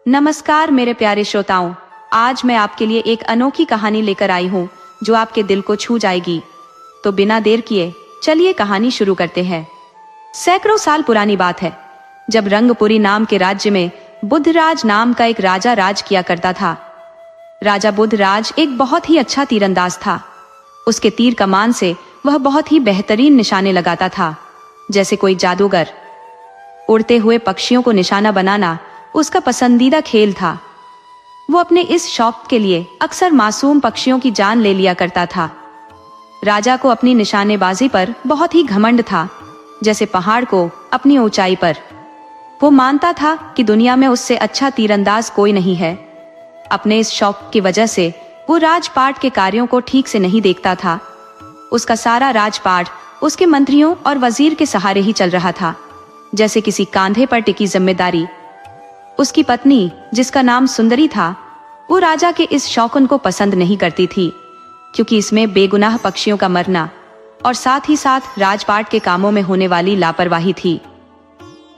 नमस्कार मेरे प्यारे श्रोताओं, आज मैं आपके लिए एक अनोखी कहानी लेकर आई हूँ जो आपके दिल को छू जाएगी। तो बिना देर किए चलिए कहानी शुरू करते हैं। सैकड़ों साल पुरानी बात है, जब रंगपुरी नाम के राज्य में बुद्धराज नाम का एक राजा राज किया करता था। राजा बुद्धराज एक बहुत ही अच्छा तीरंदाज था। उसके तीर कमान से वह बहुत ही बेहतरीन निशाने लगाता था, जैसे कोई जादूगर। उड़ते हुए पक्षियों को निशाना बनाना उसका पसंदीदा खेल था। वो अपने इस शौक के लिए अक्सर मासूम पक्षियों की जान ले लिया करता था। राजा को अपनी निशानेबाजी पर बहुत ही घमंड था, जैसे पहाड़ को अपनी ऊंचाई पर। वो मानता था कि दुनिया में उससे अच्छा तीरंदाज कोई नहीं है। अपने इस शौक की वजह से वो राजपाट के कार्यों को ठीक से नहीं देखता था। उसका सारा राजपाट उसके मंत्रियों और वजीर के सहारे ही चल रहा था, जैसे किसी कांधे पर टिकी जिम्मेदारी। उसकी पत्नी, जिसका नाम सुंदरी था, वो राजा के इस शौकन को पसंद नहीं करती थी, क्योंकि इसमें बेगुनाह पक्षियों का मरना और साथ ही साथ राजपाट के कामों में होने वाली लापरवाही थी।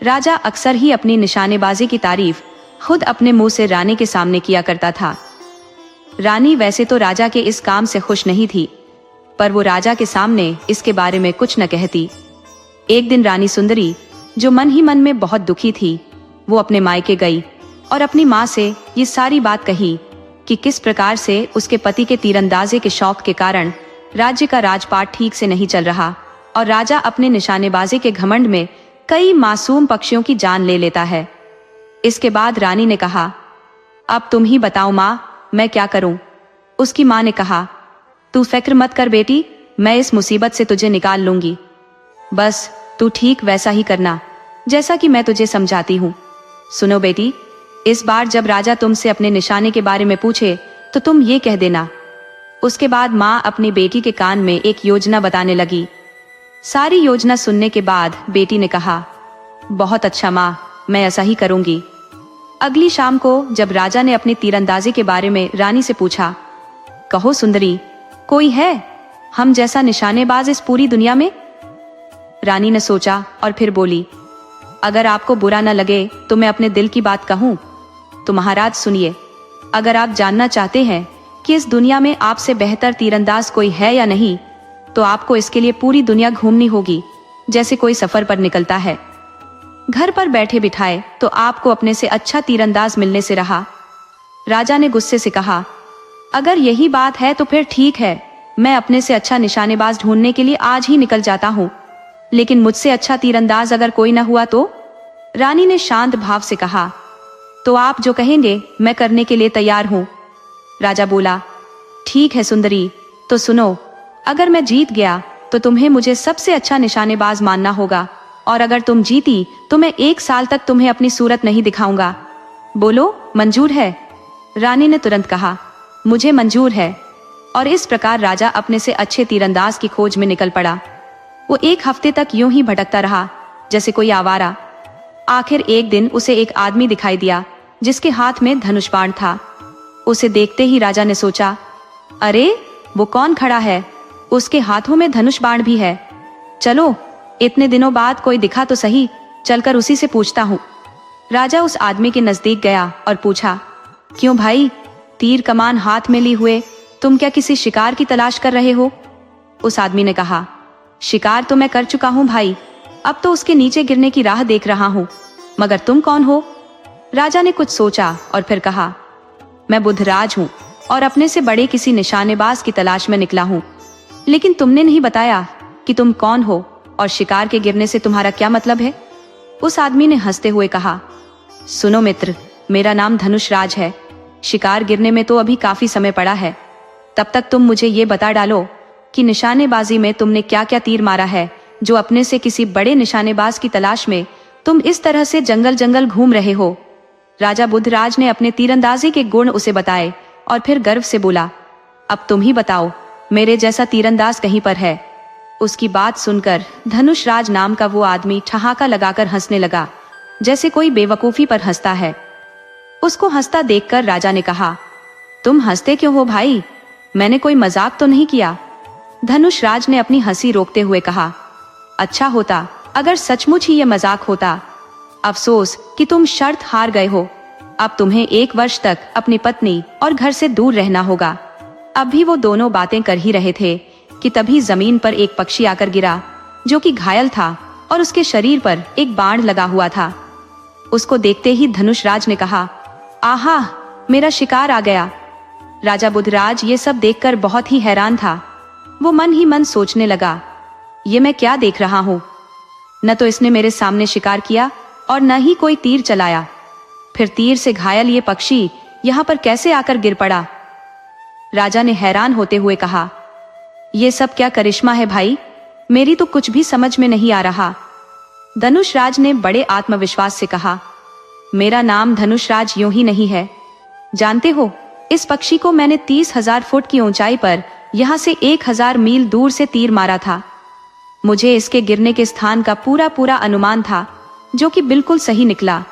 राजा अक्सर ही अपनी निशानेबाजी की तारीफ खुद अपने मुंह से रानी के सामने किया करता था। रानी वैसे तो राजा के इस काम से खुश नहीं थी, पर वो राजा के सामने इसके बारे में कुछ न कहती। एक दिन रानी सुंदरी, जो मन ही मन में बहुत दुखी थी, वो अपने मायके गई और अपनी माँ से ये सारी बात कही कि किस प्रकार से उसके पति के तीरंदाजी के शौक के कारण राज्य का राजपाट ठीक से नहीं चल रहा और राजा अपने निशानेबाजी के घमंड में कई मासूम पक्षियों की जान ले लेता है। इसके बाद रानी ने कहा, अब तुम ही बताओ माँ, मैं क्या करूं? उसकी माँ ने कहा, तू फिक्र मत कर बेटी, मैं इस मुसीबत से तुझे निकाल लूंगी। बस तू ठीक वैसा ही करना जैसा कि मैं तुझे समझाती हूँ। सुनो बेटी, इस बार जब राजा तुमसे अपने निशाने के बारे में पूछे तो तुम ये कह देना। उसके बाद माँ अपनी बेटी के कान में एक योजना बताने लगी। सारी योजना सुनने के बाद बेटी ने कहा, बहुत अच्छा माँ, मैं ऐसा ही करूंगी। अगली शाम को जब राजा ने अपनी तीरंदाजी के बारे में रानी से पूछा, कहो सुंदरी, कोई है हम जैसा निशानेबाज इस पूरी दुनिया में? रानी ने सोचा और फिर बोली, अगर आपको बुरा न लगे तो मैं अपने दिल की बात कहूं तो महाराज सुनिए, अगर आप जानना चाहते हैं कि इस दुनिया में आपसे बेहतर तीरंदाज कोई है या नहीं, तो आपको इसके लिए पूरी दुनिया घूमनी होगी, जैसे कोई सफर पर निकलता है। घर पर बैठे बिठाए तो आपको अपने से अच्छा तीरंदाज मिलने से रहा। राजा ने गुस्से से कहा, अगर यही बात है तो फिर ठीक है, मैं अपने से अच्छा निशानेबाज ढूंढने के लिए आज ही निकल जाता हूँ, लेकिन मुझसे अच्छा तीरंदाज अगर कोई न हुआ तो? रानी ने शांत भाव से कहा, तो आप जो कहेंगे मैं करने के लिए तैयार हूँ। राजा बोला, ठीक है सुंदरी, तो सुनो, अगर मैं जीत गया तो तुम्हें मुझे सबसे अच्छा निशानेबाज मानना होगा, और अगर तुम जीती तो मैं 1 साल तक तुम्हें अपनी सूरत नहीं दिखाऊंगा। बोलो, मंजूर है? रानी ने तुरंत कहा, मुझे मंजूर है। और इस प्रकार राजा अपने से अच्छे तीरंदाज की खोज में निकल पड़ा। वो 1 हफ्ते तक यूं ही भटकता रहा जैसे कोई आवारा। आखिर एक दिन उसे एक आदमी दिखाई दिया जिसके हाथ में धनुष बाण था। उसे देखते ही राजा ने सोचा, अरे वो कौन खड़ा है, उसके हाथों में धनुष बाण भी है। चलो, इतने दिनों बाद कोई दिखा तो सही, चलकर उसी से पूछता हूँ। राजा उस आदमी के नजदीक गया और पूछा, क्यों भाई, तीर कमान हाथ में ली हुए तुम क्या किसी शिकार की तलाश कर रहे हो? उस आदमी ने कहा, शिकार तो मैं कर चुका हूँ भाई, अब तो उसके नीचे गिरने की राह देख रहा हूँ, मगर तुम कौन हो? राजा ने कुछ सोचा और फिर कहा, मैं बुद्धराज हूँ और अपने से बड़े किसी निशानेबाज की तलाश में निकला हूँ, लेकिन तुमने नहीं बताया कि तुम कौन हो और शिकार के गिरने से तुम्हारा क्या मतलब है? उस आदमी ने हंसते हुए कहा, सुनो मित्र, मेरा नाम धनुष राज है। शिकार गिरने में तो अभी काफी समय पड़ा है, तब तक तुम मुझे ये बता डालो कि निशानेबाजी में तुमने क्या क्या तीर मारा है, जो अपने से किसी बड़े निशानेबाज की तलाश में तुम इस तरह से जंगल जंगल घूम रहे हो। राजा बुद्धराज ने अपने तीरंदाजी के गुण उसे बताए और फिर गर्व से बोला, अब तुम ही बताओ, मेरे जैसा तीरंदाज कहीं पर है? उसकी बात सुनकर धनुष राज नाम का वो आदमी ठहाका लगाकर हंसने लगा, जैसे कोई बेवकूफी पर हंसता है। उसको हंसता देखकर राजा ने कहा, तुम हंसते क्यों हो भाई, मैंने कोई मजाक तो नहीं किया। धनुष राज ने अपनी हंसी रोकते हुए कहा, अच्छा होता अगर सचमुच ही ये मजाक होता। अफसोस कि तुम शर्त हार गए हो। अब तुम्हें 1 वर्ष तक अपनी पत्नी और घर से दूर रहना होगा। अब भी वो दोनों बातें कर ही रहे थे कि तभी जमीन पर एक पक्षी आकर गिरा, जो कि घायल था और उसके शरीर पर एक बाण लगा हुआ था। उसको देखते ही धनुषराज ने कहा, आहा, मेरा शिकार आ गया। राजा बुधराज ये सब देखकर बहुत ही हैरान था। वो मन ही मन सोचने लगा, ये मैं क्या देख रहा हूँ? न तो इसने मेरे सामने शिकार किया और न ही कोई तीर चलाया, फिर तीर से घायल ये पक्षी यहाँ पर कैसे आकर गिर पड़ा? राजा ने हैरान होते हुए कहा, ये सब क्या करिश्मा है भाई, मेरी तो कुछ भी समझ में नहीं आ रहा। धनुषराज ने बड़े आत्मविश्वास से कहा, मेरा नाम धनुषराज यूं ही नहीं है। जानते हो, इस पक्षी को मैंने 30,000 फुट की ऊंचाई पर यहाँ से 1,000 मील दूर से तीर मारा था। मुझे इसके गिरने के स्थान का पूरा अनुमान था, जो कि बिल्कुल सही निकला।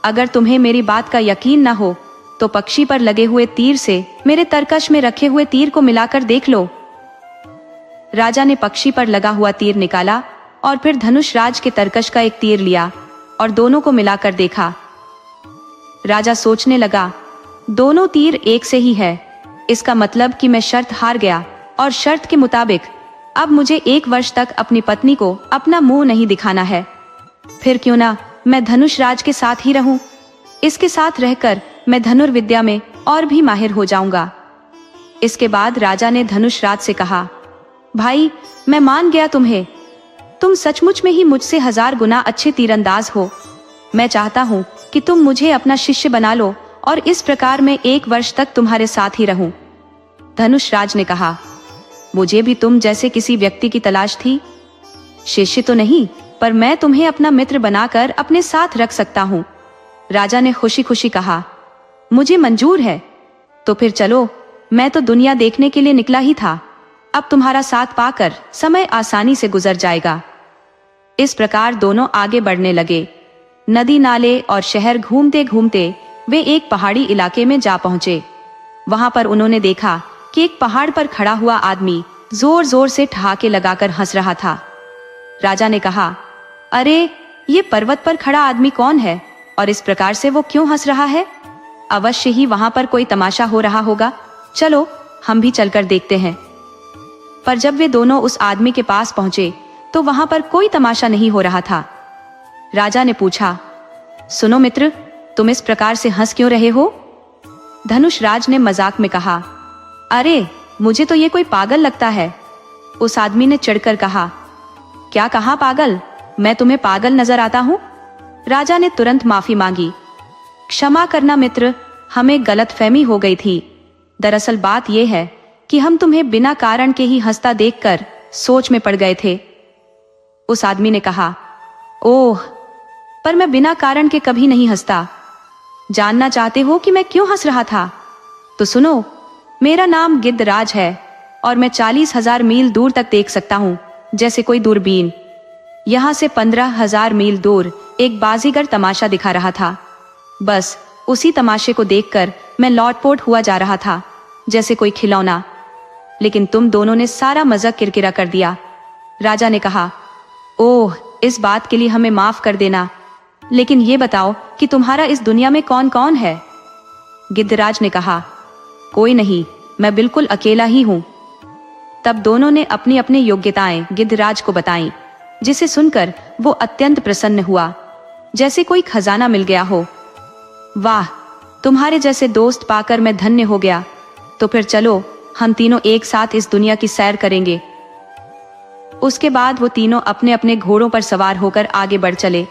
अगर तुम्हें मेरी बात का यकीन न हो तो पक्षी पर लगे हुए तीर से मेरे तरकश में रखे हुए तीर को मिलाकर देख लो। राजा ने पक्षी पर लगा हुआ तीर निकाला और फिर धनुषराज के तरकश का एक तीर लिया और दोनों को मिलाकर देखा। राजा सोचने लगा, दोनों तीर एक से ही है, इसका मतलब कि मैं शर्त हार गया और शर्त के मुताबिक अब मुझे 1 वर्ष तक अपनी पत्नी को अपना मुंह नहीं दिखाना है। फिर क्यों ना मैं धनुषराज के साथ ही रहूं। इसके साथ रहकर मैं धनुर्विद्या में और भी माहिर हो जाऊंगा। इसके बाद राजा ने धनुषराज से कहा, भाई, मैं मान गया तुम्हें। तुम सचमुच में ही मुझसे 1000 गुना अच्छे तीरंदाज हो। मैं चाहता हूँ कि तुम मुझे अपना शिष्य बना लो और इस प्रकार मैं 1 वर्ष तक तुम्हारे साथ ही रहूं। धनुषराज ने कहा, मुझे भी तुम जैसे किसी व्यक्ति की तलाश थी। शिष्य तो नहीं, पर मैं तुम्हें अपना मित्र बनाकर अपने साथ रख सकता हूँ। राजा ने खुशी खुशी कहा, मुझे मंजूर है। तो फिर चलो, मैं तो दुनिया देखने के लिए निकला ही था। अब तुम्हारा साथ पाकर समय आसानी से गुजर जाएगा। इस प्रकार दोनों आगे बढ़ने लगे। नदी नाले और शहर घूमते घूमते वे एक पहाड़ी इलाके में जा पहुंचे। वहां पर उन्होंने देखा कि एक पहाड़ पर खड़ा हुआ आदमी जोर जोर से ठहाके लगाकर हंस रहा था। राजा ने कहा, अरे, ये पर्वत पर खड़ा आदमी कौन है और इस प्रकार से वो क्यों हंस रहा है? अवश्य ही वहां पर कोई तमाशा हो रहा होगा। चलो, हम भी चलकर देखते हैं। पर जब वे दोनों उस आदमी के पास पहुंचे तो वहां पर कोई तमाशा नहीं हो रहा था। राजा ने पूछा, सुनो मित्र, तुम इस प्रकार से हंस क्यों रहे हो? धनुषराज ने मजाक में कहा, अरे, मुझे तो ये कोई पागल लगता है। उस आदमी ने चिढ़कर कहा, क्या कहा पागल? मैं तुम्हें पागल नजर आता हूँ? राजा ने तुरंत माफी मांगी। क्षमा करना मित्र, हमें गलतफहमी हो गई थी। दरअसल बात यह है कि हम तुम्हें बिना कारण के ही हंसता देखकर सोच में पड़ गए थे। उस आदमी ने कहा, ओह, पर मैं बिना कारण के कभी नहीं हंसता। जानना चाहते हो कि मैं क्यों हंस रहा था? तो सुनो, मेरा नाम गिद्धराज है और मैं 40,000 मील दूर तक देख सकता हूँ, जैसे कोई दूरबीन। यहाँ से 15,000 मील दूर एक बाजीगर तमाशा दिखा रहा था। बस उसी तमाशे को देखकर मैं लौटपोट हुआ जा रहा था, जैसे कोई खिलौना। लेकिन तुम दोनों ने सारा मजा किरकिरा कर दिया। राजा ने कहा, ओह, इस बात के लिए हमें माफ कर देना, लेकिन ये बताओ कि तुम्हारा इस दुनिया में कौन कौन है? गिद्धराज ने कहा, कोई नहीं, मैं बिल्कुल अकेला ही हूँ। तब दोनों ने अपनी अपनी योग्यताएं गिद्धराज को बताईं, जिसे सुनकर वो अत्यंत प्रसन्न हुआ, जैसे कोई खजाना मिल गया हो। वाह, तुम्हारे जैसे दोस्त पाकर मैं धन्य हो गया। तो फिर चलो, हम तीनों एक साथ इस दुनिया की सैर करेंगे। उसके बाद वो तीनों अपने अपने घोड़ों पर सवार होकर आगे बढ़ चले।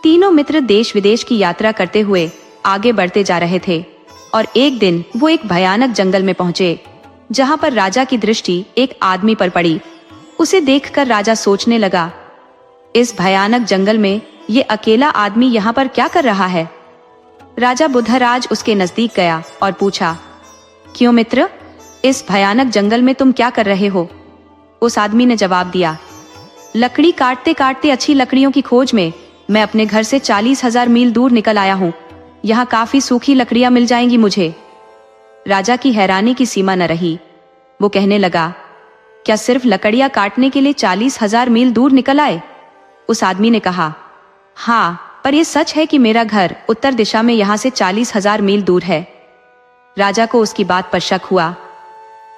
तीनों मित्र देश विदेश की यात्रा करते हुए आगे बढ़ते जा रहे थे और एक दिन वो एक भयानक जंगल में पहुंचे, जहां पर राजा की दृष्टि एक आदमी पर पड़ी। उसे देखकर राजा सोचने लगा, इस भयानक जंगल में ये अकेला आदमी यहाँ पर क्या कर रहा है? राजा बुधराज उसके नजदीक गया और पूछा, क्यों मित्र, इस भयानक जंगल में तुम क्या कर रहे हो? उस आदमी ने जवाब दिया, लकड़ी काटते काटते अच्छी लकड़ियों की खोज में मैं अपने घर से 40,000 मील दूर निकल आया हूँ। यहाँ काफी सूखी लकड़ियां मिल जाएंगी मुझे। राजा की हैरानी की सीमा न रही। वो कहने लगा, क्या सिर्फ लकड़ियां काटने के लिए 40,000 मील दूर निकल आए? उस आदमी ने कहा, हाँ, पर यह सच है कि मेरा घर उत्तर दिशा में यहाँ से 40,000 मील दूर है। राजा को उसकी बात पर शक हुआ।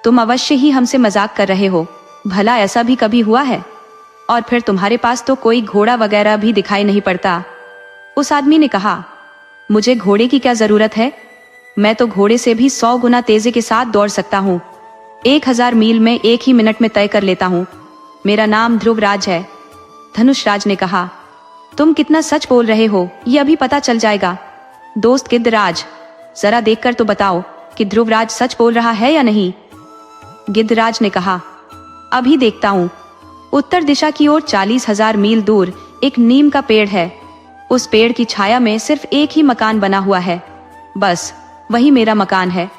तुम अवश्य ही हमसे मजाक कर रहे हो, भला ऐसा भी कभी हुआ है? और फिर तुम्हारे पास तो कोई घोड़ा वगैरह भी दिखाई नहीं पड़ता। उस आदमी ने कहा, मुझे घोड़े की क्या जरूरत है, मैं तो घोड़े से भी 100 गुना तेजी के साथ दौड़ सकता हूँ। 1000 मील में 1 ही मिनट में तय कर लेता हूँ। मेरा नाम ध्रुवराज है। धनुषराज ने कहा, तुम कितना सच बोल रहे हो ये अभी पता चल जाएगा। दोस्त गिद्धराज, जरा देखकर तो बताओ कि ध्रुवराज सच बोल रहा है या नहीं। गिद्धराज ने कहा, अभी देखता हूँ। उत्तर दिशा की ओर 40,000 मील दूर एक नीम का पेड़ है। उस पेड़ की छाया में सिर्फ एक ही मकान बना हुआ है, बस वही मेरा मकान है।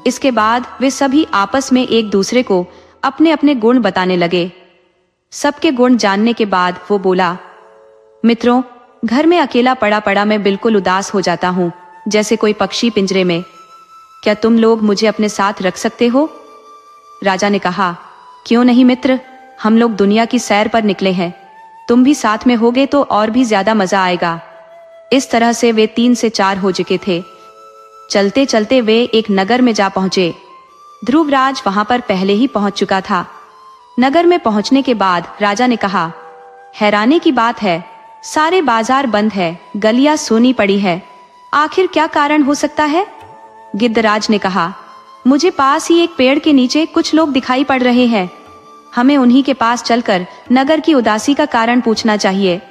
इसके बाद वे सभी आपस में एक दूसरे को अपने अपने गुण बताने लगे। सबके गुण जानने के बाद वो बोला, मित्रों, घर में अकेला पड़ा पड़ा मैं बिल्कुल उदास हो जाता हूँ, जैसे कोई पक्षी पिंजरे में। क्या तुम लोग मुझे अपने साथ रख सकते हो? राजा ने कहा, क्यों नहीं मित्र, हम लोग दुनिया की सैर पर निकले हैं, तुम भी साथ में होगे तो और भी ज्यादा मजा आएगा। इस तरह से वे 3 से 4 हो चुके थे। चलते चलते वे एक नगर में जा पहुंचे। ध्रुवराज वहां पर पहले ही पहुंच चुका था। नगर में पहुंचने के बाद राजा ने कहा, हैरानी की बात है, सारे बाजार बंद है, गलियां सूनी पड़ी है, आखिर क्या कारण हो सकता है? गिद्धराज ने कहा, मुझे पास ही एक पेड़ के नीचे कुछ लोग दिखाई पड़ रहे हैं, हमें उन्हीं के पास चलकर नगर की उदासी का कारण पूछना चाहिए।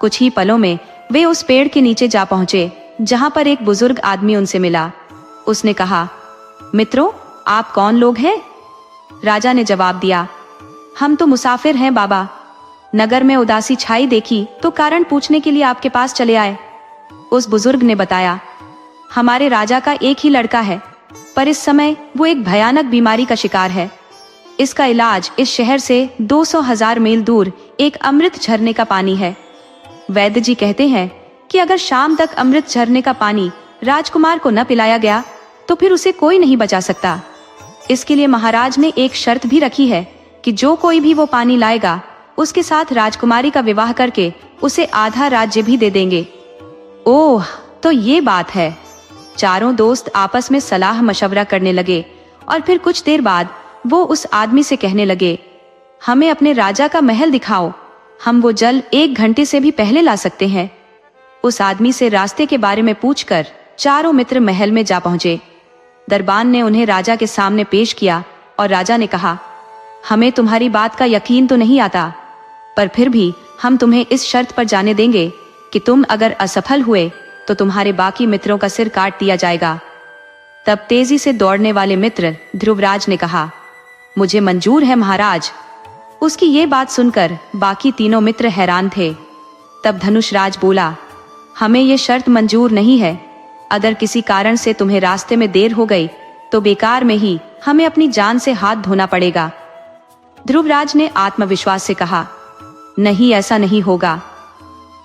कुछ ही पलों में वे उस पेड़ के नीचे जा पहुंचे, जहां पर एक बुजुर्ग आदमी उनसे मिला। उसने कहा, मित्रों, आप कौन लोग हैं? राजा ने जवाब दिया, हम तो मुसाफिर हैं बाबा, नगर में उदासी छाई देखी तो कारण पूछने के लिए आपके पास चले आए। उस बुजुर्ग ने बताया, हमारे राजा का एक ही लड़का है, पर इस समय वो एक भयानक बीमारी का शिकार है। इसका इलाज इस शहर से 200,000 मील दूर एक अमृत झरने का पानी है। वैद्य जी कहते हैं कि अगर शाम तक अमृत झरने का पानी राजकुमार को न पिलाया गया तो फिर उसे कोई नहीं बचा सकता। इसके लिए महाराज ने एक शर्त भी रखी है कि जो कोई भी वो पानी लाएगा उसके साथ राजकुमारी का विवाह करके उसे आधा राज्य भी दे देंगे। ओह, तो ये बात है। चारों दोस्त आपस में सलाह मशवरा करने लगे और फिर कुछ देर बाद वो उस आदमी से कहने लगे, हमें अपने राजा का महल दिखाओ, हम वो जल 1 घंटे से भी पहले ला सकते हैं। उस आदमी से रास्ते के बारे में पूछकर चारों मित्र महल में जा पहुंचे। दरबान ने उन्हें राजा के सामने पेश किया और राजा ने कहा, हमें तुम्हारी बात का यकीन तो नहीं आता, पर फिर भी हम तुम्हें इस शर्त पर जाने देंगे कि तुम अगर असफल हुए तो तुम्हारे बाकी मित्रों का सिर काट दिया जाएगा। तब तेजी से दौड़ने वाले मित्र ध्रुवराज ने कहा, मुझे मंजूर है महाराज। उसकी ये बात सुनकर बाकी तीनों मित्र हैरान थे। तब धनुषराज बोला, हमें ये शर्त मंजूर नहीं है। अगर किसी कारण से तुम्हें रास्ते में देर हो गई तो बेकार में ही हमें अपनी जान से हाथ धोना पड़ेगा। ध्रुवराज ने आत्मविश्वास से कहा, नहीं, ऐसा नहीं होगा,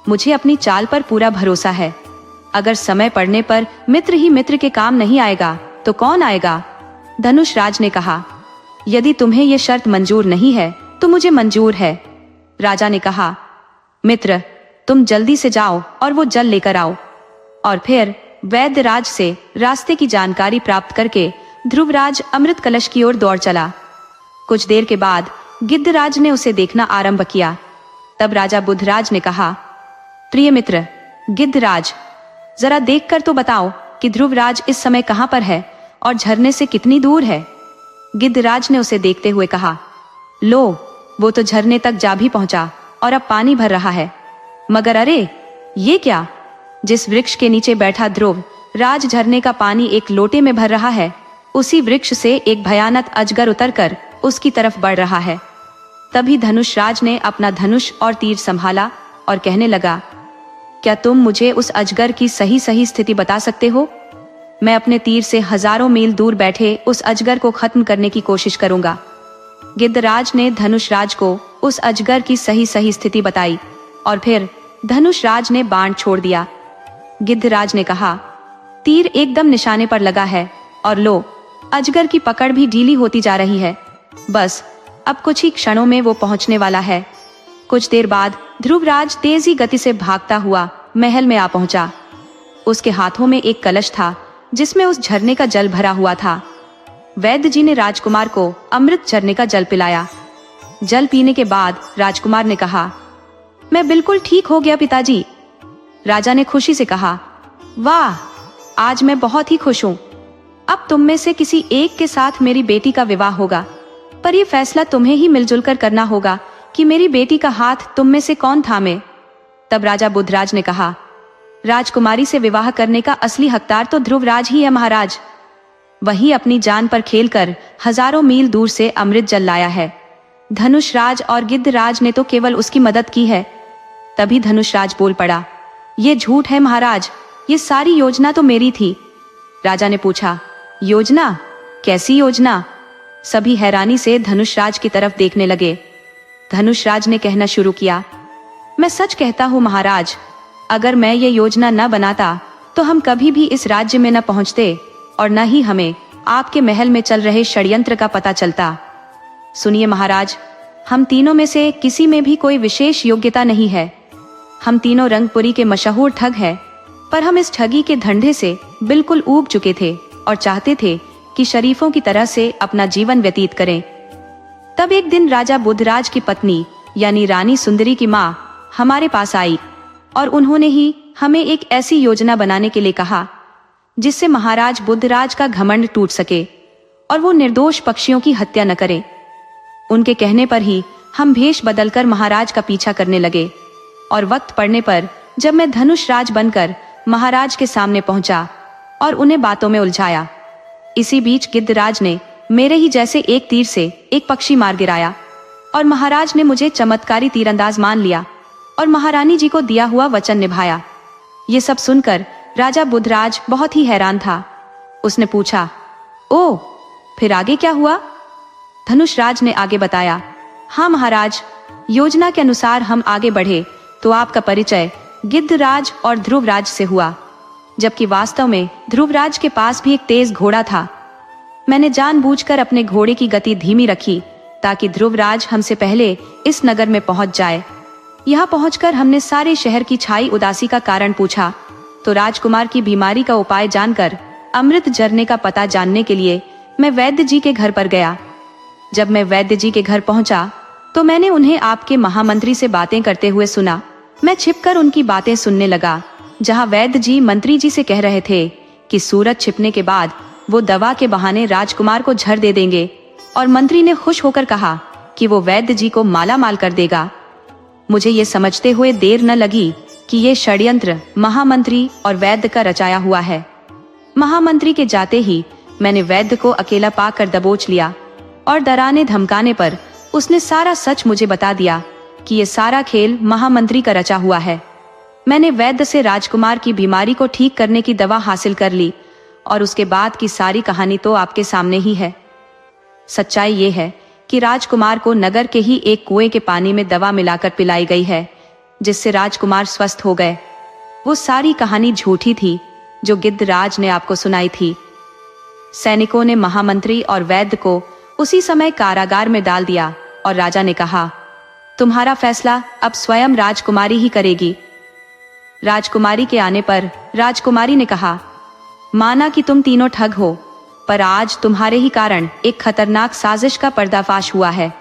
मुझे अपनी चाल पर पूरा भरोसा है। अगर समय पड़ने पर मित्र ही मित्र के काम नहीं आएगा तो कौन आएगा? धनुषराज ने कहा, यदि तुम्हें यह शर्त मंजूर नहीं है तो मुझे मंजूर है। राजा ने कहा, मित्र, तुम जल्दी से जाओ और वो जल लेकर आओ। और फिर वैद्यराज से रास्ते की जानकारी प्राप्त करके ध्रुवराज अमृत कलश की ओर दौड़ चला। कुछ देर के बाद गिद्धराज ने उसे देखना आरंभ किया। तब राजा बुधराज ने कहा, प्रिय मित्र गिद्धराज, जरा देखकर तो बताओ कि ध्रुवराज इस समय कहां पर है और झरने से कितनी दूर है। गिद्धराज ने उसे देखते हुए कहा, लो, वो तो झरने तक जा भी पहुंचा और अब पानी भर रहा है। मगर अरे, ये क्या? जिस वृक्ष के नीचे बैठा ध्रुव राज झरने का पानी एक लोटे में भर रहा है, उसी वृक्ष से एक भयानक अजगर उतरकर उसकी तरफ बढ़ रहा है। तभी धनुषराज ने अपना धनुष और तीर संभाला और कहने लगा, क्या तुम मुझे उस अजगर की सही सही स्थिति बता सकते हो? मैं अपने तीर से हजारों मील दूर बैठे उस अजगर को खत्म करने की कोशिश करूंगा। गिद्धराज ने धनुषराज को उस अजगर की सही सही स्थिति बताई और फिर धनुषराज ने बाण छोड़ दिया। गिद्धराज ने कहा, तीर एकदम निशाने पर लगा है और लो, अजगर की पकड़ भी ढीली होती जा रही है। बस अब कुछ ही क्षणों में वो पहुंचने वाला है। कुछ देर बाद ध्रुवराज तेजी गति से भागता हुआ महल में आ पहुंचा। उसके हाथों में एक कलश था जिसमें उस झरने का जल भरा हुआ था। वैद्य जी ने राजकुमार को अमृत झरने का जल पिलाया। जल पीने के बाद राजकुमार ने कहा, मैं बिल्कुल ठीक हो गया पिताजी। राजा ने खुशी से कहा, वाह, आज मैं बहुत ही खुश हूँ। अब तुम में से किसी एक के साथ मेरी बेटी का विवाह होगा, पर यह फैसला तुम्हें ही मिलजुल कर करना होगा कि मेरी बेटी का हाथ तुम में से कौन थामे। तब राजा बुधराज ने कहा, राजकुमारी से विवाह करने का असली हकदार तो ध्रुवराज ही है महाराज। वही अपनी जान पर खेलकर हजारों मील दूर से अमृत जल लाया है। धनुषराज और गिद्धराज ने तो केवल उसकी मदद की है। तभी धनुषराज बोल पड़ा, ये झूठ है महाराज, ये सारी योजना तो मेरी थी। राजा ने पूछा, योजना? कैसी योजना? सभी हैरानी से धनुषराज की तरफ देखने लगे। धनुषराज ने कहना शुरू किया, मैं सच कहता हूँ महाराज, अगर मैं ये योजना न बनाता तो हम कभी भी इस राज्य में न पहुंचते और न ही हमें आपके महल में चल रहे षड्यंत्र का पता चलता। सुनिए महाराज, हम तीनों में से किसी में भी कोई विशेष योग्यता नहीं है। हम तीनों रंगपुरी के मशहूर ठग हैं, पर हम इस ठगी के धंधे से बिल्कुल ऊब चुके थे और चाहते थे कि शरीफों की तरह से अपना जीवन व्यतीत करें। तब एक दिन राजा बुधराज की पत्नी यानी रानी सुंदरी की माँ हमारे पास आई और उन्होंने ही हमें एक ऐसी योजना बनाने के लिए कहा जिससे महाराज बुधराज का घमंड टूट सके और वो निर्दोष पक्षियों की हत्या न करे। उनके कहने पर ही हम भेष बदलकर महाराज का पीछा करने लगे और वक्त पड़ने पर जब मैं धनुषराज बनकर महाराज के सामने पहुंचा और उन्हें बातों में उलझाया, इसी बीच गिद्धराज ने मेरे ही जैसे एक तीर से एक पक्षी मार गिराया और महाराज ने मुझे चमत्कारी तीरंदाज मान लिया और महारानी जी को दिया हुआ वचन निभाया। ये सब सुनकर राजा बुधराज बहुत ही हैरान था। उसने पूछा, ओ, फिर आगे क्या हुआ? धनुषराज ने आगे बताया, हाँ महाराज, योजना के अनुसार हम आगे बढ़े तो आपका परिचय गिद्धराज और ध्रुवराज से हुआ, जबकि वास्तव में ध्रुवराज के पास भी एक तेज घोड़ा था। मैंने जानबूझकर अपने घोड़े की गति धीमी रखी ताकि ध्रुवराज हमसे पहले इस नगर में पहुंच जाए। यहाँ पहुंचकर हमने सारे शहर की छाई उदासी का कारण पूछा तो राजकुमार की बीमारी का उपाय जानकर अमृत झरने का पता जानने के लिए मैं वैद्य जी के घर पर गया। जब मैं वैद्य जी के घर पहुंचा तो मैंने उन्हें आपके महामंत्री से बातें करते हुए सुना। मैं छिपकर उनकी बातें सुनने लगा, जहां वैद्य जी मंत्री जी से कह रहे थे कि सूरज छिपने के बाद वो दवा के बहाने राजकुमार को झर दे देंगे और मंत्री ने खुश होकर कहा कि वो वैद्य जी को माला माल कर देगा। मुझे ये समझते हुए देर न लगी कि ये षड्यंत्र महामंत्री और वैद्य का रचाया हुआ है। महामंत्री के जाते ही मैंने वैद्य को अकेला पाकर दबोच लिया और डराने धमकाने पर उसने सारा सच मुझे बता दिया कि ये सारा खेल महामंत्री का रचा हुआ है। मैंने वैद्य से राजकुमार की बीमारी को ठीक करने की दवा हासिल कर ली और उसके बाद की सारी कहानी तो आपके सामने ही है। सच्चाई ये है कि राजकुमार को नगर के ही एक कुएं के पानी में दवा मिलाकर पिलाई गई है, जिससे राजकुमार स्वस्थ हो गए। वो सारी कहानी झूठी थी जो गिद्धराज ने आपको सुनाई थी। सैनिकों ने महामंत्री और वैद्य को उसी समय कारागार में डाल दिया और राजा ने कहा, तुम्हारा फैसला अब स्वयं राजकुमारी ही करेगी। राजकुमारी के आने पर राजकुमारी ने कहा, माना कि तुम तीनों ठग हो, पर आज तुम्हारे ही कारण एक खतरनाक साजिश का पर्दाफाश हुआ है।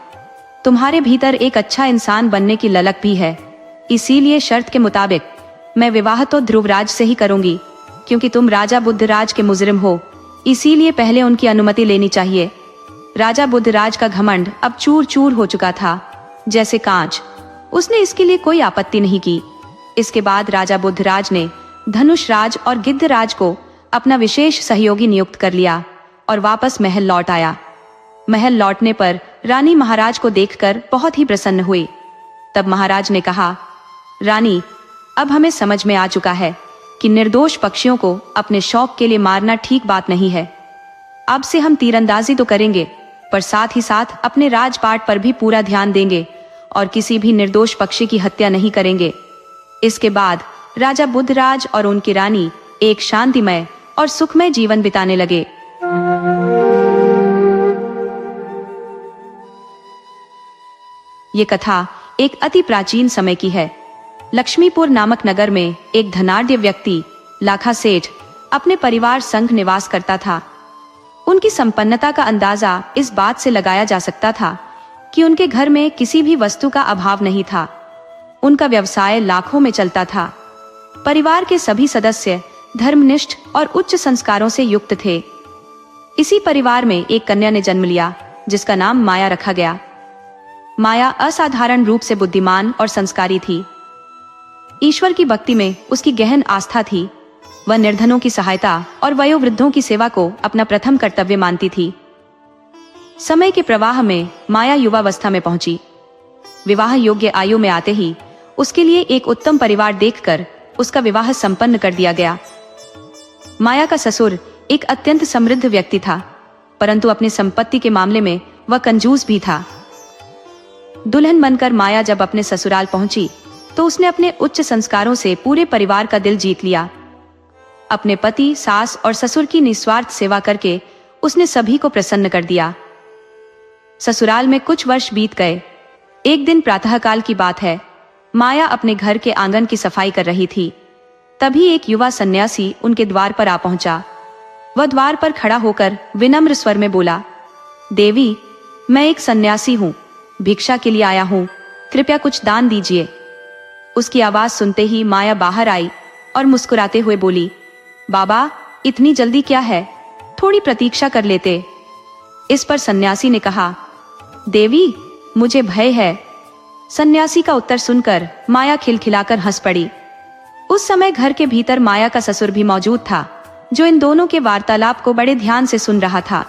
तुम्हारे भीतर एक अच्छा इंसान बनने की ललक भी है, इसीलिए शर्त के मुताबिक मैं विवाह तो ध्रुवराज से ही करूंगी, क्योंकि तुम राजा बुधराज के मुजरिम हो, इसीलिए पहले उनकी अनुमति लेनी चाहिए। राजा बुधराज का घमंड अब चूर चूर हो चुका था जैसे कांच। उसने इसके लिए कोई आपत्ति नहीं की। इसके बाद राजा बुधराज ने धनुषराज और गिद्धराज को अपना विशेष सहयोगी नियुक्त कर लिया और वापस महल लौट आया। महल लौटने पर रानी महाराज को देखकर बहुत ही प्रसन्न हुई। तब महाराज ने कहा, रानी, अब हमें समझ में आ चुका है कि निर्दोष पक्षियों को अपने शौक के लिए मारना ठीक बात नहीं है। अब से हम तीरंदाजी तो करेंगे, पर साथ ही साथ अपने राजपाट पर भी पूरा ध्यान देंगे और किसी भी निर्दोष पक्षी की हत्या नहीं करेंगे। इसके बाद राजा बुधराज और उनकी रानी एक शांतिमय और सुखमय जीवन बिताने लगे। ये कथा एक अति प्राचीन समय की है। लक्ष्मीपुर नामक नगर में एक धनाढ्य व्यक्ति लाखा सेठ अपने परिवार संग निवास करता था। उनकी संपन्नता का अंदाजा इस बात से लगाया जा सकता था कि उनके घर में किसी भी वस्तु का अभाव नहीं था। उनका व्यवसाय लाखों में चलता था। परिवार के सभी सदस्य धर्मनिष्ठ और उच्च संस्कारों से युक्त थे। इसी परिवार में एक कन्या ने जन्म लिया जिसका नाम माया रखा गया। माया असाधारण रूप से बुद्धिमान और संस्कारी थी। ईश्वर की भक्ति में उसकी गहन आस्था थी। वह निर्धनों की सहायता और वयोवृद्धों की सेवा को अपना प्रथम कर्तव्य मानती थी। समय के प्रवाह में माया युवावस्था में पहुंची। विवाह योग्य आयु में आते ही उसके लिए एक उत्तम परिवार देखकर उसका विवाह संपन्न कर दिया गया। माया का ससुर एक अत्यंत समृद्ध व्यक्ति था, परंतु अपनी संपत्ति के मामले में वह कंजूस भी था। दुल्हन बनकर माया जब अपने ससुराल पहुंची तो उसने अपने उच्च संस्कारों से पूरे परिवार का दिल जीत लिया। अपने पति, सास और ससुर की निस्वार्थ सेवा करके उसने सभी को प्रसन्न कर दिया। ससुराल में कुछ वर्ष बीत गए। एक दिन प्रातःकाल की बात है। माया अपने घर के आंगन की सफाई कर रही थी। तभी एक युवा सन्यासी उनके द्वार पर आ पहुंचा। वह द्वार पर खड़ा होकर विनम्र स्वर में बोला, देवी, मैं एक सन्यासी हूँ, भिक्षा के लिए आया हूँ, कृपया कुछ दान दीजिए। उसकी आवाज सुनते ही माया बाहर आई और मुस्कुराते हुए बोली, बाबा, इतनी जल्दी क्या है, थोड़ी प्रतीक्षा कर लेते। इस पर सन्यासी ने कहा, देवी, मुझे भय है। सन्यासी का उत्तर सुनकर माया खिलखिलाकर हंस पड़ी। उस समय घर के भीतर माया का ससुर भी मौजूद था, जो इन दोनों के वार्तालाप को बड़े ध्यान से सुन रहा था।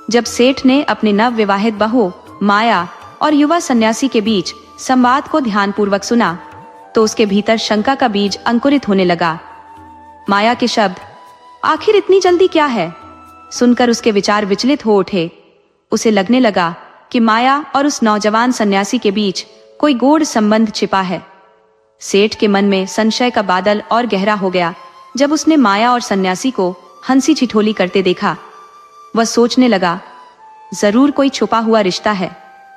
जब सेठ ने अपनी नवविवाहित बहू माया और युवा सन्यासी के बीच संवाद को ध्यानपूर्वक सुना तो उसके भीतर शंका का बीज अंकुरित होने लगा। माया के शब्द, आखिर इतनी जल्दी क्या है, सुनकर उसके विचार विचलित हो उठे। उसे लगने लगा कि माया और उस नौजवान सन्यासी के बीच कोई गूढ़ संबंध छिपा है। सेठ के मन में संशय का बादल और गहरा हो गया जब उसने माया और सन्यासी को हंसी ठिठोली करते देखा। वह सोचने लगा, जरूर कोई छुपा हुआ रिश्ता है,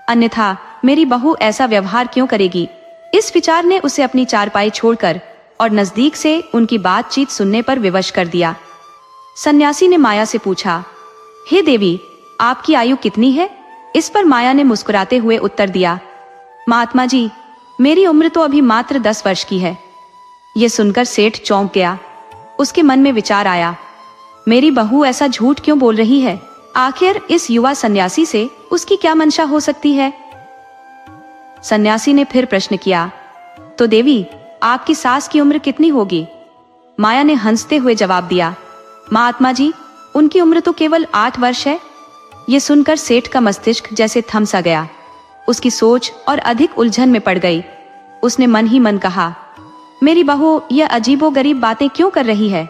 अन्यथा मेरी बहू ऐसा व्यवहार क्यों करेगी। इस विचार ने उसे अपनी चारपाई छोड़कर और नजदीक से उनकी बातचीत सुनने पर विवश कर दिया। सन्यासी ने माया से पूछा, हे देवी, आपकी आयु कितनी है। इस पर माया ने मुस्कुराते हुए उत्तर दिया, महात्मा जी, मेरी उम्र तो अभी मात्र 10 वर्ष की है। यह सुनकर सेठ चौंक गया। उसके मन में विचार आया, मेरी बहू ऐसा झूठ क्यों बोल रही है, आखिर इस युवा सन्यासी से उसकी क्या मंशा हो सकती है। सन्यासी ने फिर प्रश्न किया, तो देवी, आपकी सास की उम्र कितनी होगी। माया ने हंसते हुए जवाब दिया, महात्मा जी, उनकी उम्र तो केवल 8 वर्ष है। ये सुनकर सेठ का मस्तिष्क जैसे थम सा गया। उसकी सोच और अधिक उलझन में पड़ गई। उसने मन ही मन कहा, मेरी बहू यह अजीबोगरीब बातें क्यों कर रही है,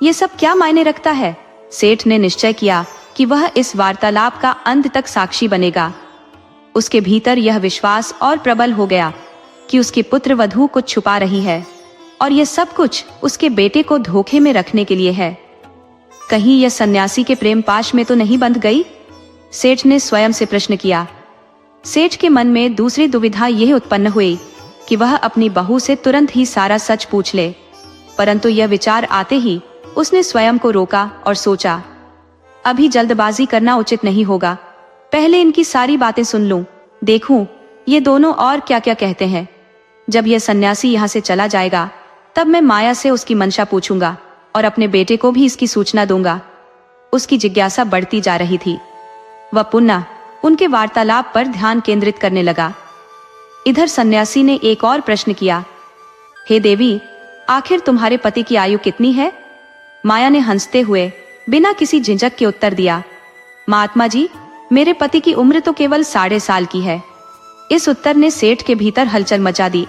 ये सब क्या मायने रखता है। सेठ ने निश्चय किया कि वह इस वार्तालाप का अंत तक साक्षी बनेगा। उसके भीतर यह विश्वास और प्रबल हो गया कि उसकी पुत्र वधू कुछ छुपा रही है और यह सब कुछ उसके बेटे को धोखे में रखने के लिए है। कहीं यह सन्यासी के प्रेम पाश में तो नहीं बंध गई। सेठ ने स्वयं से प्रश्न किया। सेठ के मन में दूसरी दुविधा यह उत्पन्न हुई कि वह अपनी बहू से तुरंत ही सारा सच पूछ ले, परंतु यह विचार आते ही उसने स्वयं को रोका और सोचा, अभी जल्दबाजी करना उचित नहीं होगा, पहले इनकी सारी बातें सुन लूं, देखूं ये दोनों और क्या क्या कहते हैं। जब यह सन्यासी यहाँ से चला जाएगा तब मैं माया से उसकी मंशा पूछूंगा और अपने बेटे को भी इसकी सूचना दूंगा। उसकी जिज्ञासा बढ़ती जा रही थी। वह पुनः उनके वार्तालाप पर ध्यान केंद्रित करने लगा। इधर सन्यासी ने एक और प्रश्न किया, हे देवी, आखिर तुम्हारे पति की आयु कितनी है। माया ने हंसते हुए बिना किसी झिझक के उत्तर दिया, महात्मा जी, मेरे पति की उम्र तो केवल 1.5 साल की है। इस उत्तर ने सेठ के भीतर हलचल मचा दी।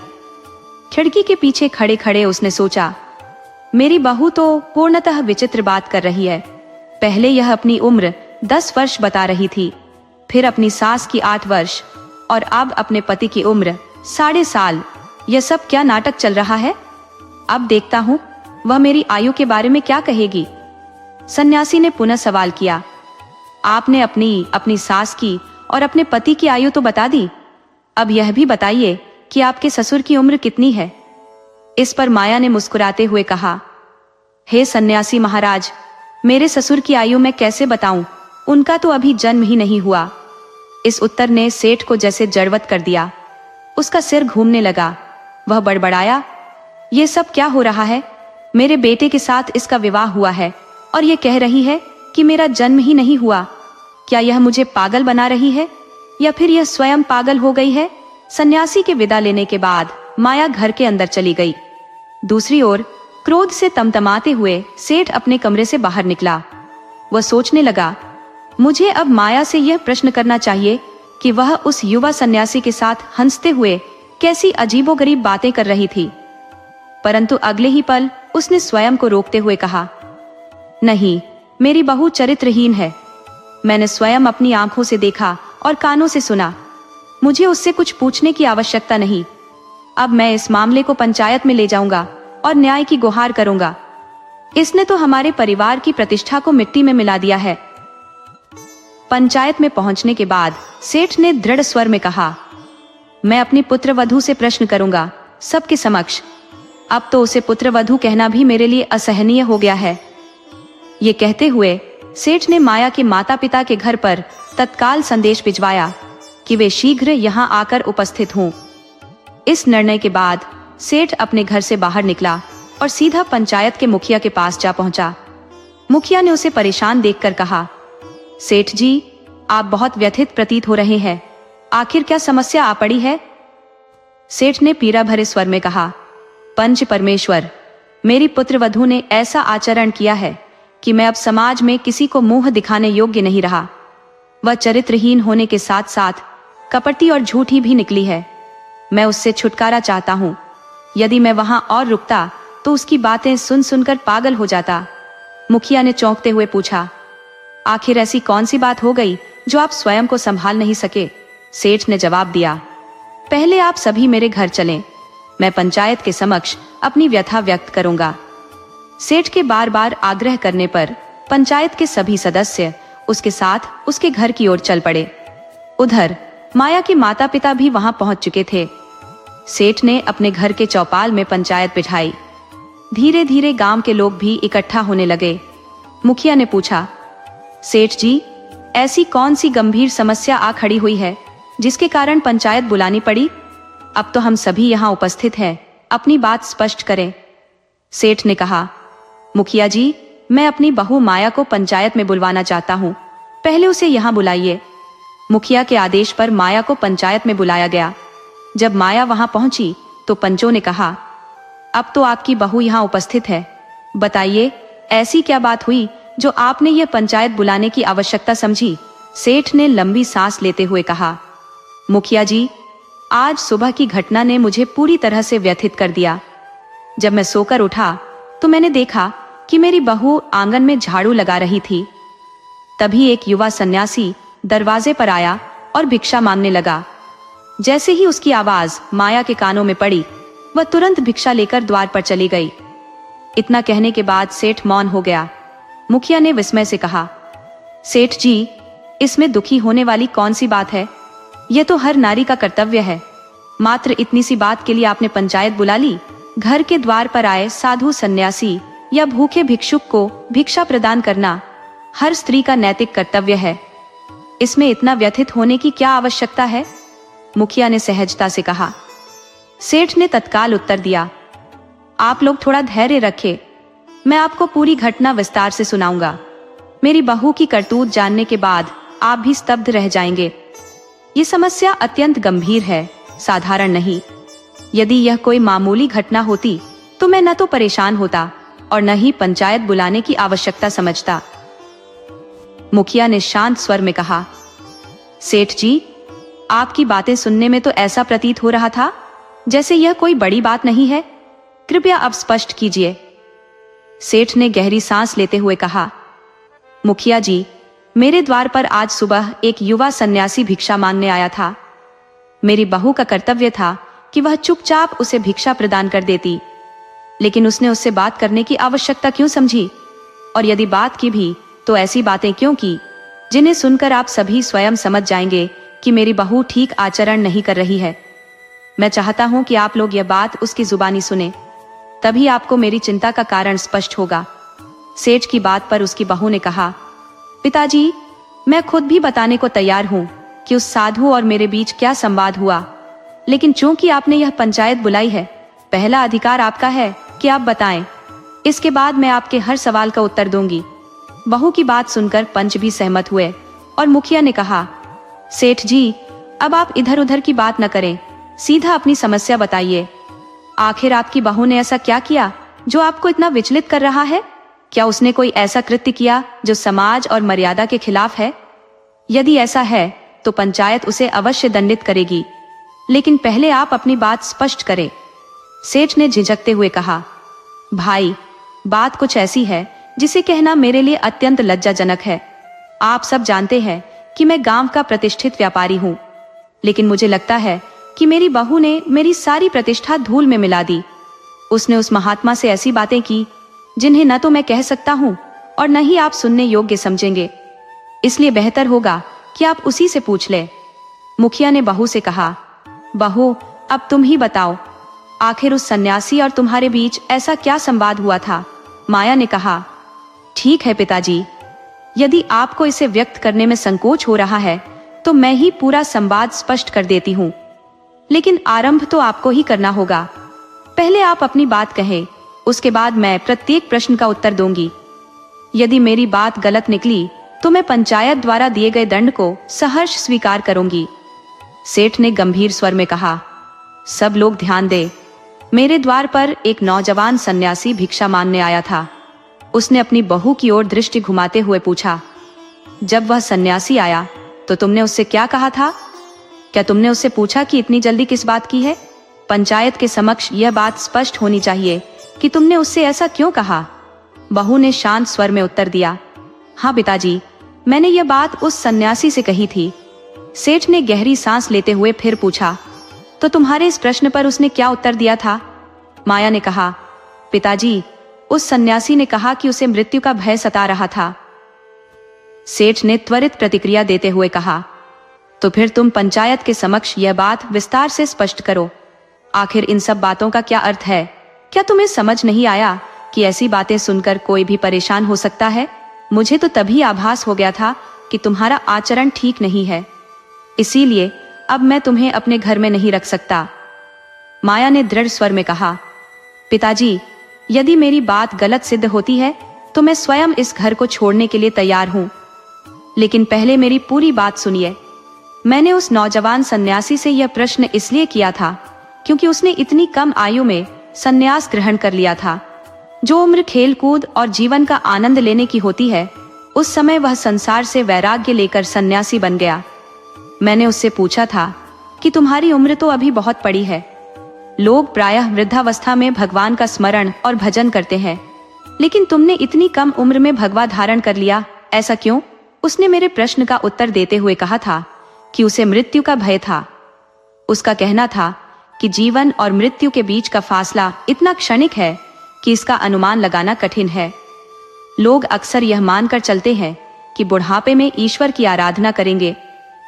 खिड़की के पीछे खड़े खड़े उसने सोचा, मेरी बहू तो पूर्णतः विचित्र बात कर रही है। पहले यह अपनी उम्र 10 वर्ष बता रही थी, फिर अपनी सास की 8 वर्ष और अब अपने पति की उम्र 1.5 साल। यह सब क्या नाटक चल रहा है। अब देखता हूँ वह मेरी आयु के बारे में क्या कहेगी। सन्यासी ने पुनः सवाल किया, आपने अपनी सास की और अपने पति की आयु तो बता दी, अब यह भी बताइए कि आपके ससुर की उम्र कितनी है। इस पर माया ने मुस्कुराते हुए कहा, हे सन्यासी महाराज, मेरे ससुर की आयु मैं कैसे बताऊं, उनका तो अभी जन्म ही नहीं हुआ। इस उत्तर ने सेठ को जैसे जड़वत कर दिया। उसका सिर घूमने लगा। वह बड़बड़ाया, ये सब क्या हो रहा है? मेरे बेटे के साथ इसका विवाह हुआ है और ये कह रही है कि मेरा जन्म ही नहीं हुआ। क्या यह मुझे पागल बना रही है या फिर यह स्वयं पागल हो गई है? सन्यासी के विदा लेने के बाद माया घर के अंदर चली गई। दूसरी ओर क्रोध से तमतमाते हुए सेठ अपने कमरे से बाहर निकला। वह सोचने लगा, मुझे अब माया से यह प्रश्न करना चाहिए कि वह उस युवा सन्यासी के साथ हंसते हुए कैसी अजीबोगरीब बातें कर रही थी। परंतु अगले ही पल उसने स्वयं को रोकते हुए कहा, नहीं, मेरी बहू चरित्रहीन है। मैंने स्वयं अपनी आंखों से देखा और कानों से सुना। मुझे उससे कुछ पूछने की आवश्यकता नहीं। अब मैं इस मामले को पंचायत में ले जाऊंगा और न्याय की गुहार करूंगा। इसने तो हमारे परिवार की प्रतिष्ठा को मिट्टी में मिला दिया है। पंचायत में पहुंचने के बाद सेठ ने दृढ़ स्वर में कहा, मैं अपनी पुत्रवधू से प्रश्न करूंगा, सबके समक्ष। अब तो उसे पुत्रवधू कहना भी मेरे लिए असहनीय हो गया है। ये कहते हुए सेठ ने माया के माता पिता के घर पर तत्काल संदेश भिजवाया कि वे शीघ्र यहाँ आकर उपस्थित हों। इस निर्णय के बाद सेठ अपने घर से बाहर निकला और सीधा पंचायत के मुखिया के पास जा पहुंचा। मुखिया ने उसे परेशान देखकर कहा, सेठ जी, आप बहुत व्यथित प्रतीत हो रहे हैं। आखिर क्या समस्या आ पड़ी है? सेठ ने पीड़ा भरे स्वर में कहा, पंच परमेश्वर, मेरी पुत्रवधू ने ऐसा आचरण किया है कि मैं अब समाज में किसी को मुंह दिखाने योग्य नहीं रहा। वह चरित्रहीन होने के साथ साथ कपटी और झूठी भी निकली है। मैं उससे छुटकारा चाहता हूँ। यदि मैं वहां और रुकता तो उसकी बातें सुन सुनकर पागल हो जाता। मुखिया ने चौंकते हुए पूछा, आखिर ऐसी कौन सी बात हो गई जो आप स्वयं को संभाल नहीं सके? सेठ ने जवाब दिया, पहले आप सभी मेरे घर चलें। मैं पंचायत के समक्ष अपनी व्यथा व्यक्त करूंगा। सेठ के बार बार आग्रह करने पर पंचायत के सभी सदस्य उसके साथ उसके घर की ओर चल पड़े। उधर माया के माता पिता भी वहां पहुंच चुके थे। सेठ ने अपने घर के चौपाल में पंचायत बिठाई। धीरे धीरे गांव के लोग भी इकट्ठा होने लगे। मुखिया ने पूछा, सेठ जी, ऐसी कौन सी गंभीर समस्या आ खड़ी हुई है जिसके कारण पंचायत बुलानी पड़ी? अब तो हम सभी यहाँ उपस्थित हैं, अपनी बात स्पष्ट करें। सेठ ने कहा, मुखिया जी, मैं अपनी बहू माया को पंचायत में बुलवाना चाहता हूँ। पहले उसे यहाँ बुलाइए। मुखिया के आदेश पर माया को पंचायत में बुलाया गया। जब माया वहां पहुंची तो पंचों ने कहा, अब तो आपकी बहू यहाँ उपस्थित है। बताइए, ऐसी क्या बात हुई जो आपने ये पंचायत बुलाने की आवश्यकता समझी? सेठ ने लंबी सांस लेते हुए कहा, मुखिया जी, आज सुबह की घटना ने मुझे पूरी तरह से व्यथित कर दिया। जब मैं सोकर उठा तो मैंने देखा कि मेरी बहू आंगन में झाड़ू लगा रही थी। तभी एक युवा सन्यासी दरवाजे पर आया और भिक्षा मांगने लगा। जैसे ही उसकी आवाज माया के कानों में पड़ी, वह तुरंत भिक्षा लेकर द्वार पर चली गई। इतना कहने के बाद सेठ मौन हो गया। मुखिया ने विस्मय से कहा, सेठ जी, इसमें दुखी होने वाली कौन सी बात है? यह तो हर नारी का कर्तव्य है। मात्र इतनी सी बात के लिए आपने पंचायत बुला ली? घर के द्वार पर आए साधु सन्यासी या भूखे भिक्षुक को भिक्षा प्रदान करना हर स्त्री का नैतिक कर्तव्य है। इसमें इतना व्यथित होने की क्या आवश्यकता है? मुखिया ने सहजता से कहा। सेठ ने तत्काल उत्तर दिया, आप लोग थोड़ा धैर्य रखें, मैं आपको पूरी घटना विस्तार से सुनाऊंगा। मेरी बहू की करतूत जानने के बाद आप भी स्तब्ध रह जाएंगे। ये समस्या अत्यंत गंभीर है, साधारण नहीं। यदि यह कोई मामूली घटना होती तो मैं न तो परेशान होता और न ही पंचायत बुलाने की आवश्यकता समझता। मुखिया ने शांत स्वर में कहा, सेठ जी, आपकी बातें सुनने में तो ऐसा प्रतीत हो रहा था जैसे यह कोई बड़ी बात नहीं है। कृपया अब स्पष्ट कीजिए। सेठ ने गहरी सांस लेते हुए कहा, मुखिया जी, मेरे द्वार पर आज सुबह एक युवा सन्यासी भिक्षा मांगने आया था। मेरी बहू का कर्तव्य था कि वह चुपचाप उसे भिक्षा प्रदान कर देती, लेकिन उसने उससे बात करने की आवश्यकता क्यों समझी? और यदि बात की भी तो ऐसी बातें क्यों की जिन्हें सुनकर आप सभी स्वयं समझ जाएंगे कि मेरी बहू ठीक आचरण नहीं कर रही है। मैं चाहता हूं कि आप लोग यह बात उसकी जुबानी सुने। तभी आपको मेरी चिंता का कारण स्पष्ट होगा। सेठ की बात पर उसकी बहू ने कहा, पिताजी, मैं खुद भी बताने को तैयार हूँ कि उस साधु और मेरे बीच क्या संवाद हुआ, लेकिन चूंकि आपने यह पंचायत बुलाई है, पहला अधिकार आपका है कि आप बताएं। इसके बाद मैं आपके हर सवाल का उत्तर दूंगी। बहू की बात सुनकर पंच भी सहमत हुए और मुखिया ने कहा, सेठ जी, अब आप इधर उधर की बात न करें, सीधा अपनी समस्या बताइए। आखिर आपकी बहू ने ऐसा क्या किया जो आपको इतना विचलित कर रहा है? क्या उसने कोई ऐसा कृत्य किया जो समाज और मर्यादा के खिलाफ है? यदि ऐसा है तो पंचायत उसे अवश्य दंडित करेगी, लेकिन पहले आप अपनी बात स्पष्ट करें। सेठ ने झिझकते हुए कहा, भाई, बात कुछ ऐसी है जिसे कहना मेरे लिए अत्यंत लज्जाजनक है। आप सब जानते हैं कि मैं गांव का प्रतिष्ठित व्यापारी हूँ, लेकिन मुझे लगता है कि मेरी बहू ने मेरी सारी प्रतिष्ठा धूल में मिला दी। उसने उस महात्मा से ऐसी बातें की जिन्हें न तो मैं कह सकता हूँ और न ही आप सुनने योग्य समझेंगे। इसलिए बेहतर होगा कि आप उसी से पूछ लें। मुखिया ने बहू से कहा, बहू, अब तुम ही बताओ, आखिर उस सन्यासी और तुम्हारे बीच ऐसा क्या संवाद हुआ था? माया ने कहा, ठीक है पिताजी, यदि आपको इसे व्यक्त करने में संकोच हो रहा है तो मैं ही पूरा संवाद स्पष्ट कर देती हूँ, लेकिन आरंभ तो आपको ही करना होगा। पहले आप अपनी बात कहें, उसके बाद मैं प्रत्येक प्रश्न का उत्तर दूंगी। यदि मेरी बात गलत निकली तो मैं पंचायत द्वारा दिए गए दंड को सहर्ष स्वीकार करूंगी। सेठ ने गंभीर स्वर में कहा, सब लोग ध्यान दें। मेरे द्वार पर एक नौजवान सन्यासी भिक्षा मांगने आया था। उसने अपनी बहू की ओर दृष्टि घुमाते हुए पूछा, जब वह सन्यासी आया तो तुमने उससे क्या कहा था? क्या तुमने उससे पूछा कि इतनी जल्दी किस बात की है? पंचायत के समक्ष यह बात स्पष्ट होनी चाहिए कि तुमने उससे ऐसा क्यों कहा? बहू ने शांत स्वर में उत्तर दिया, हाँ पिताजी, मैंने यह बात उस सन्यासी से कही थी। सेठ ने गहरी सांस लेते हुए फिर पूछा, तो तुम्हारे इस प्रश्न पर उसने क्या उत्तर दिया था? माया ने कहा, पिताजी, उस सन्यासी ने कहा कि उसे मृत्यु का भय सता रहा था। सेठ ने त्वरित प्रतिक्रिया देते हुए कहा, तो फिर तुम पंचायत के समक्ष यह बात विस्तार से स्पष्ट करो। आखिर इन सब बातों का क्या अर्थ है? क्या तुम्हें समझ नहीं आया कि ऐसी बातें सुनकर कोई भी परेशान हो सकता है? मुझे तो तभी आभास हो गया था कि तुम्हारा आचरण ठीक नहीं है, इसीलिए अब मैं तुम्हें अपने घर में नहीं रख सकता। माया ने दृढ़ स्वर में कहा, पिताजी, यदि मेरी बात गलत सिद्ध होती है तो मैं स्वयं इस घर को छोड़ने के लिए तैयार हूं, लेकिन पहले मेरी पूरी बात सुनिए। मैंने उस नौजवान सन्यासी से यह प्रश्न इसलिए किया था क्योंकि उसने इतनी कम आयु में सन्यास ग्रहण कर लिया था। जो उम्र खेल कूद और जीवन का आनंद लेने की होती है, उस समय वह संसार से वैराग्य लेकर सन्यासी बन गया। मैंने उससे पूछा था कि तुम्हारी उम्र तो अभी बहुत पड़ी है। लोग प्रायः वृद्धावस्था में भगवान का स्मरण और भजन करते हैं, लेकिन तुमने इतनी कम उम्र में भगवा धारण कर लिया, ऐसा क्यों? उसने मेरे प्रश्न का उत्तर देते हुए कहा था कि उसे मृत्यु का भय था। उसका कहना था कि जीवन और मृत्यु के बीच का फासला इतना क्षणिक है कि इसका अनुमान लगाना कठिन है। लोग अक्सर यह मानकर चलते हैं कि बुढ़ापे में ईश्वर की आराधना करेंगे,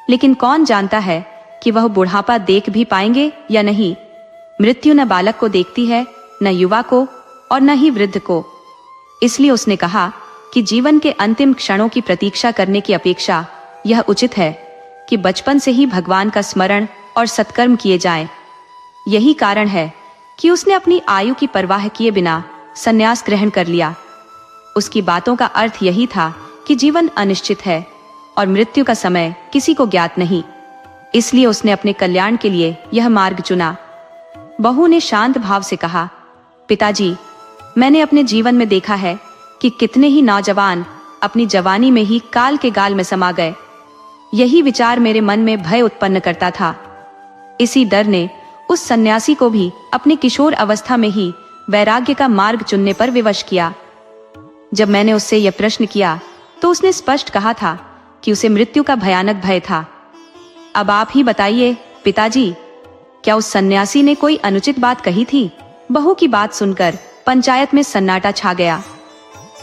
लेकिन कौन जानता है कि वह बुढ़ापा देख भी पाएंगे या नहीं। मृत्यु न बालक को देखती है, न युवा को और न ही वृद्ध को। इसलिए उसने कहा कि जीवन के अंतिम क्षणों की प्रतीक्षा करने की अपेक्षा यह उचित है कि बचपन से ही भगवान का स्मरण और सत्कर्म किए जाएं। यही कारण है कि उसने अपनी आयु की परवाह किए बिना संन्यास ग्रहण कर लिया। उसकी बातों का अर्थ यही था कि जीवन अनिश्चित है और मृत्यु का समय किसी को ज्ञात नहीं। इसलिए उसने अपने कल्याण के लिए यह मार्ग चुना। बहू ने शांत भाव से कहा, पिताजी, मैंने अपने जीवन में देखा है कि कितने ही नौजवान अपनी जवानी में ही काल के गाल में समा गए। यही विचार मेरे मन में भय उत्पन्न करता था। इसी डर ने उस सन्यासी को भी अपनी किशोर अवस्था में ही वैराग्य का मार्ग चुनने पर विवश किया। जब मैंने उससे यह प्रश्न किया तो उसने स्पष्ट कहा था कि उसे मृत्यु का भयानक भय था। अब आप ही बताइए पिताजी, क्या उस सन्यासी ने कोई अनुचित बात कही थी? बहू की बात सुनकर पंचायत में सन्नाटा छा गया।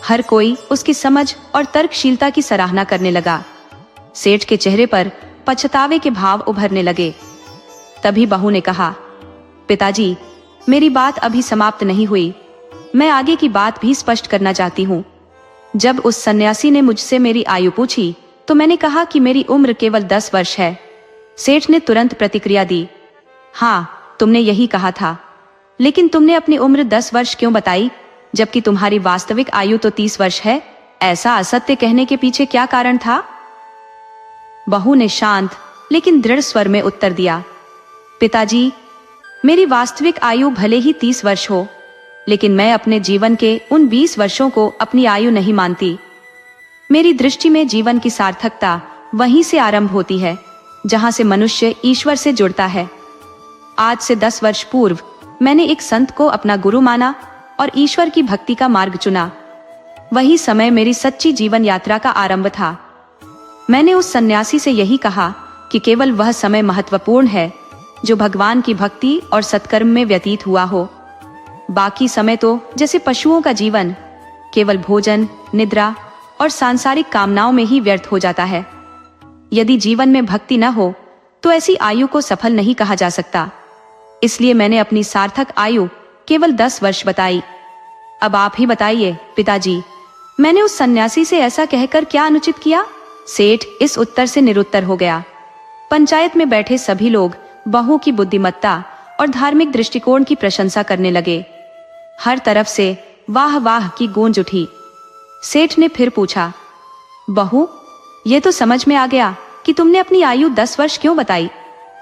हर कोई उसकी समझ और तर्कशीलता की सराहना करने लगा। सेठ के चेहरे पर पछतावे के भाव उभरने लगे। तभी बहू ने कहा, पिताजी, मेरी बात अभी समाप्त नहीं हुई। मैं आगे की बात भी स्पष्ट करना चाहती हूँ। जब उस सन्यासी ने मुझसे मेरी आयु पूछी तो मैंने कहा कि मेरी उम्र केवल 10 वर्ष है। सेठ ने तुरंत प्रतिक्रिया दी, हाँ, तुमने यही कहा था, लेकिन तुमने अपनी उम्र 10 वर्ष क्यों बताई, जबकि तुम्हारी वास्तविक आयु तो 30 वर्ष है। ऐसा असत्य कहने के पीछे क्या कारण था? बहू ने शांत लेकिन दृढ़ स्वर में उत्तर दिया, पिताजी, मेरी वास्तविक आयु भले ही 30 वर्ष हो, लेकिन मैं अपने जीवन के उन 20 वर्षों को अपनी आयु नहीं मानती। मेरी दृष्टि में जीवन की सार्थकता वहीं से आरंभ होती है जहां से मनुष्य ईश्वर से जुड़ता है। आज से 10 वर्ष पूर्व मैंने एक संत को अपना गुरु माना और ईश्वर की भक्ति का मार्ग चुना। वही समय मेरी सच्ची जीवन यात्रा का आरंभ था। मैंने उस सन्यासी से यही कहा कि केवल वह समय महत्वपूर्ण है जो भगवान की भक्ति और सत्कर्म में व्यतीत हुआ हो। बाकी समय तो जैसे पशुओं का जीवन केवल भोजन, निद्रा और सांसारिक कामनाओं में ही व्यर्थ हो जाता है। यदि जीवन में भक्ति न हो तो ऐसी आयु को सफल नहीं कहा जा सकता। इसलिए मैंने अपनी सार्थक आयु केवल 10 वर्ष बताई। अब आप ही बताइए पिताजी, मैंने उस सन्यासी से ऐसा कहकर क्या अनुचित किया? सेठ इस उत्तर से निरुत्तर हो गया। पंचायत में बैठे सभी लोग बहू की बुद्धिमत्ता और धार्मिक दृष्टिकोण की प्रशंसा करने लगे। हर तरफ से वाह वाह की गूंज उठी। सेठ ने फिर पूछा, बहू, ये तो समझ में आ गया कि तुमने अपनी आयु 10 वर्ष क्यों बताई,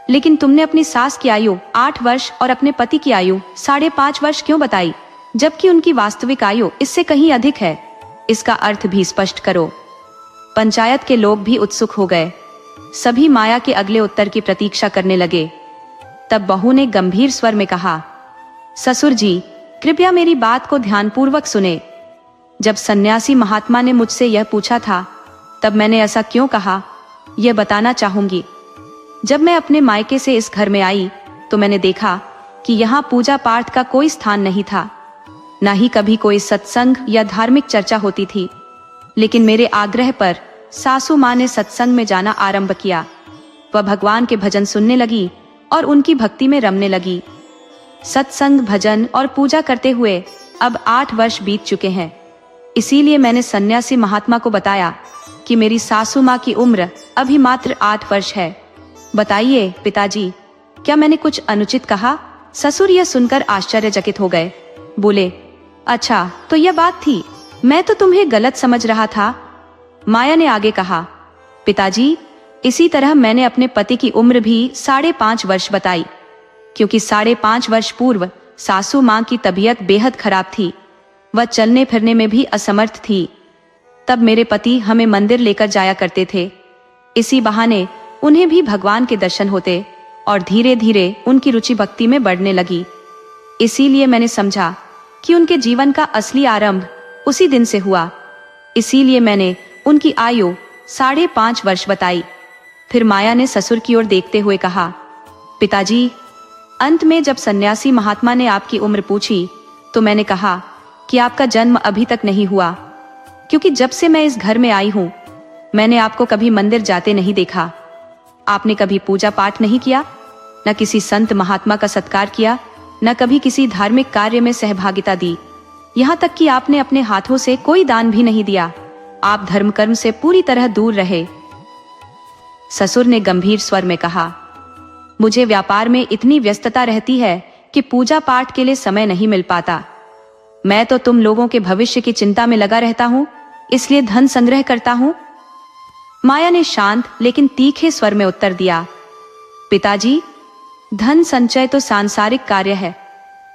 लेकिन तुमने अपनी सास की आयु 8 वर्ष और अपने पति की आयु 5.5 वर्ष क्यों बताई, जबकि उनकी वास्तविक आयु इससे कहीं अधिक है? इसका अर्थ भी स्पष्ट करो। पंचायत के लोग भी उत्सुक हो गए। सभी माया के अगले उत्तर की प्रतीक्षा करने लगे। तब बहू ने गंभीर स्वर में कहा, ससुर जी, कृपया मेरी बात को ध्यानपूर्वक सुने। जब सन्यासी महात्मा ने मुझसे यह पूछा था तब मैंने ऐसा क्यों कहा, यह बताना चाहूंगी। जब मैं अपने मायके से इस घर में आई तो मैंने देखा कि यहाँ पूजा पाठ का कोई स्थान नहीं था, न ही कभी कोई सत्संग या धार्मिक चर्चा होती थी। लेकिन मेरे आग्रह पर सासू माँ ने सत्संग में जाना आरंभ किया। वह भगवान के भजन सुनने लगी और उनकी भक्ति में रमने लगी। सत्संग, भजन और पूजा करते हुए अब 8 वर्ष बीत चुके हैं। इसीलिए मैंने सन्यासी महात्मा को बताया कि मेरी सासू माँ की उम्र अभी मात्र 8 वर्ष है। बताइए पिताजी, क्या मैंने कुछ अनुचित कहा? ससुर यह सुनकर आश्चर्यचकित हो गए। बोले, अच्छा, तो यह बात थी, मैं तो तुम्हें गलत समझ रहा था। माया ने आगे कहा, पिताजी, इसी तरह मैंने अपने पति की उम्र भी 5.5 वर्ष बताई, क्योंकि 5.5 वर्ष पूर्व सासू माँ की तबीयत बेहद खराब थी। वह चलने फिरने में भी असमर्थ थी। तब मेरे पति हमें मंदिर लेकर जाया करते थे। इसी बहाने उन्हें भी भगवान के दर्शन होते और धीरे धीरे उनकी रुचि भक्ति में बढ़ने लगी। इसीलिए मैंने समझा कि उनके जीवन का असली आरंभ उसी दिन से हुआ। इसीलिए मैंने उनकी आयु 5.5 वर्ष बताई। फिर माया ने ससुर की ओर देखते हुए कहा, पिताजी, अंत में जब सन्यासी महात्मा ने आपकी उम्र पूछी तो मैंने कहा कि आपका जन्म अभी तक नहीं हुआ, क्योंकि जब से मैं इस घर में आई हूँ मैंने आपको कभी मंदिर जाते नहीं देखा। आपने कभी पूजा पाठ नहीं किया, न किसी संत महात्मा का सत्कार किया, न कभी किसी धार्मिक कार्य में सहभागिता दी। यहाँ तक कि आपने अपने हाथों से कोई दान भी नहीं दिया। आप धर्म कर्म से पूरी तरह दूर रहे। ससुर ने गंभीर स्वर में कहा, मुझे व्यापार में इतनी व्यस्तता रहती है कि पूजा पाठ के लिए समय नहीं मिल पाता। मैं तो तुम लोगों के भविष्य की चिंता में लगा रहता हूँ, इसलिए धन संग्रह करता हूँ। माया ने शांत लेकिन तीखे स्वर में उत्तर दिया, पिताजी, धन संचय तो सांसारिक कार्य है,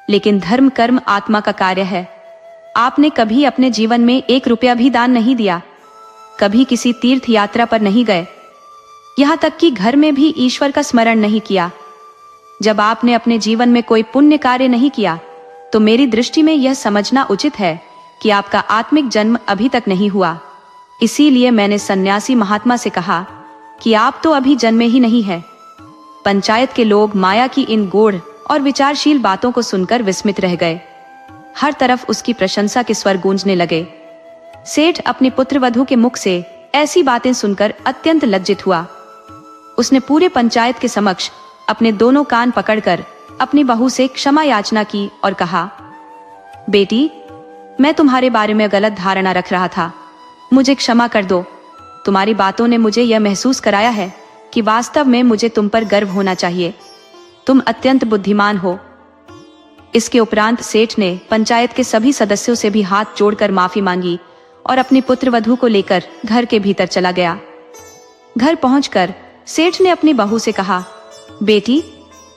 लेकिन धर्म कर्म आत्मा का कार्य है। आपने कभी अपने जीवन में 1 रुपया भी दान नहीं दिया, कभी किसी तीर्थ यात्रा पर नहीं गए, यहाँ तक कि घर में भी ईश्वर का स्मरण नहीं किया। जब आपने अपने जीवन में कोई पुण्य कार्य नहीं किया तो मेरी दृष्टि में यह समझना उचित है कि आपका आत्मिक जन्म अभी तक नहीं हुआ। इसीलिए मैंने सन्यासी महात्मा से कहा कि आप तो अभी जन्मे ही नहीं है। पंचायत के लोग माया की इन गूढ़ और विचारशील बातों को सुनकर विस्मित रह गए। हर तरफ उसकी प्रशंसा के स्वर गूंजने लगे। सेठ अपनी पुत्रवधू के मुख से ऐसी बातें सुनकर अत्यंत लज्जित हुआ। उसने पूरे पंचायत के समक्ष अपने दोनों कान पकड़कर अपनी बहू से क्षमा याचना की और कहा, बेटी, मैं तुम्हारे बारे में गलत धारणा रख रहा था, मुझे क्षमा कर दो। तुम्हारी बातों ने मुझे यह महसूस कराया है कि वास्तव में मुझे तुम पर गर्व होना चाहिए। तुम अत्यंत बुद्धिमान हो। इसके उपरांत सेठ ने पंचायत के सभी सदस्यों से भी हाथ जोड़कर माफी मांगी और अपनी पुत्रवधू को लेकर घर के भीतर चला गया। घर पहुंचकर सेठ ने अपनी बहू से कहा, बेटी,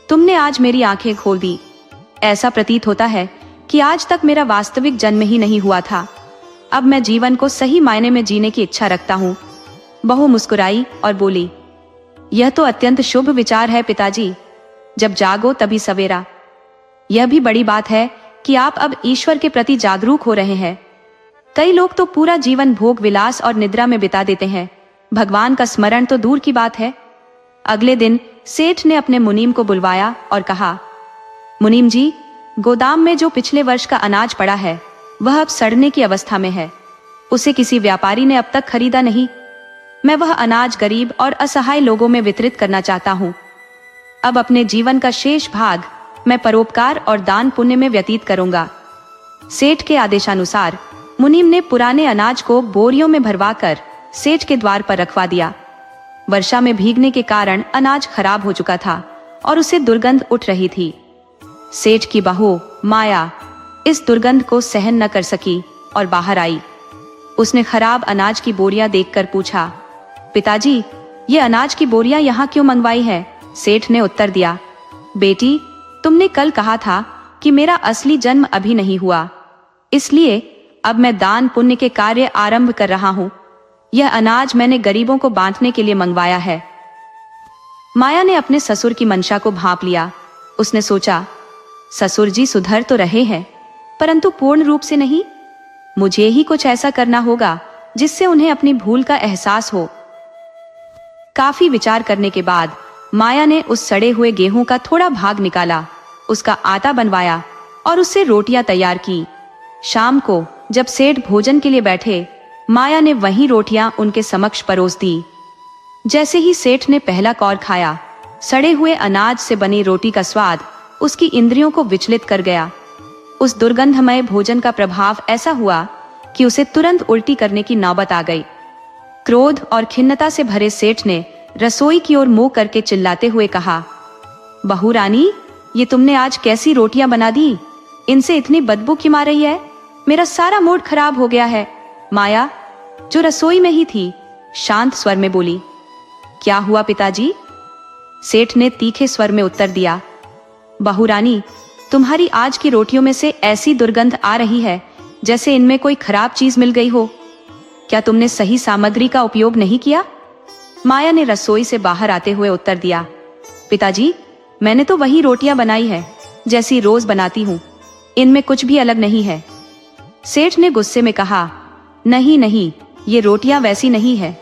तुमने आज मेरी आंखें खोल दी। ऐसा प्रतीत होता है कि आज तक मेरा वास्तविक जन्म ही नहीं हुआ था। अब मैं जीवन को सही मायने में जीने की इच्छा रखता हूँ। बहू मुस्कुराई और बोली, यह तो अत्यंत शुभ विचार है पिताजी। जब जागो तभी सवेरा। यह भी बड़ी बात है कि आप अब ईश्वर के प्रति जागरूक हो रहे हैं। कई लोग तो पूरा जीवन भोग विलास और निद्रा में बिता देते हैं, भगवान का स्मरण तो दूर की बात है। अगले दिन सेठ ने अपने मुनीम को बुलवाया और कहा, मुनीम जी, गोदाम में जो पिछले वर्ष का अनाज पड़ा है वह अब सड़ने की अवस्था में है। उसे किसी व्यापारी ने अब तक खरीदा नहीं। मैं वह अनाज गरीब और असहाय लोगों में वितरित करना चाहता हूँ। अब अपने जीवन का शेष भाग मैं परोपकार और दान पुण्य में व्यतीत करूंगा। सेठ के आदेशानुसार मुनीम ने पुराने अनाज को बोरियों में भरवाकर सेठ के द्वार पर रखवा दिया। वर्षा में भीगने के कारण अनाज खराब हो चुका था और उसे दुर्गंध उठ रही थी। सेठ की बहू माया इस दुर्गंध को सहन न कर सकी और बाहर आई। उसने खराब अनाज की बोरियां देखकर पूछा, पिताजी, ये अनाज की बोरियां यहाँ क्यों मंगवाई है? सेठ ने उत्तर दिया, बेटी, तुमने कल कहा था कि मेरा असली जन्म अभी नहीं हुआ, इसलिए अब मैं दान पुण्य के कार्य आरंभ कर रहा हूँ। यह अनाज मैंने गरीबों को बांटने के लिए मंगवाया है। माया ने अपने ससुर की मंशा को भांप लिया। उसने सोचा, ससुर जी सुधर तो रहे हैं, परंतु पूर्ण रूप से नहीं। मुझे ही कुछ ऐसा करना होगा जिससे उन्हें अपनी भूल का एहसास हो। काफी विचार करने के बाद माया ने उस सड़े हुए गेहूं का थोड़ा भाग निकाला, उसका आटा बनवाया और उससे रोटियां तैयार की। शाम को जब सेठ भोजन के लिए बैठे, माया ने वही रोटियां उनके समक्ष परोस दी। जैसे ही सेठ ने पहला कौर खाया, सड़े हुए अनाज से बनी रोटी का स्वाद उसकी इंद्रियों को विचलित कर गया। उस दुर्गंधमय भोजन का प्रभाव ऐसा हुआ कि उसे तुरंत उल्टी करने की नौबत आ गई। क्रोध और खिन्नता से भरे सेठ ने रसोई की ओर मुंह करके चिल्लाते हुए कहा, बहू रानी, ये तुमने आज कैसी रोटियां बना दी? इनसे इतनी बदबू क्यों आ रही है? मेरा सारा मूड खराब हो गया है। माया, जो रसोई में ही थी, शांत स्वर में बोली, क्या हुआ पिताजी? सेठ ने तीखे स्वर में उत्तर दिया, बहू रानी, तुम्हारी आज की रोटियों में से ऐसी दुर्गंध आ रही है जैसे इनमें कोई खराब चीज मिल गई हो। क्या तुमने सही सामग्री का उपयोग नहीं किया? माया ने रसोई से बाहर आते हुए उत्तर दिया, पिताजी, मैंने तो वही रोटियां बनाई है जैसी रोज बनाती हूँ, इनमें कुछ भी अलग नहीं है। सेठ ने गुस्से में कहा, नहीं नहीं, ये रोटियां वैसी नहीं है,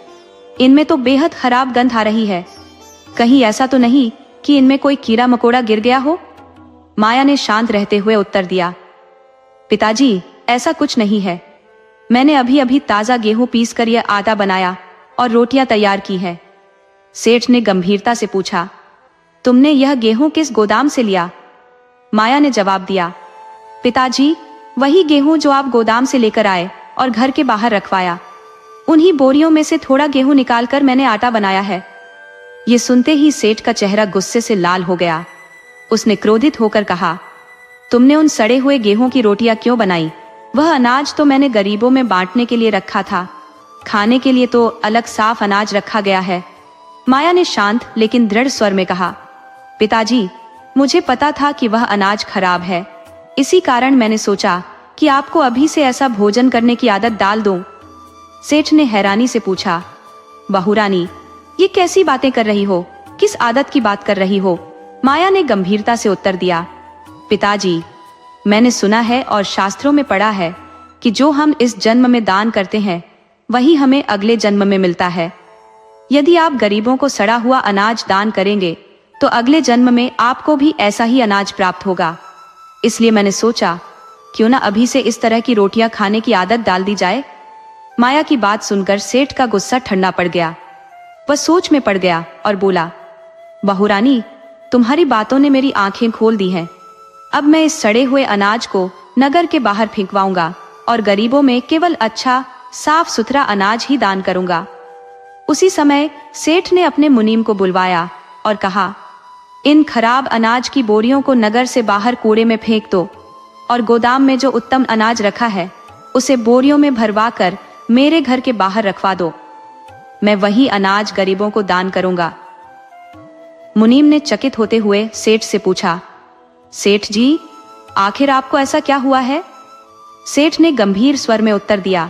इनमें तो बेहद खराब गंध आ रही है। कहीं ऐसा तो नहीं कि इनमें कोई कीड़ा मकोड़ा गिर गया हो? माया ने शांत रहते हुए उत्तर दिया, पिताजी, ऐसा कुछ नहीं है। मैंने अभी अभी ताजा गेहूं पीस कर यह आटा बनाया और रोटियां तैयार की है। सेठ ने गंभीरता से पूछा, तुमने यह गेहूं किस गोदाम से लिया? माया ने जवाब दिया, पिताजी, वही गेहूं जो आप गोदाम से लेकर आए और घर के बाहर रखवाया, उन्हीं बोरियों में से थोड़ा गेहूं निकालकर मैंने आटा बनाया है। ये सुनते ही सेठ का चेहरा गुस्से से लाल हो गया। उसने क्रोधित होकर कहा, तुमने उन सड़े हुए गेहूं की रोटियां क्यों बनाई? वह अनाज तो मैंने गरीबों में बांटने के लिए रखा था, खाने के लिए तो अलग साफ अनाज रखा गया है। माया ने शांत लेकिन दृढ़ स्वर में कहा, पिताजी, मुझे पता था कि वह अनाज खराब है, इसी कारण मैंने सोचा कि आपको अभी से ऐसा भोजन करने की आदत डाल दूं। सेठ ने हैरानी से पूछा, बहू रानी, ये कैसी बातें कर रही हो? किस आदत की बात कर रही हो? माया ने गंभीरता से उत्तर दिया, पिताजी, मैंने सुना है और शास्त्रों में पढ़ा है कि जो हम इस जन्म में दान करते हैं वही हमें अगले जन्म में मिलता है। यदि आप गरीबों को सड़ा हुआ अनाज दान करेंगे तो अगले जन्म में आपको भी ऐसा ही अनाज प्राप्त होगा। इसलिए मैंने सोचा क्यों ना अभी से इस तरह की रोटियां खाने की आदत डाल दी जाए। माया की बात सुनकर सेठ का गुस्सा ठंडा पड़ गया। वह सोच में पड़ गया और बोला, बहू रानी, तुम्हारी बातों ने मेरी आंखें खोल दी हैं। अब मैं इस सड़े हुए अनाज को नगर के बाहर फेंकवाऊंगा और गरीबों में केवल अच्छा साफ सुथरा अनाज ही दान करूंगा। उसी समय सेठ ने अपने मुनीम को बुलवाया और कहा, इन खराब अनाज की बोरियों को नगर से बाहर कूड़े में फेंक दो और गोदाम में जो उत्तम अनाज रखा है उसे बोरियों में भरवा कर मेरे घर के बाहर रखवा दो। मैं वही अनाज गरीबों को दान करूंगा। मुनीम ने चकित होते हुए सेठ से पूछा, सेठ जी, आखिर आपको ऐसा क्या हुआ है? सेठ ने गंभीर स्वर में उत्तर दिया,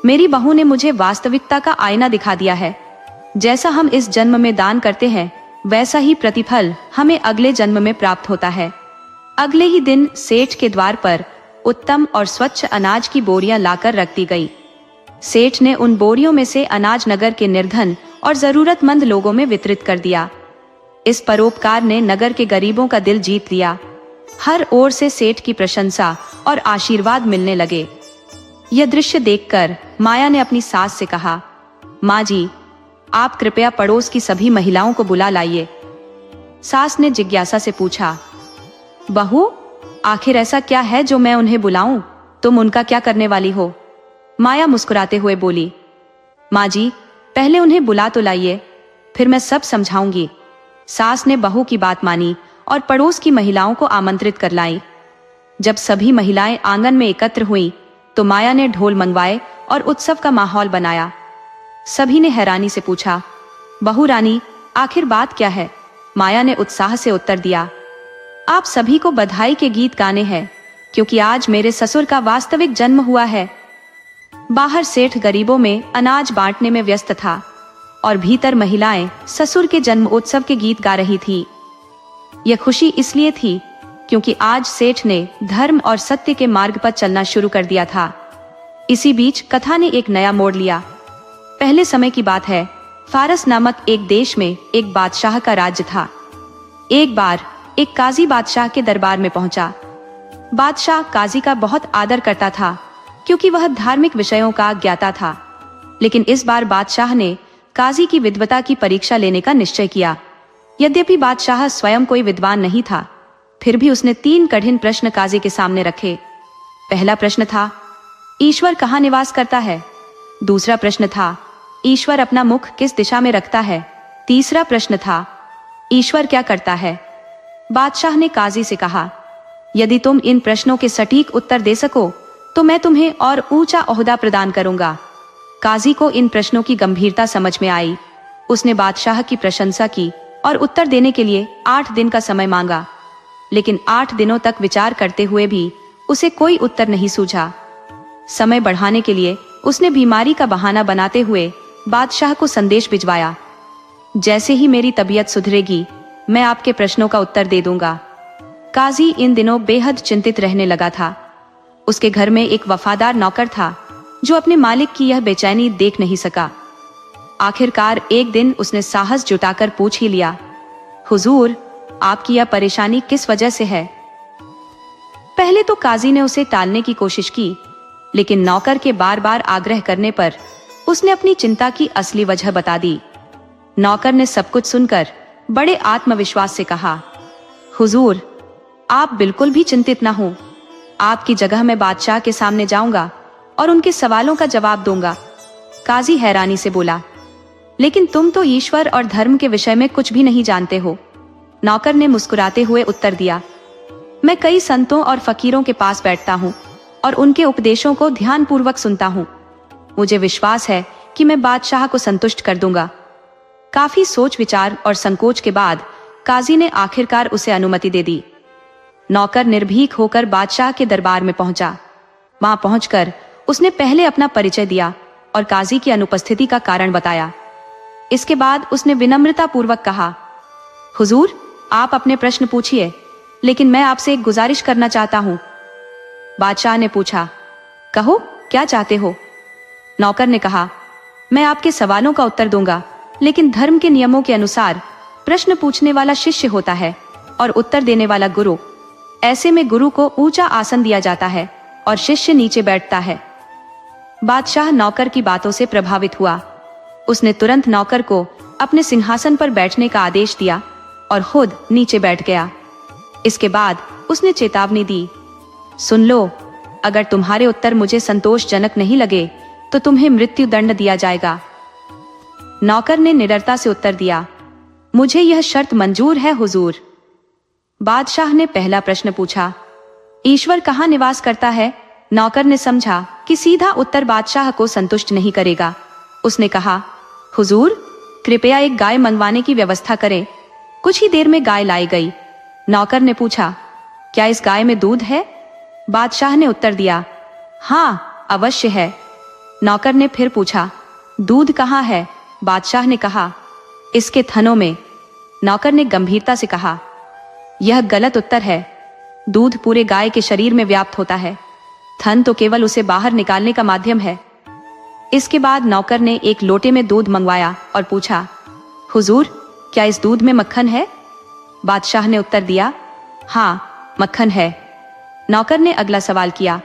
मेरी बहू ने मुझे वास्तविकता का आईना दिखा दिया है। जैसा हम इस जन्म में दान करते हैं वैसा ही प्रतिफल हमें अगले जन्म में प्राप्त होता है। अगले ही दिन सेठ के द्वार पर उत्तम और स्वच्छ अनाज की बोरियां लाकर रख दी गई। सेठ ने उन बोरियों में से अनाज नगर के निर्धन और जरूरतमंद लोगों में वितरित कर दिया। इस परोपकार ने नगर के गरीबों का दिल जीत लिया। हर ओर से सेठ की प्रशंसा और आशीर्वाद मिलने लगे। यह दृश्य देखकर माया ने अपनी सास से कहा, माँ जी, आप कृपया पड़ोस की सभी महिलाओं को बुला लाइए। सास ने जिज्ञासा से पूछा, बहू, आखिर ऐसा क्या है जो मैं उन्हें बुलाऊं? तुम उनका क्या करने वाली हो? माया मुस्कुराते हुए बोली, माँ जी, पहले उन्हें बुला तो लाइए, फिर मैं सब समझाऊंगी। सास ने बहू की बात मानी और पड़ोस की महिलाओं को आमंत्रित कर लाई। जब सभी महिलाएं आंगन में एकत्र हुईं, तो माया ने ढोल मंगवाए और उत्सव का माहौल बनाया। सभी ने हैरानी से पूछा, बहू रानी, आखिर बात क्या है? माया ने उत्साह से उत्तर दिया, आप सभी को बधाई के गीत गाने हैं, क्योंकि आज मेरे ससुर का वास्तविक जन्म हुआ है। बाहर सेठ गरीबों में अनाज बांटने में व्यस्त था और भीतर महिलाएं ससुर के जन्म उत्सव के गीत गा रही थी। यह खुशी इसलिए थी क्योंकि आज सेठ ने धर्म और सत्य के मार्ग पर चलना शुरू कर दिया था। इसी बीच कथा ने एक नया मोड़ लिया। पहले समय की बात है, फारस नामक एक देश में एक बादशाह का राज्य था। एक बार एक काजी बादशाह के दरबार में पहुंचा। बादशाह काजी का बहुत आदर करता था क्योंकि वह धार्मिक विषयों का ज्ञाता था। लेकिन इस बार बादशाह ने काजी की विद्वता की परीक्षा लेने का निश्चय किया। यद्यपि बादशाह स्वयं कोई विद्वान नहीं था, फिर भी उसने 3 कठिन प्रश्न काजी के सामने रखे। पहला प्रश्न था, ईश्वर कहाँ निवास करता है? दूसरा प्रश्न था, ईश्वर अपना मुख किस दिशा में रखता है? तीसरा प्रश्न था, ईश्वर क्या करता है? बादशाह ने काजी से कहा, यदि तुम इन प्रश्नों के सटीक उत्तर दे सको तो मैं तुम्हें और ऊंचा ओहदा प्रदान करूंगा। काजी को इन प्रश्नों की गंभीरता समझ में आई। उसने बादशाह की प्रशंसा की और उत्तर देने के लिए 8 दिन का समय मांगा। लेकिन 8 दिनों तक विचार करते हुए भी उसे कोई उत्तर नहीं सूझा। समय बढ़ाने के लिए उसने बीमारी का बहाना बनाते हुए बादशाह को संदेश भिजवाया, जैसे ही मेरी तबीयत सुधरेगी मैं आपके प्रश्नों का उत्तर दे दूंगा। काजी इन दिनों बेहद चिंतित रहने लगा था। उसके घर में एक वफादार नौकर था जो अपने मालिक की यह बेचैनी देख नहीं सका। आखिरकार एक दिन उसने साहस जुटाकर पूछ ही लिया, हुजूर, आपकी यह परेशानी किस वजह से है? पहले तो काजी ने उसे टालने की कोशिश की, लेकिन नौकर के बार बार आग्रह करने पर उसने अपनी चिंता की असली वजह बता दी। नौकर ने सब कुछ सुनकर बड़े आत्मविश्वास से कहा, हुजूर, आप बिल्कुल भी चिंतित ना हो। आपकी जगह मैं बादशाह के सामने जाऊंगा और उनके सवालों का जवाब दूंगा। काजी हैरानी से बोला, लेकिन तुम तो ईश्वर और धर्म के विषय में कुछ भी नहीं जानते हो। नौकर ने मुस्कुराते हुए उत्तर दिया, मैं कई संतों और फकीरों के पास बैठता हूँ और उनके उपदेशों को ध्यानपूर्वक सुनता हूँ। मुझे विश्वास है कि मैं बादशाह को संतुष्ट कर दूंगा। काफी सोच विचार और संकोच के बाद काजी ने आखिरकार उसे अनुमति दे दी। नौकर निर्भीक होकर बादशाह के दरबार में पहुंचा। वहां पहुंचकर उसने पहले अपना परिचय दिया और काजी की अनुपस्थिति का कारण बताया। इसके बाद उसने विनम्रता पूर्वक कहा, हुजूर, आप अपने प्रश्न पूछिए, लेकिन मैं आपसे एक गुजारिश करना चाहता हूं। बादशाह ने पूछा, कहो, क्या चाहते हो? नौकर ने कहा, मैं आपके सवालों का उत्तर दूंगा, लेकिन धर्म के नियमों के अनुसार प्रश्न पूछने वाला शिष्य होता है और उत्तर देने वाला गुरु। ऐसे में गुरु को ऊंचा आसन दिया जाता है और शिष्य नीचे बैठता है। बादशाह नौकर की बातों से प्रभावित हुआ। उसने तुरंत नौकर को अपने सिंहासन पर बैठने का आदेश दिया और खुद नीचे बैठ गया। इसके बाद उसने चेतावनी दी, सुन लो, अगर तुम्हारे उत्तर मुझे संतोषजनक नहीं लगे तो तुम्हें मृत्यु दंड दिया जाएगा। नौकर ने निडरता से उत्तर दिया, मुझे यह शर्त मंजूर है हुजूर। बादशाह ने पहला प्रश्न पूछा, ईश्वर कहाँ निवास करता है? नौकर ने समझा कि सीधा उत्तर बादशाह को संतुष्ट नहीं करेगा। उसने कहा, हुजूर, कृपया एक गाय मंगवाने की व्यवस्था करें। कुछ ही देर में गाय लाई गई। नौकर ने पूछा, क्या इस गाय में दूध है? बादशाह ने उत्तर दिया, हाँ, अवश्य है। नौकर ने फिर पूछा, दूध कहाँ है? बादशाह ने कहा, इसके थनों में। नौकर ने गंभीरता से कहा, यह गलत उत्तर है। दूध पूरे गाय के शरीर में व्याप्त होता है, थन तो केवल उसे बाहर निकालने का माध्यम है। इसके बाद नौकर ने एक लोटे में दूध मंगवाया और पूछा, हुजूर, क्या इस दूध में मक्खन है? बादशाह ने उत्तर दिया, हाँ, मक्खन है। नौकर ने अगला सवाल किया,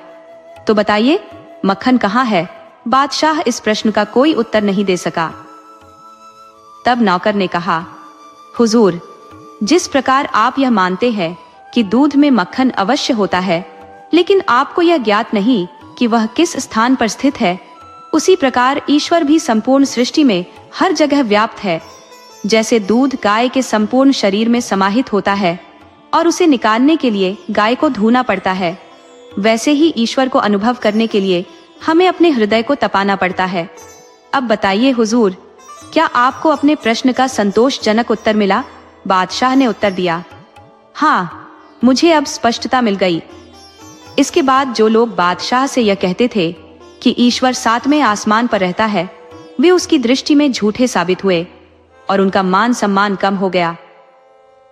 तो बताइए, मक्खन कहाँ है? बादशाह इस प्रश्न का कोई उत्तर नहीं दे सका। तब नौकर ने कहा, हुजूर, जिस प्रकार आप यह मानते हैं कि दूध में मक्खन अवश्य होता है, लेकिन आपको यह ज्ञात नहीं कि वह किस स्थान पर स्थित है, उसी प्रकार ईश्वर भी संपूर्ण सृष्टि में हर जगह व्याप्त है। जैसे दूध गाय के संपूर्ण शरीर में समाहित होता है और उसे निकालने के लिए गाय को धोना पड़ता है, वैसे ही ईश्वर को अनुभव करने के लिए हमें अपने हृदय को तपाना पड़ता है। अब बताइए हुजूर, क्या आपको अपने प्रश्न का संतोषजनक उत्तर मिला? बादशाह ने उत्तर दिया, हाँ, मुझे अब स्पष्टता मिल गई। इसके बाद जो लोग बादशाह से यह कहते थे कि ईश्वर सातवें आसमान पर रहता है, वे उसकी दृष्टि में झूठे साबित हुए और उनका मान सम्मान कम हो गया।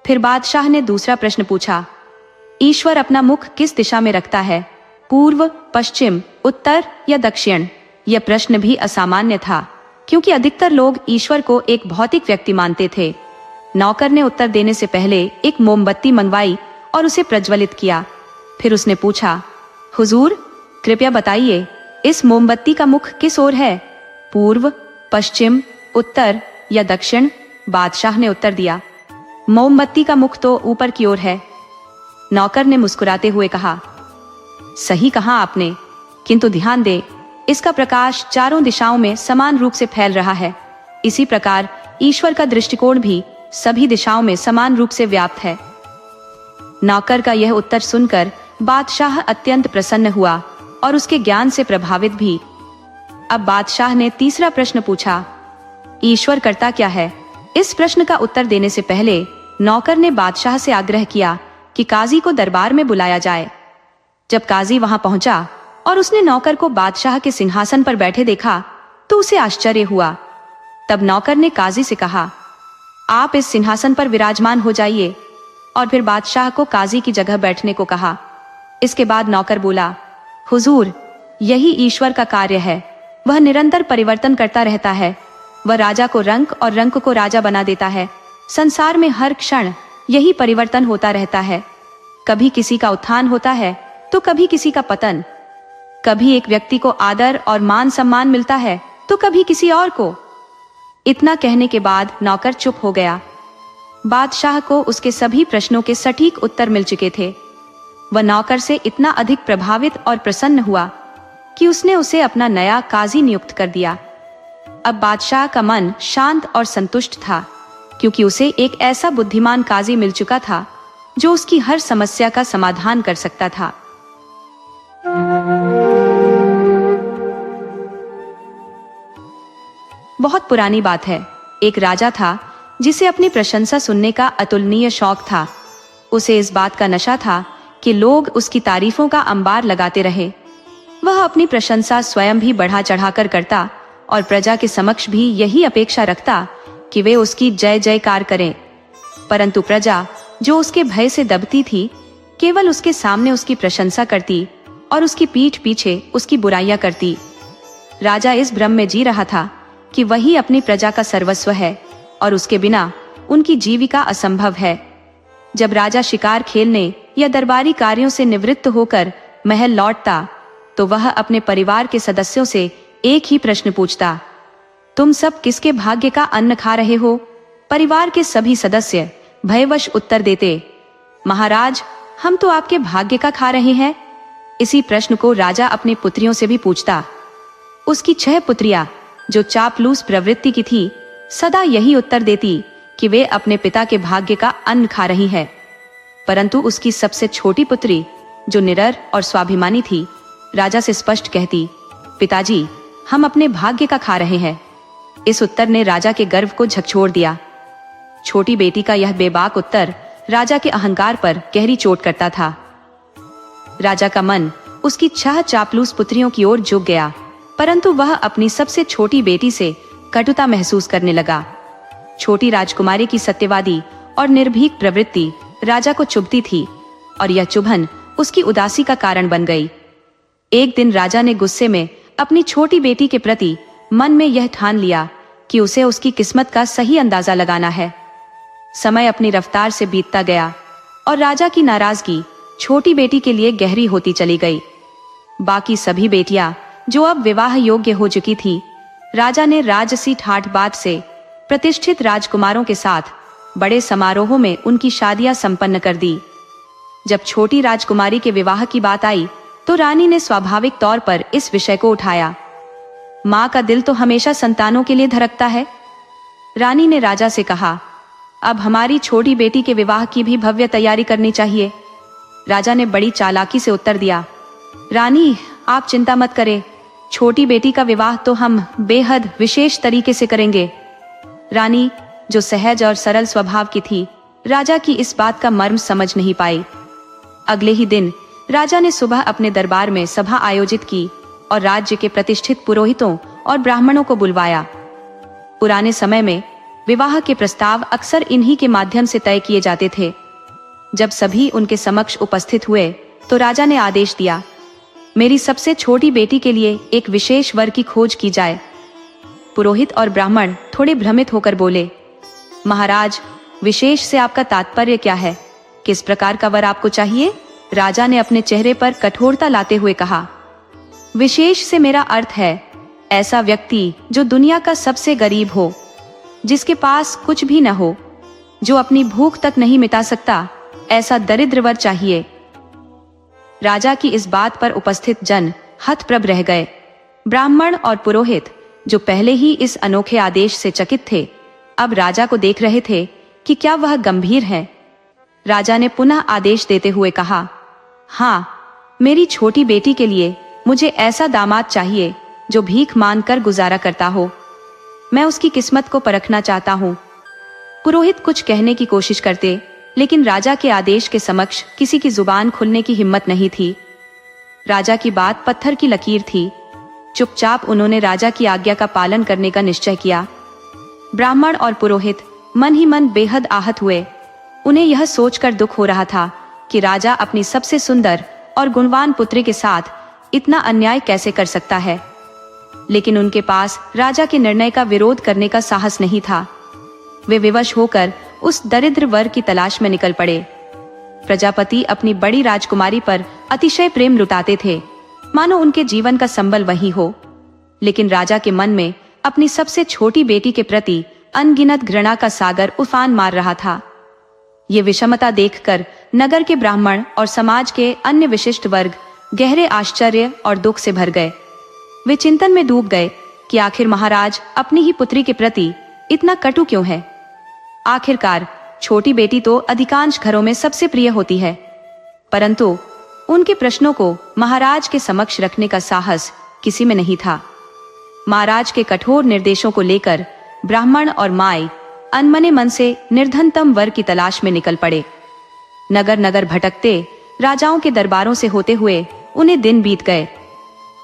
फिर बादशाह ने दूसरा प्रश्न पूछा, ईश्वर अपना मुख किस दिशा में रखता है? पूर्व, पश्चिम, उत्तर या दक्षिण? यह प्रश्न भी असामान्य था, क्योंकि अधिकतर लोग ईश्वर को एक भौतिक व्यक्ति मानते थे। नौकर ने उत्तर देने से पहले एक मोमबत्ती मंगवाई और उसे प्रज्वलित किया। फिर उसने पूछा, हुजूर, कृपया बताइए, इस मोमबत्ती का मुख किस ओर है? पूर्व, पश्चिम, उत्तर या दक्षिण? बादशाह ने उत्तर दिया, मोमबत्ती का मुख तो ऊपर की ओर है। नौकर ने मुस्कुराते हुए कहा, सही कहा आपने, किंतु ध्यान दे, इसका प्रकाश चारों दिशाओं में समान रूप से फैल रहा है। इसी प्रकार ईश्वर का दृष्टिकोण भी सभी दिशाओं में समान रूप से व्याप्त है। नौकर का यह उत्तर सुनकर बादशाह अत्यंत प्रसन्न हुआ और उसके ज्ञान से प्रभावित भी। अब बादशाह ने तीसरा प्रश्न पूछा, ईश्वर करता क्या है? इस प्रश्न का उत्तर देने से पहले नौकर ने बादशाह से आग्रह किया कि काजी को दरबार में बुलाया जाए। जब काजी वहां पहुंचा और उसने नौकर को बादशाह के सिंहासन पर बैठे देखा तो उसे आश्चर्य हुआ। तब नौकर ने काजी से कहा, आप इस सिंहासन पर विराजमान हो जाइए, और फिर बादशाह को काजी की जगह बैठने को कहा। इसके बाद नौकर बोला, हुजूर, यही ईश्वर का कार्य है। वह निरंतर परिवर्तन करता रहता है। वह राजा को रंक और रंक को राजा बना देता है। संसार में हर क्षण यही परिवर्तन होता रहता है। कभी किसी का उत्थान होता है तो कभी किसी का पतन। कभी एक व्यक्ति को आदर और मान सम्मान मिलता है तो कभी किसी और को। इतना कहने के बाद नौकर चुप हो गया। बादशाह को उसके सभी प्रश्नों के सटीक उत्तर मिल चुके थे। वह नौकर से इतना अधिक प्रभावित और प्रसन्न हुआ कि उसने उसे अपना नया काजी नियुक्त कर दिया। अब बादशाह का मन शांत और संतुष्ट था, क्योंकि उसे एक ऐसा बुद्धिमान काजी मिल चुका था जो उसकी हर समस्या का समाधान कर सकता था। बहुत पुरानी बात है। एक राजा था जिसे अपनी प्रशंसा सुनने का अतुलनीय शौक था। उसे इस बात का नशा था कि लोग उसकी तारीफों का अंबार लगाते रहे। वह अपनी प्रशंसा स्वयं भी बढ़ा चढ़ाकर करता और प्रजा के समक्ष भी यही अपेक्षा रखता कि वे उसकी जय जयकार करें। परंतु प्रजा, जो उसके भय से दबती थी, केवल उसके सामने उसकी प्रशंसा करती और उसकी पीठ पीछे उसकी बुराइयां करती। राजा इस भ्रम में जी रहा था कि वही अपनी प्रजा का सर्वस्व है और उसके बिना उनकी जीविका असंभव है। जब राजा शिकार खेलने या दरबारी कार्यों से निवृत्त होकर महल लौटता, तो वह अपने परिवार के सदस्यों से एक ही प्रश्न पूछता, तुम सब किसके भाग्य का अन्न खा रहे हो? परिवार के सभी सदस्य भयवश उत्तर देते, महाराज, हम तो आपके भाग्य का खा रहे हैं। इसी प्रश्न को राजा अपने पुत्रियों से भी पूछता। उसकी 6 पुत्रियां, जो चापलूस प्रवृत्ति की थी, सदा यही उत्तर देती कि वे अपने पिता के भाग्य का अन्न खा रही है। परंतु उसकी सबसे छोटी पुत्री, जो निडर और स्वाभिमानी थी, राजा से स्पष्ट कहती, पिताजी, हम अपने भाग्य का खा रहे हैं। इस उत्तर ने राजा के गर्व को झकझोर दिया। छोटी बेटी का यह बेबाक उत्तर राजा के अहंकार पर गहरी चोट करता था। राजा का मन उसकी 6 चापलूस पुत्रियों की ओर झुक गया, परंतु वह अपनी सबसे छोटी बेटी से कटुता महसूस करने लगा। छोटी राजकुमारी की सत्यवादी और निर्भीक प्रवृत्ति राजा को चुभती थी और यह चुभन उसकी उदासी का कारण बन गई। एक दिन राजा ने गुस्से में अपनी छोटी बेटी के प्रति मन में यह ठान लिया कि उसे उसकी किस्मत का सही अंदाजा लगाना है। समय अपनी रफ्तार से बीतता गया और राजा की नाराजगी छोटी बेटी के लिए गहरी होती चली गई। बाकी सभी बेटियां, जो अब विवाह योग्य हो चुकी थी, राजा ने राजसी ठाट बाट से प्रतिष्ठित राजकुमारों के साथ बड़े समारोहों में उनकी शादियां संपन्न कर दी। जब छोटी राजकुमारी के विवाह की बात आई तो रानी ने स्वाभाविक तौर पर इस विषय को उठाया। माँ का दिल तो हमेशा संतानों के लिए धड़कता है। रानी ने राजा से कहा, अब हमारी छोटी बेटी के विवाह की भी भव्य तैयारी करनी चाहिए। राजा ने बड़ी चालाकी से उत्तर दिया, रानी, आप चिंता मत करें, छोटी बेटी का विवाह तो हम बेहद विशेष तरीके से करेंगे। रानी, जो सहज और सरल स्वभाव की थी, राजा की इस बात का मर्म समझ नहीं पाई। अगले ही दिन राजा ने सुबह अपने दरबार में सभा आयोजित की और राज्य के प्रतिष्ठित पुरोहितों और ब्राह्मणों को बुलवाया। पुराने समय में विवाह के प्रस्ताव अक्सर इन्हीं के माध्यम से तय किए जाते थे। जब सभी उनके समक्ष उपस्थित हुए तो राजा ने आदेश दिया, मेरी सबसे छोटी बेटी के लिए एक विशेष वर की खोज की जाए। पुरोहित और ब्राह्मण थोड़े भ्रमित होकर बोले, महाराज, विशेष से आपका तात्पर्य क्या है? किस प्रकार का वर आपको चाहिए? राजा ने अपने चेहरे पर कठोरता लाते हुए कहा, विशेष से मेरा अर्थ है ऐसा व्यक्ति जो दुनिया का सबसे गरीब हो, जिसके पास कुछ भी न हो, जो अपनी भूख तक नहीं मिटा सकता, ऐसा दरिद्र वर चाहिए। राजा की इस बात पर उपस्थित जन हतप्रभ रह गए। ब्राह्मण और पुरोहित, जो पहले ही इस अनोखे आदेश से चकित थे, अब राजा को देख रहे थे कि क्या वह गंभीर है। राजा ने पुनः आदेश देते हुए कहा, हाँ, मेरी छोटी बेटी के लिए मुझे ऐसा दामाद चाहिए जो भीख मांगकर गुजारा करता हो। मैं उसकी किस्मत को परखना चाहता हूँ। पुरोहित कुछ कहने की कोशिश करते, लेकिन राजा के आदेश के समक्ष किसी की जुबान खुलने की हिम्मत नहीं थी। राजा की बात पत्थर की लकीर थी। चुपचाप उन्होंने राजा की आज्ञा का पालन करने का निश्चय किया। ब्राह्मण और पुरोहित मन ही मन बेहद आहत हुए। उन्हें यह सोचकर दुख हो रहा था कि राजा अपनी सबसे सुंदर और गुणवान पुत्री के साथ इतना अन्याय कैसे कर सकता है। लेकिन उनके पास राजा के निर्णय का विरोध करने का साहस नहीं था। वे विवश होकर उस दरिद्र वर की तलाश में निकल पड़े। प्रजापति अपनी बड़ी राजकुमारी पर अतिशय प्रेम लुटाते थे, मानो उनके जीवन का संबल वही हो। लेकिन राजा के मन में अपनी सबसे छोटी बेटी के प्रति अनगिनत घृणा का सागर उफान मार रहा था। ये विषमता देखकर नगर के ब्राह्मण और समाज के अन्य विशिष्ट वर्ग गहरे आश्चर्य और दुख से भर गए। वे चिंतन में डूब गए कि आखिर महाराज अपनी ही पुत्री के प्रति इतना कटु क्यों है। आखिरकार छोटी बेटी तो अधिकांश घरों में सबसे प्रिय होती है, परंतु उनके प्रश्नों को महाराज के समक्ष रखने का साहस किसी में नहीं था। महाराज के कठोर निर्देशों को लेकर ब्राह्मण और माई अनमने मन से निर्धनतम वर की तलाश में निकल पड़े। नगर नगर भटकते, राजाओं के दरबारों से होते हुए उन्हें दिन बीत गए,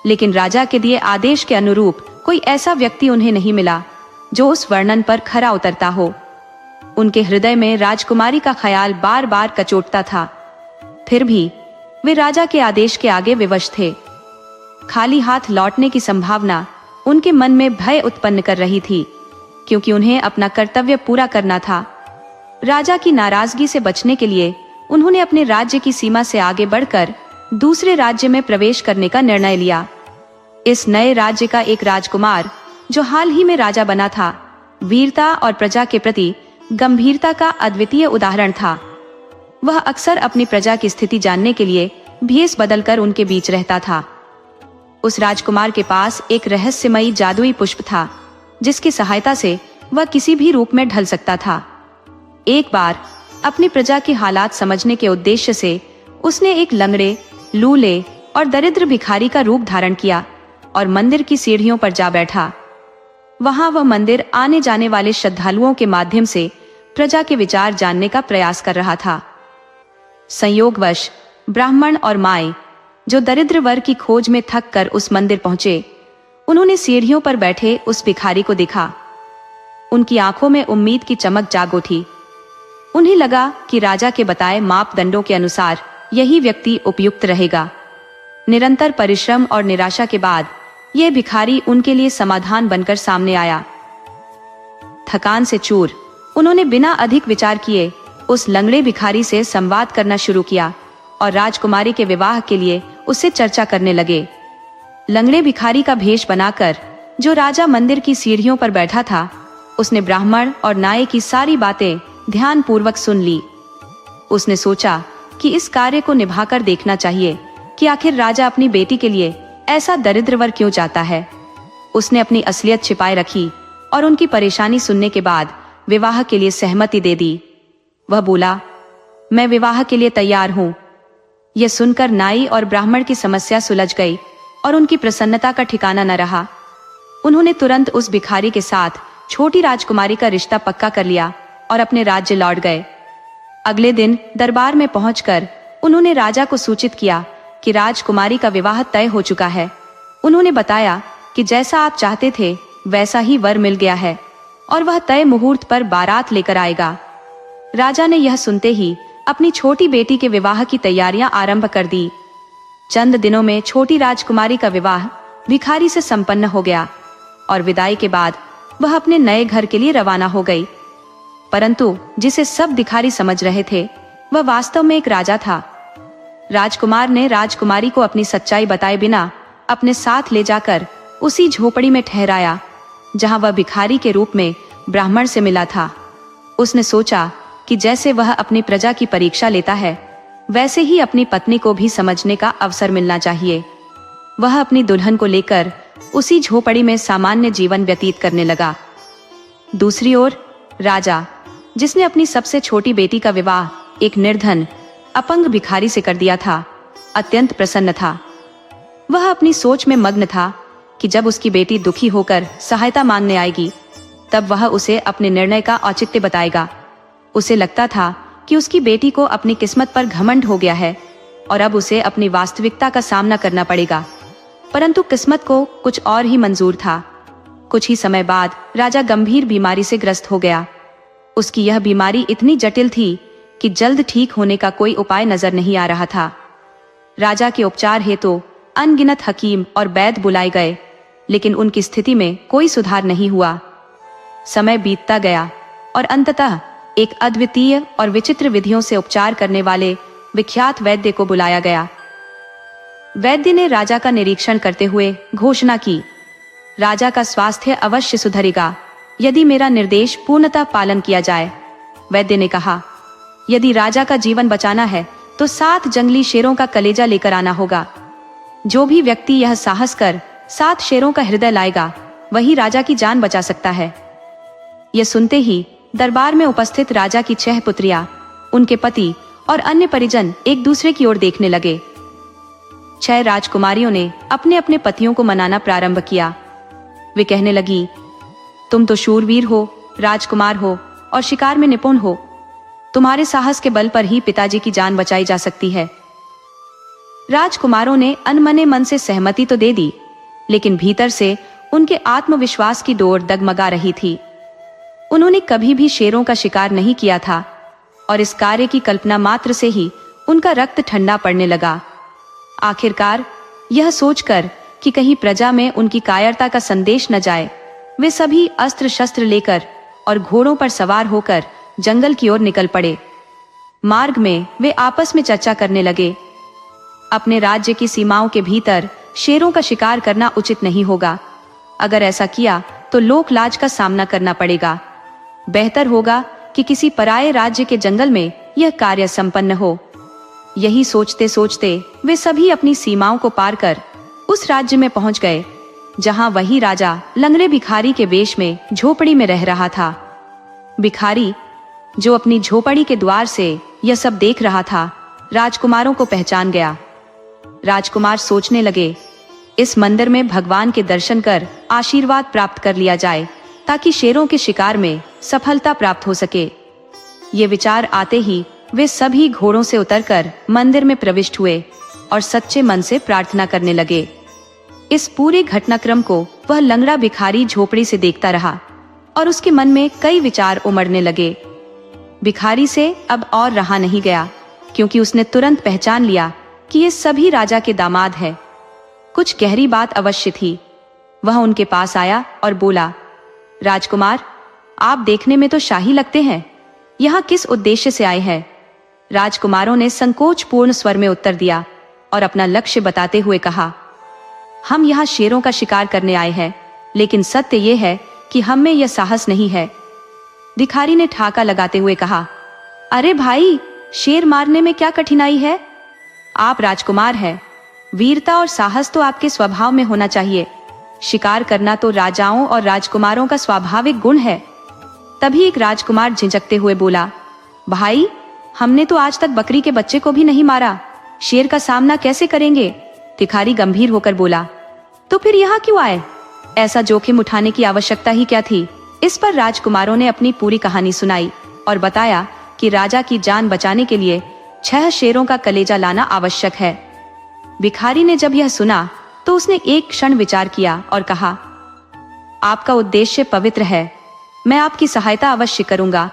लेकिन राजा के दिए आदेश के अनुरूप कोई ऐसा व्यक्ति उन्हें नहीं मिला जो उस वर्णन पर खरा उतरता हो। उनके हृदय में राजकुमारी का ख्याल बार बार कचोटता था, फिर भी वे राजा के आदेश के आगे विवश थे। खाली हाथ लौटने की संभावना उनके मन में भय उत्पन्न कर रही थी, क्योंकि उन्हें अपना कर्तव्य पूरा करना था। राजा की नाराजगी से बचने के लिए उन्होंने अपने राज्य की सीमा से आगे बढ़कर दूसरे राज्य में प्रवेश करने का निर्णय लिया। इस नए राज्य का एक राजकुमार, जो हाल ही में राजा बना था, वीरता और प्रजा के प्रति गंभीरता का अद्वितीय उदाहरण था। वह अक्सर अपनी प्रजा की स्थिति जानने के लिए भेष बदलकर उनके बीच रहता था। उस राजकुमार के पास एक रहस्यमयी जादुई पुष्प था, जिसकी सहायता से वह किसी भी रूप में ढल सकता था। एक बार अपनी प्रजा के हालात समझने के उद्देश्य से उसने एक लंगड़े, लूले और दरिद्र भिखारी का रूप धारण किया और मंदिर की सीढ़ियों पर जा बैठा। वहां वह मंदिर आने जाने वाले श्रद्धालुओं के माध्यम से प्रजा के विचार जानने का प्रयास कर रहा था। संयोगवश ब्राह्मण और माई, जो दरिद्र वर्ग की खोज में थक कर उस मंदिर पहुंचे, उन्होंने सीढ़ियों पर बैठे उस भिखारी को देखा। उनकी आंखों में उम्मीद की चमक जाग उठी। उन्हें लगा कि राजा के बताए मापदंडों के अनुसार यही व्यक्ति उपयुक्त रहेगा। निरंतर परिश्रम और निराशा के बाद यह भिखारी उनके लिए समाधान बनकर सामने आया। थकान से चूर, उन्होंने बिना अधिक विचार किए उस लंगड़े भिखारी से संवाद करना शुरू किया और राजकुमारी के विवाह के लिए उससे चर्चा करने लगे। लंगड़े भिखारी का भेष बनाकर जो राजा मंदिर की सीढ़ियों पर बैठा था, उसने ब्राह्मण और नाई की सारी बातें ध्यान पूर्वक सुन ली। उसने सोचा कि इस कार्य को निभाकर देखना चाहिए कि आखिर राजा अपनी बेटी के लिए ऐसा दरिद्र वर क्यों चाहता है। उसने अपनी असलियत छिपाए रखी और उनकी परेशानी सुनने के बाद विवाह के लिए सहमति दे दी। वह बोला, मैं विवाह के लिए तैयार हूँ। यह सुनकर नाई और ब्राह्मण की समस्या सुलझ गई और उनकी प्रसन्नता का ठिकाना न रहा। उन्होंने तुरंत उस भिखारी के साथ छोटी राजकुमारी का रिश्ता पक्का कर लिया और अपने राज्य लौट गए। अगले दिन दरबार में पहुंचकर उन्होंने राजा को सूचित किया कि राजकुमारी का विवाह तय हो चुका है। उन्होंने बताया कि जैसा आप चाहते थे वैसा ही वर मिल गया है और वह तय मुहूर्त पर बारात लेकर आएगा। राजा ने यह सुनते ही अपनी छोटी बेटी के विवाह की तैयारियां आरंभ कर दी। चंद दिनों में छोटी राजकुमारी का विवाह भिखारी से संपन्न हो गया और विदाई के बाद वह अपने नए घर के लिए रवाना हो गई। परंतु जिसे सब भिखारी समझ रहे थे, वह वास्तव में एक राजा था। राजकुमार ने राजकुमारी को अपनी सच्चाई बताए बिना अपने साथ ले जाकर उसी झोपड़ी में ठहराया जहां वह भिखारी के रूप में ब्राह्मण से मिला था। उसने सोचा कि जैसे वह अपनी प्रजा की परीक्षा लेता है, वैसे ही अपनी पत्नी को भी समझने का अवसर मिलना चाहिए। वह अपनी दुल्हन को लेकर उसी झोपड़ी में सामान्य जीवन व्यतीत करने लगा। दूसरी ओर राजा, जिसने अपनी सबसे छोटी बेटी का विवाह एक निर्धन, अपंग भिखारी से कर दिया था, अत्यंत प्रसन्न था। वह अपनी सोच में मग्न था कि जब उसकी बेटी दुखी होकर सहायता मांगने आएगी, तब वह उसे अपने निर्णय का औचित्य बताएगा। उसे लगता था कि उसकी बेटी को अपनी किस्मत पर घमंड हो गया है और अब उसे अपनी वास्तविकता का सामना करना पड़ेगा। परंतु किस्मत को कुछ और ही मंजूर था। कुछ ही समय बाद राजा गंभीर बीमारी से ग्रस्त हो गया। उसकी यह बीमारी इतनी जटिल थी कि जल्द ठीक होने का कोई उपाय नजर नहीं आ रहा था। राजा के उपचार हेतु अनगिनत हकीम और वैद्य बुलाए गए, लेकिन उनकी स्थिति में कोई सुधार नहीं हुआ। समय बीतता गया और अंततः एक अद्वितीय और विचित्र विधियों से उपचार करने वाले विख्यात वैद्य को बुलाया गया। वैद्य ने राजा का निरीक्षण करते हुए घोषणा की, राजा का स्वास्थ्य अवश्य सुधरेगा यदि मेरा निर्देश पूर्णतः पालन किया जाए। वैद्य ने कहा, यदि राजा का जीवन बचाना है तो 7 जंगली शेरों का कलेजा लेकर आना होगा। जो भी व्यक्ति यह साहस कर 7 शेरों का हृदय लाएगा, वही राजा की जान बचा सकता है। यह सुनते ही दरबार में उपस्थित राजा की 6 पुत्रियां, उनके पति और अन्य परिजन एक दूसरे की ओर देखने लगे। 6 राजकुमारियों ने अपने अपने पतियों को मनाना प्रारंभ किया। वे कहने लगी, तुम तो शूरवीर हो, राजकुमार हो और शिकार में निपुण हो। तुम्हारे साहस के बल पर ही पिताजी की जान बचाई जा सकती है। राजकुमारों ने अनमने मन से सहमति तो दे दी, लेकिन भीतर से उनके आत्मविश्वास की डोर डगमगा रही थी। उन्होंने कभी भी शेरों का शिकार नहीं किया था और इस कार्य की कल्पना मात्र से ही उनका रक्त ठंडा पड़ने लगा। आखिरकार यह सोचकर कि कहीं प्रजा में उनकी कायरता का संदेश न जाए, वे सभी अस्त्र शस्त्र लेकर और घोड़ों पर सवार होकर जंगल की ओर निकल पड़े। मार्ग में वे आपस में चर्चा करने लगे। अपने राज्य की सीमाओं के भीतर शेरों का शिकार करना उचित नहीं होगा। अगर ऐसा किया तो लोक लाज का सामना करना पड़ेगा। बेहतर होगा कि किसी पराये राज्य के जंगल में यह कार्य संपन्न हो। यही सोचते सोचते वे सभी अपनी सीमाओं को पार कर उस राज्य में पहुंच गए, जहां वही राजा लंगड़े भिखारी के वेश में झोपड़ी में रह रहा था। भिखारी, जो अपनी झोपड़ी के द्वार से यह सब देख रहा था, राजकुमारों को पहचान गया। राजकुमार सोचने लगे, इस मंदिर में भगवान के दर्शन कर आशीर्वाद प्राप्त कर लिया जाए, ताकि शेरों के शिकार में सफलता प्राप्त हो सके। ये विचार आते ही वे सभी घोड़ों से उतरकर मंदिर में प्रविष्ट हुए और सच्चे मन से प्रार्थना करने लगे। इस पूरे घटनाक्रम को वह लंगड़ा भिखारी झोपड़ी से देखता रहा और उसके मन में कई विचार उमड़ने लगे। भिखारी से अब और रहा नहीं गया, क्योंकि उसने तुरंत पहचान लिया कि ये सभी राजा के दामाद हैं। कुछ गहरी बात अवश्य थी। वह उनके पास आया और बोला, राजकुमार, आप देखने में तो शाही लगते हैं, यहाँ किस उद्देश्य से आए हैं? राजकुमारों ने संकोचपूर्ण स्वर में उत्तर दिया और अपना लक्ष्य बताते हुए कहा, हम यहाँ शेरों का शिकार करने आए हैं, लेकिन सत्य ये है कि हम में यह साहस नहीं है। भिखारी ने ठाका लगाते हुए कहा, अरे भाई, शेर मारने में क्या कठिनाई है? आप राजकुमार हैं, वीरता और साहस तो आपके स्वभाव में होना चाहिए। शिकार करना तो राजाओं और राजकुमारों का स्वाभाविक गुण है। तभी एक राजकुमार झिझकते हुए बोला, भाई, हमने तो आज तक बकरी के बच्चे को भी नहीं मारा, शेर का सामना कैसे करेंगे? भिखारी गंभीर होकर बोला, तो फिर यहाँ क्यों आए? ऐसा जोखिम उठाने की आवश्यकता ही क्या थी? इस पर राजकुमारों ने अपनी पूरी कहानी सुनाई और बताया कि राजा की जान बचाने के लिए 6 शेरों का कलेजा लाना आवश्यक है। भिखारी ने जब यह सुना तो उसने एक क्षण विचार किया और कहा, आपका उद्देश्य पवित्र है, मैं आपकी सहायता अवश्य करूंगा,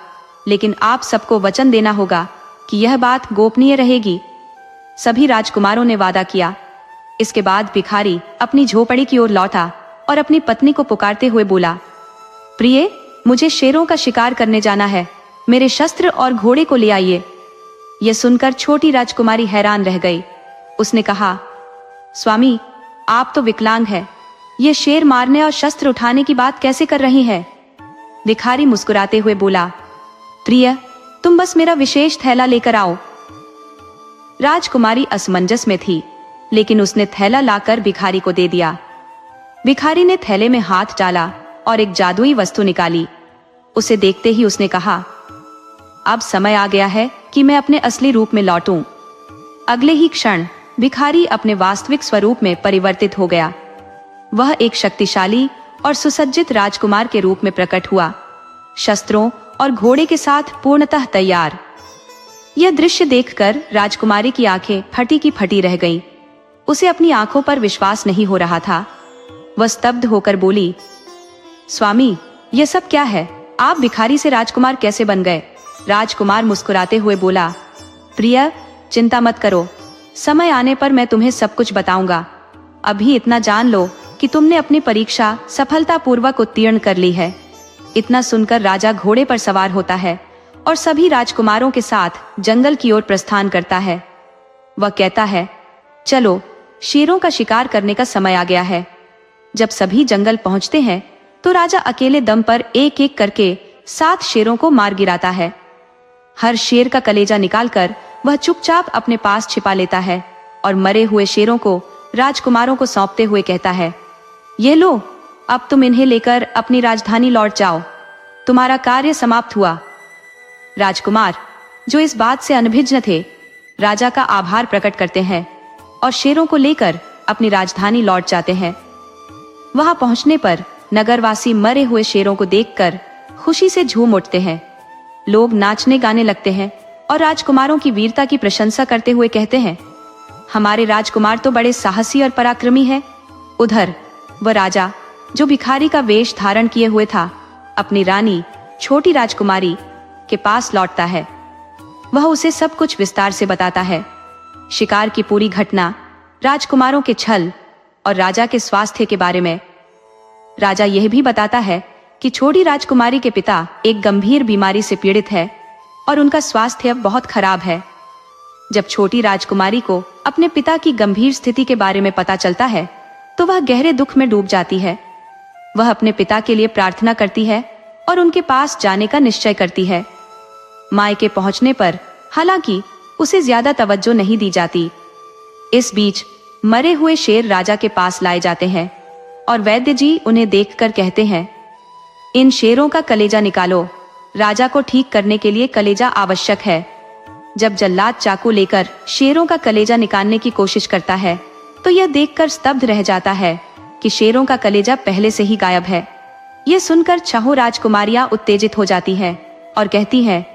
लेकिन आप सबको वचन देना होगा कि यह बात गोपनीय रहेगी। सभी राजकुमारों ने वादा किया। इसके बाद भिखारी अपनी झोपड़ी की ओर लौटा और अपनी पत्नी को पुकारते हुए बोला, प्रिय, मुझे शेरों का शिकार करने जाना है, मेरे शस्त्र और घोड़े को ले आइए। यह सुनकर छोटी राजकुमारी हैरान रह गई। उसने कहा, स्वामी, आप तो विकलांग हैं, ये शेर मारने और शस्त्र उठाने की बात कैसे कर रही हैं? भिखारी मुस्कुराते हुए बोला, प्रिय, तुम बस मेरा विशेष थैला लेकर आओ। राजकुमारी असमंजस में थी, लेकिन उसने थैला लाकर भिखारी को दे दिया। भिखारी ने थैले में हाथ डाला और एक जादुई वस्तु निकाली। उसे देखते ही उसने कहा, अब समय आ गया है कि मैं अपने असली रूप में लौटूं। अगले ही क्षण भिखारी अपने वास्तविक स्वरूप में परिवर्तित हो गया। वह एक शक्तिशाली और सुसज्जित राजकुमार के रूप में प्रकट हुआ, शस्त्रों और घोड़े के साथ पूर्णतः तैयार। यह दृश्य देखकर राजकुमारी की आंखें फटी की फटी रह गईं। उसे अपनी आंखों पर विश्वास नहीं हो रहा था। वह स्तब्ध होकर बोली, स्वामी, यह सब क्या है? आप भिखारी से राजकुमार कैसे बन गए? राजकुमार मुस्कुराते हुए बोला, प्रिय, चिंता मत करो, समय आने पर मैं तुम्हें सब कुछ बताऊंगा। अभी इतना जान लो कि तुमने अपनी परीक्षा सफलतापूर्वक उत्तीर्ण कर ली है। इतना सुनकर राजा घोड़े पर सवार होता है और सभी राजकुमारों के साथ जंगल की ओर प्रस्थान करता है। वह कहता है, चलो, शेरों का शिकार करने का समय आ गया है। जब सभी जंगल पहुंचते हैं तो राजा अकेले दम पर एक एक करके 7 शेरों को मार गिराता है। हर शेर का कलेजा निकालकर वह चुपचाप अपने पास छिपा लेता है और मरे हुए शेरों को राजकुमारों को सौंपते हुए कहता है, ये लो, अब तुम इन्हें लेकर अपनी राजधानी लौट जाओ, तुम्हारा कार्य समाप्त हुआ। राजकुमार, जो इस बात से अनभिज्ञ थे, राजा का आभार प्रकट करते हैं और शेरों को लेकर अपनी राजधानी लौट जाते हैं। वहां पहुंचने पर नगरवासी मरे हुए शेरों को देखकर खुशी से झूम उठते हैं। लोग नाचने गाने लगते हैं और राजकुमारों की वीरता की प्रशंसा करते हुए कहते हैं, हमारे राजकुमार तो बड़े साहसी और पराक्रमी हैं। उधर वह राजा, जो भिखारी का वेश धारण किए हुए था, अपनी रानी छोटी राजकुमारी के पास लौटता है। वह उसे सब कुछ विस्तार से बताता है, शिकार की पूरी घटना, राजकुमारों के छल और राजा के स्वास्थ्य के बारे में। राजा यह भी बताता है कि छोटी राजकुमारी के पिता एक गंभीर बीमारी से पीड़ित है और उनका स्वास्थ्य बहुत खराब है। जब छोटी राजकुमारी को अपने पिता की गंभीर स्थिति के बारे में पता चलता है तो वह गहरे दुख में डूब जाती है। वह अपने पिता के लिए प्रार्थना करती है और उनके पास जाने का निश्चय करती है। मायके पहुंचने पर हालांकि उसे ज्यादा तवज्जो नहीं दी जाती। इस बीच मरे हुए शेर राजा के पास लाए जाते हैं और वैद्य जी उन्हें देखकर कहते हैं, इन शेरों का कलेजा निकालो, राजा को ठीक करने के लिए कलेजा आवश्यक है। जब जल्लाद चाकू लेकर शेरों का कलेजा निकालने की कोशिश करता है तो यह देखकर स्तब्ध रह जाता है कि शेरों का कलेजा पहले से ही गायब है। यह सुनकर चाहो राजकुमारियां उत्तेजित हो जाती है और कहती है,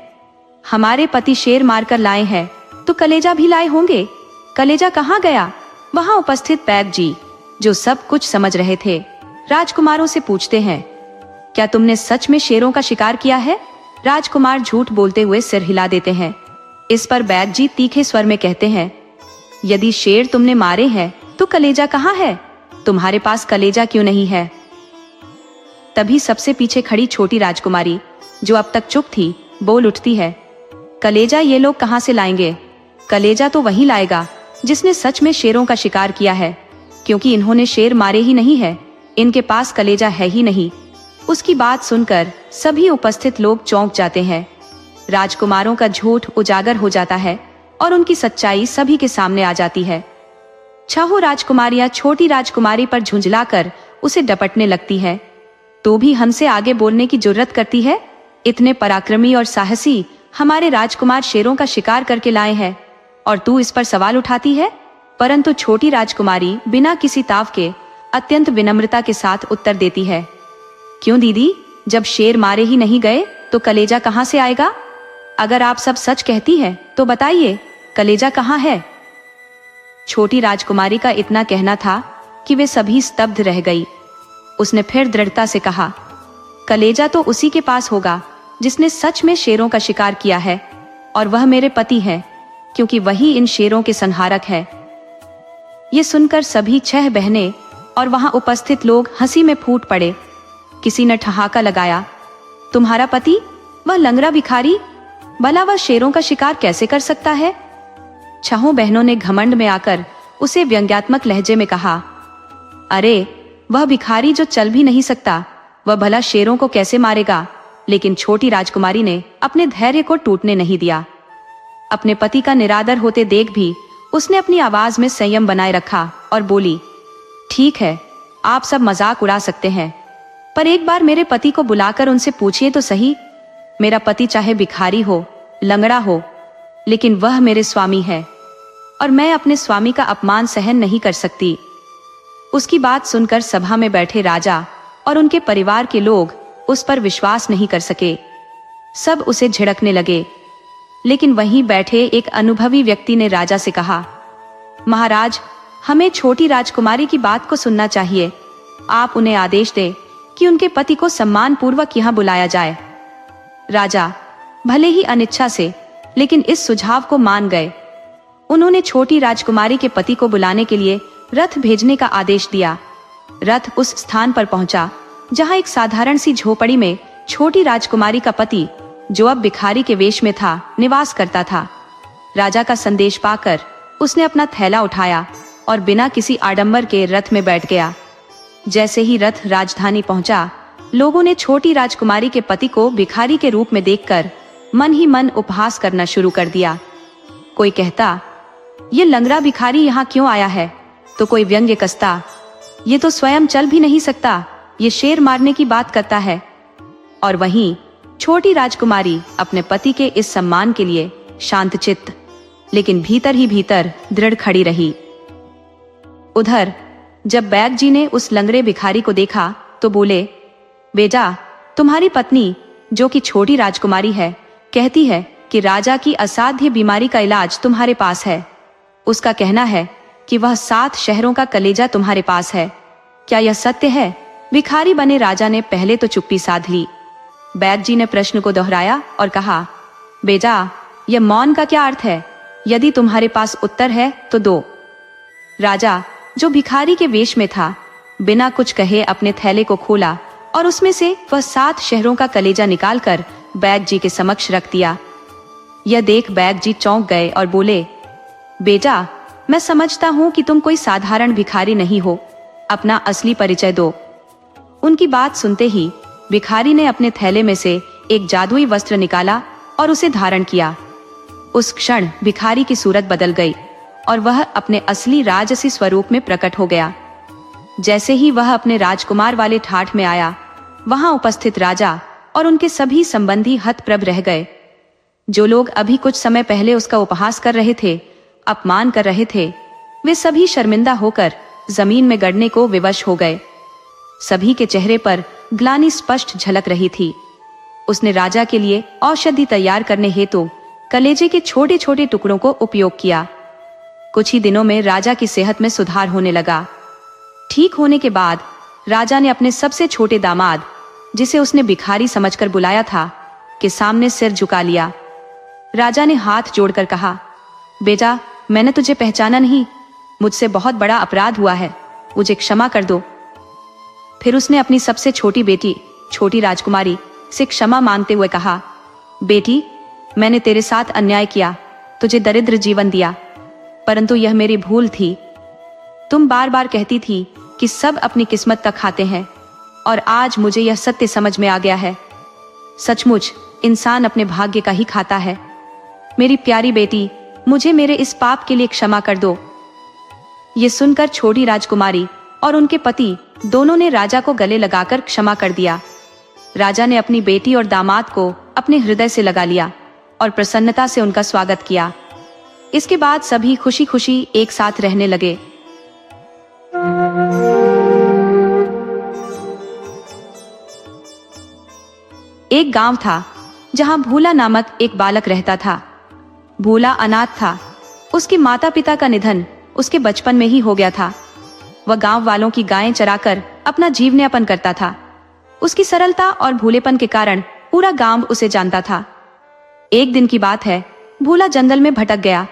हमारे पति शेर मारकर लाए हैं तो कलेजा भी लाए होंगे, कलेजा कहाँ गया? वहां उपस्थित बैग जी, जो सब कुछ समझ रहे थे, राजकुमारों से पूछते हैं, क्या तुमने सच में शेरों का शिकार किया है? राजकुमार झूठ बोलते हुए सिर हिला देते हैं। इस पर बैग जी तीखे स्वर में कहते हैं, यदि शेर तुमने मारे हैं तो कलेजा कहाँ है? तुम्हारे पास कलेजा क्यों नहीं है? तभी सबसे पीछे खड़ी छोटी राजकुमारी, जो अब तक चुप थी, बोल उठती है, कलेजा ये लोग कहाँ से लाएंगे? कलेजा तो वही लाएगा जिसने सच में शेरों का शिकार किया है, क्योंकि इन्होंने शेर मारे ही नहीं है, इनके पास कलेजा है ही नहीं। उसकी बात सुनकर सभी उपस्थित लोग चौंक जाते हैं। राजकुमारों का झूठ उजागर हो जाता है और उनकी सच्चाई सभी के सामने आ जाती है। छहों राजकुमारियां छोटी राजकुमारी पर झुंझलाकर उसे डपटने लगती है। तू भी हमसे आगे बोलने की जुर्रत करती है? इतने पराक्रमी और साहसी हमारे राजकुमार शेरों का शिकार करके लाए हैं और तू इस पर सवाल उठाती है? परंतु छोटी राजकुमारी बिना किसी ताव के अत्यंत विनम्रता के साथ उत्तर देती है, क्यों दीदी, जब शेर मारे ही नहीं गए तो कलेजा कहाँ से आएगा? अगर आप सब सच कहती है तो बताइए, कलेजा कहाँ है? छोटी राजकुमारी का इतना कहना था कि वे सभी स्तब्ध रह गई। उसने फिर दृढ़ता से कहा, कलेजा तो उसी के पास होगा जिसने सच में शेरों का शिकार किया है, और वह मेरे पति हैं, क्योंकि वही इन शेरों के संहारक है। ये सुनकर सभी 6 बहनें और वहां उपस्थित लोग हंसी में फूट पड़े। किसी ने ठहाका लगाया, तुम्हारा पति, वह लंगड़ा भिखारी, भला वह शेरों का शिकार कैसे कर सकता है? छहों बहनों ने घमंड में आकर उसे व्यंग्यात्मक लहजे में कहा, अरे वह भिखारी जो चल भी नहीं सकता, वह भला शेरों को कैसे मारेगा? लेकिन छोटी राजकुमारी ने अपने धैर्य को टूटने नहीं दिया। अपने पति का निरादर होते देख भी उसने अपनी आवाज में संयम बनाए रखा और बोली, ठीक है, आप सब मजाक उड़ा सकते हैं, पर एक बार मेरे पति को बुलाकर उनसे पूछिए तो सही। मेरा पति चाहे भिखारी हो, लंगड़ा हो, लेकिन वह मेरे स्वामी है और मैं अपने स्वामी का अपमान सहन नहीं कर सकती। उसकी बात सुनकर सभा में बैठे राजा और उनके परिवार के लोग उस पर विश्वास नहीं कर सके। सब उसे झिड़कने लगे, लेकिन वहीं बैठे एक अनुभवी व्यक्ति ने राजा से कहा, महाराज, हमें छोटी राजकुमारी की बात को सुनना चाहिए। आप उन्हें आदेश दें कि उनके पति को सम्मान पूर्वक यहाँ बुलाया जाए। राजा भले ही अनिच्छा से, लेकिन इस सुझाव को मान गए। उन्होंने छोटी राजकुमारी के पति को बुलाने के लिए रथ भेजने का आदेश दिया। रथ उस स्थान पर पहुंचा जहां एक साधारण सी झोपड़ी में छोटी राजकुमारी का पति, जो अब भिखारी के वेश में था, निवास करता था। राजा का संदेश पाकर उसने अपना थैला उठाया और बिना किसी आडंबर के रथ में बैठ गया। जैसे ही रथ राजधानी पहुंचा, लोगों ने छोटी राजकुमारी के पति को भिखारी के रूप में देखकर मन ही मन उपहास करना शुरू कर दिया। कोई कहता, ये लंगड़ा भिखारी यहाँ क्यों आया है? तो कोई व्यंग्य कसता, ये तो स्वयं चल भी नहीं सकता, ये शेर मारने की बात करता है। और वहीं छोटी राजकुमारी अपने पति के इस सम्मान के लिए शांतचित्त, लेकिन भीतर ही भीतर दृढ़ खड़ी रही। उधर जब बैग जी ने उस लंगड़े भिखारी को देखा तो बोले, बेटा, तुम्हारी पत्नी, जो कि छोटी राजकुमारी है, कहती है कि राजा की असाध्य बीमारी का इलाज तुम्हारे पास है। उसका कहना है कि वह 7 शहरों का कलेजा तुम्हारे पास है। क्या यह सत्य है? भिखारी बने राजा ने पहले तो चुप्पी साध ली। बैग जी ने प्रश्न को दोहराया और कहा, बेटा, यह मौन का क्या अर्थ है? यदि तुम्हारे पास उत्तर है तो दो। राजा, जो भिखारी के वेश में था, बिना कुछ कहे अपने थैले को खोला और उसमें से वह 7 शहरों का कलेजा निकालकर बैग जी के समक्ष रख दिया। यह देख बैग जी चौंक गए और बोले, बेटा, मैं समझता हूं कि तुम कोई साधारण भिखारी नहीं हो, अपना असली परिचय दो। उनकी बात सुनते ही भिखारी ने अपने थैले में से एक जादुई वस्त्र निकाला और उसे धारण किया। उस क्षण भिखारी की सूरत बदल गई और वह अपने असली राजसी स्वरूप में प्रकट हो गया। जैसे ही वह अपने राजकुमार वाले ठाठ में आया, वहां उपस्थित राजा और उनके सभी संबंधी हतप्रभ रह गए। जो लोग अभी कुछ समय पहले उसका उपहास कर रहे थे, अपमान कर रहे थे, वे सभी शर्मिंदा होकर जमीन में गड़ने को विवश हो गए। सभी के चेहरे पर ग्लानि स्पष्ट झलक रही थी। उसने राजा के लिए औषधि तैयार करने हेतु कलेजे के छोटे छोटे टुकड़ों को उपयोग किया। कुछ ही दिनों में राजा की सेहत में सुधार होने लगा। ठीक होने के बाद राजा ने अपने सबसे छोटे दामाद, जिसे उसने भिखारी समझकर बुलाया था, के सामने सिर झुका लिया। राजा ने हाथ जोड़कर कहा, बेटा, मैंने तुझे पहचाना नहीं, मुझसे बहुत बड़ा अपराध हुआ है, मुझे क्षमा कर दो। फिर उसने अपनी सबसे छोटी बेटी, छोटी राजकुमारी, से क्षमा मांगते हुए कहा, बेटी, मैंने तेरे साथ अन्याय किया, तुझे दरिद्र जीवन दिया, परंतु यह मेरी भूल थी। तुम बार बार कहती थी कि सब अपनी किस्मत का खाते हैं, और आज मुझे यह सत्य समझ में आ गया है। सचमुच इंसान अपने भाग्य का ही खाता है। मेरी प्यारी बेटी, मुझे मेरे इस पाप के लिए क्षमा कर दो। ये सुनकर छोटी राजकुमारी और उनके पति दोनों ने राजा को गले लगाकर क्षमा कर दिया। राजा ने अपनी बेटी और दामाद को अपने हृदय से लगा लिया और प्रसन्नता से उनका स्वागत किया। इसके बाद सभी खुशी खुशी एक साथ रहने लगे। एक गांव था जहां भूला नामक एक बालक रहता था। भूला अनाथ था। उसके माता पिता का निधन उसके बचपन में ही हो गया था। वह गांव वालों की गायें चराकर अपना जीवनयापन करता था। उसकी सरलता और भूलेपन के कारण पूरा गांव उसे जानता था। एक दिन की बात है, भूला जंगल में भटक गया।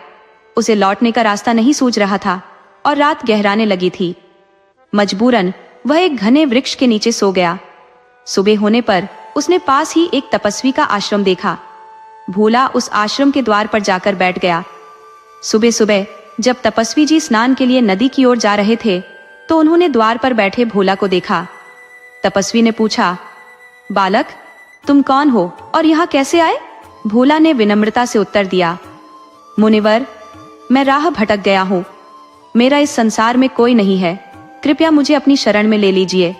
उसे लौटने का रास्ता नहीं सूझ रहा था और रात गहराने लगी थी। मजबूरन वह एक घने वृक्ष के नीचे सो गया। सुबह होने पर उसने पास ही एक तपस्वी का आश्रम देखा। भूला उस आश्रम के द्वार पर जाकर बैठ गया। सुबह सुबह जब तपस्वी जी स्नान के लिए नदी की ओर जा रहे थे, तो उन्होंने द्वार पर बैठे भोला को देखा। तपस्वी ने पूछा, बालक, तुम कौन हो और यहाँ कैसे आए? भोला ने विनम्रता से उत्तर दिया, मुनिवर, मैं राह भटक गया हूँ। मेरा इस संसार में कोई नहीं है, कृपया मुझे अपनी शरण में ले लीजिए।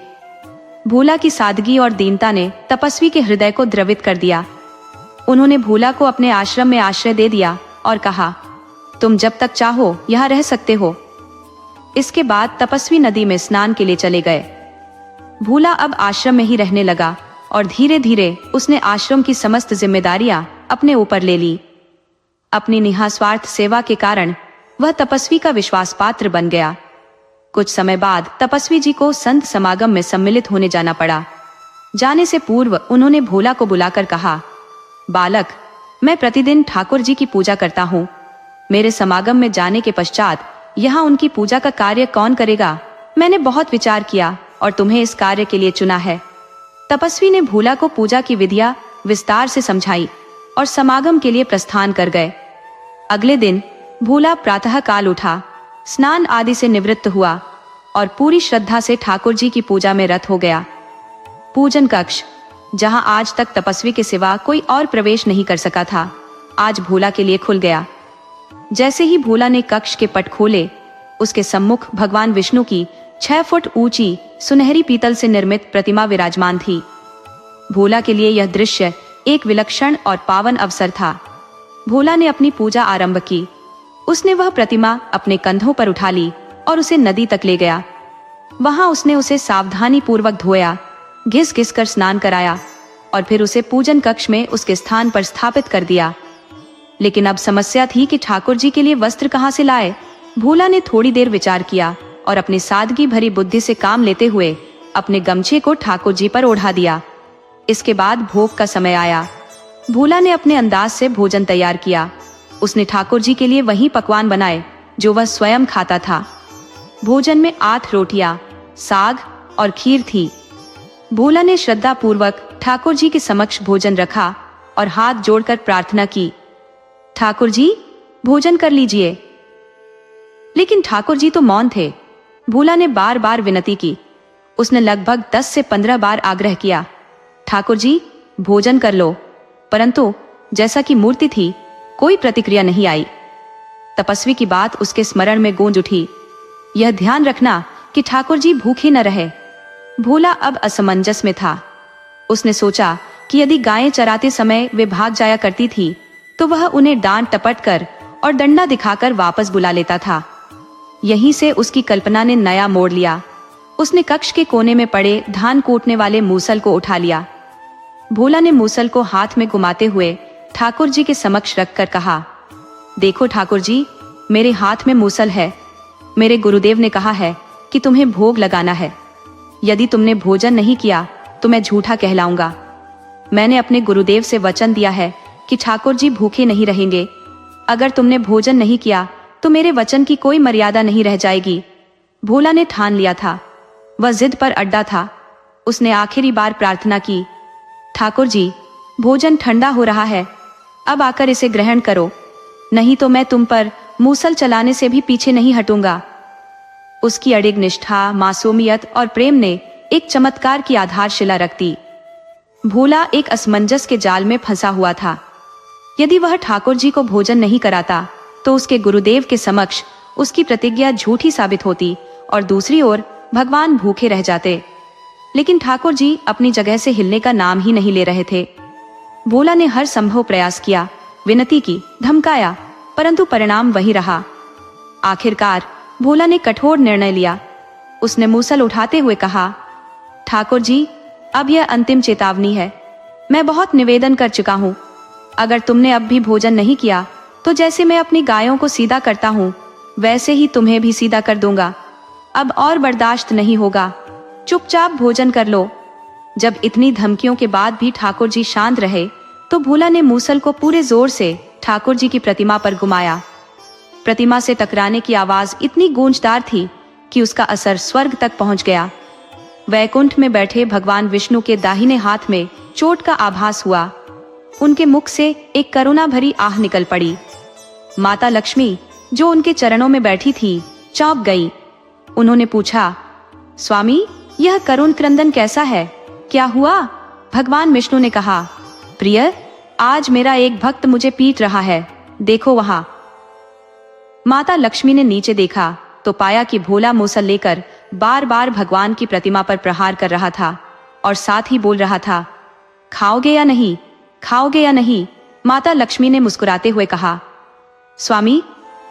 भोला की सादगी और दीनता ने तपस्वी के हृदय को द्रवित कर दिया। उन्होंने भोला को अपने आश्रम में आश्रय दे दिया और कहा, तुम जब तक चाहो यहाँ रह सकते हो। इसके बाद तपस्वी नदी में स्नान के लिए चले गए। भोला अब आश्रम में ही रहने लगा और धीरे धीरे उसने आश्रम की समस्त जिम्मेदारियां अपने ऊपर ले ली। अपनी निस्वार्थ सेवा के कारण वह तपस्वी का विश्वास पात्र बन गया। कुछ समय बाद तपस्वी जी को संत समागम में सम्मिलित होने जाना पड़ा। जाने से पूर्व उन्होंने भोला को बुलाकर कहा, बालक, मैं प्रतिदिन ठाकुर जी की पूजा करता हूँ। मेरे समागम में जाने के पश्चात यहाँ उनकी पूजा का कार्य कौन करेगा? मैंने बहुत विचार किया और तुम्हें इस कार्य के लिए चुना है। तपस्वी ने भोला को पूजा की विधियां विस्तार से समझाई और समागम के लिए प्रस्थान कर गए। अगले दिन भोला प्रातः काल उठा, स्नान आदि से निवृत्त हुआ और पूरी श्रद्धा से ठाकुर जी की पूजा में रत हो गया। पूजन कक्ष, जहां आज तक तपस्वी के सिवा कोई और प्रवेश नहीं कर सका था, आज भोला के लिए खुल गया। जैसे ही भोला ने कक्ष के पट खोले, उसके सम्मुख भगवान विष्णु की 6 फुट ऊंची सुनहरी पीतल से निर्मित प्रतिमा विराजमान थी। भोला के लिए यह दृश्य एक विलक्षण और पावन अवसर था। भोला ने अपनी पूजा आरंभ की। उसने वह प्रतिमा अपने कंधों पर उठा ली और उसे नदी तक ले गया। वहां उसने उसे सावधानी पूर्वक धोया, घिस घिस कर स्नान कराया और फिर उसे पूजन कक्ष में उसके स्थान पर स्थापित कर दिया। लेकिन अब समस्या थी कि ठाकुर जी के लिए वस्त्र कहां से लाए। भोला ने थोड़ी देर विचार किया और अपनी सादगी भरी बुद्धि से काम लेते हुए अपने गमछे को ठाकुर जी पर ओढ़ा दिया। इसके बाद भोग का समय आया। भोला ने अपने अंदाज से भोजन तैयार किया। उसने ठाकुर जी के लिए वही पकवान बनाए जो वह स्वयं खाता था। भोजन में 8 रोटियां, साग और खीर थी। भोला ने श्रद्धा पूर्वक ठाकुर जी के समक्ष भोजन रखा और हाथ जोड़कर प्रार्थना की, ठाकुर जी, भोजन कर लीजिए। लेकिन ठाकुर जी तो मौन थे। भोला ने बार बार विनती की। उसने लगभग 10 से 15 बार आग्रह किया, ठाकुर जी, भोजन कर लो। परंतु जैसा कि मूर्ति थी, कोई प्रतिक्रिया नहीं आई। तपस्वी की बात उसके स्मरण में गूंज उठी, यह ध्यान रखना कि ठाकुर जी भूखे न रहे। भोला अब असमंजस में था। उसने सोचा कि यदि गायें चराते समय वे भाग जाया करती थी तो वह उन्हें डांट टपट कर और डंडा दिखाकर वापस बुला लेता था। यहीं से उसकी कल्पना ने नया मोड़ लिया। उसने कक्ष के कोने में पड़े धान कूटने वाले मूसल को उठा लिया। भोला ने मूसल को हाथ में घुमाते हुए ठाकुर जी के समक्ष रखकर कहा, देखो ठाकुर जी, मेरे हाथ में मूसल है। मेरे गुरुदेव ने कहा है कि तुम्हें भोग लगाना है। यदि तुमने भोजन नहीं किया तो मैं झूठा कहलाऊंगा। मैंने अपने गुरुदेव से वचन दिया है कि ठाकुर जी भूखे नहीं रहेंगे। अगर तुमने भोजन नहीं किया तो मेरे वचन की कोई मर्यादा नहीं रह जाएगी। भोला ने ठान लिया था, वह जिद पर अड्डा था। उसने आखिरी बार प्रार्थना की, ठाकुर जी, भोजन ठंडा हो रहा है, अब आकर इसे ग्रहण करो, नहीं तो मैं तुम पर मूसल चलाने से भी पीछे नहीं हटूंगा। उसकी अडिग निष्ठा, मासूमियत और प्रेम ने एक चमत्कार की आधारशिला रख दी। भोला एक असमंजस के जाल में फंसा हुआ था। यदि वह ठाकुर जी को भोजन नहीं कराता तो उसके गुरुदेव के समक्ष उसकी प्रतिज्ञा झूठी साबित होती और दूसरी ओर भगवान भूखे रह जाते। लेकिन ठाकुर जी अपनी जगह से हिलने का नाम ही नहीं ले रहे थे। भोला ने हर संभव प्रयास किया, विनती की, धमकाया, परंतु परिणाम वही रहा। आखिरकार भोला ने कठोर निर्णय लिया। उसने मूसल उठाते हुए कहा, ठाकुर जी, अब यह अंतिम चेतावनी है। मैं बहुत निवेदन कर चुका हूँ। अगर तुमने अब भी भोजन नहीं किया तो जैसे मैं अपनी गायों को सीधा करता हूँ वैसे ही तुम्हें भी सीधा कर दूंगा। अब और बर्दाश्त नहीं होगा, चुपचाप भोजन कर लो। जब इतनी धमकियों के बाद भी ठाकुर जी शांत रहे तो भोला ने मूसल को पूरे जोर से ठाकुर जी की प्रतिमा पर घुमाया। प्रतिमा से टकराने की आवाज इतनी गूंजदार थी कि उसका असर स्वर्ग तक पहुंच गया। वैकुंठ में बैठे भगवान विष्णु के दाहिने हाथ में चोट का आभास हुआ। उनके मुख से एक करुणा भरी आह निकल पड़ी। माता लक्ष्मी, जो उनके चरणों में बैठी थी, चौंक गई। उन्होंने पूछा, स्वामी, यह करुण क्रंदन कैसा है? क्या हुआ? भगवान विष्णु ने कहा, प्रिय, आज मेरा एक भक्त मुझे पीट रहा है, देखो वहां। माता लक्ष्मी ने नीचे देखा तो पाया कि भोला मूसल लेकर बार बार भगवान की प्रतिमा पर प्रहार कर रहा था और साथ ही बोल रहा था, खाओगे या नहीं, खाओगे या नहीं? माता लक्ष्मी ने मुस्कुराते हुए कहा, स्वामी,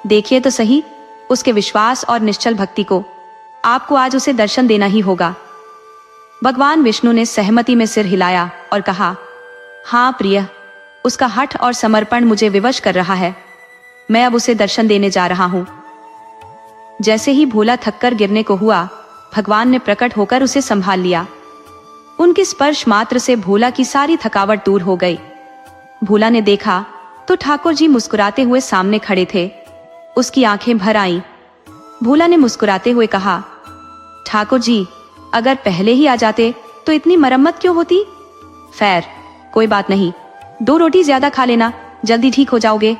देखिए तो सही उसके विश्वास और निश्चल भक्ति को। आपको आज उसे दर्शन देना ही होगा। भगवान विष्णु ने सहमति में सिर हिलाया और कहा, हाँ प्रिय, उसका हठ और समर्पण मुझे विवश कर रहा है। मैं अब उसे दर्शन देने जा रहा हूं। जैसे ही भोला थककर गिरने को हुआ, भगवान ने प्रकट होकर उसे संभाल लिया। उनके स्पर्श मात्र से भोला की सारी थकावट दूर हो गई। भोला ने देखा तो ठाकुर जी मुस्कुराते हुए सामने खड़े थे। उसकी आंखें भर आईं। भोला ने मुस्कुराते हुए कहा, ठाकुर जी, अगर पहले ही आ जाते तो इतनी मरम्मत क्यों होती? खैर, कोई बात नहीं, 2 रोटी ज्यादा खा लेना, जल्दी ठीक हो जाओगे।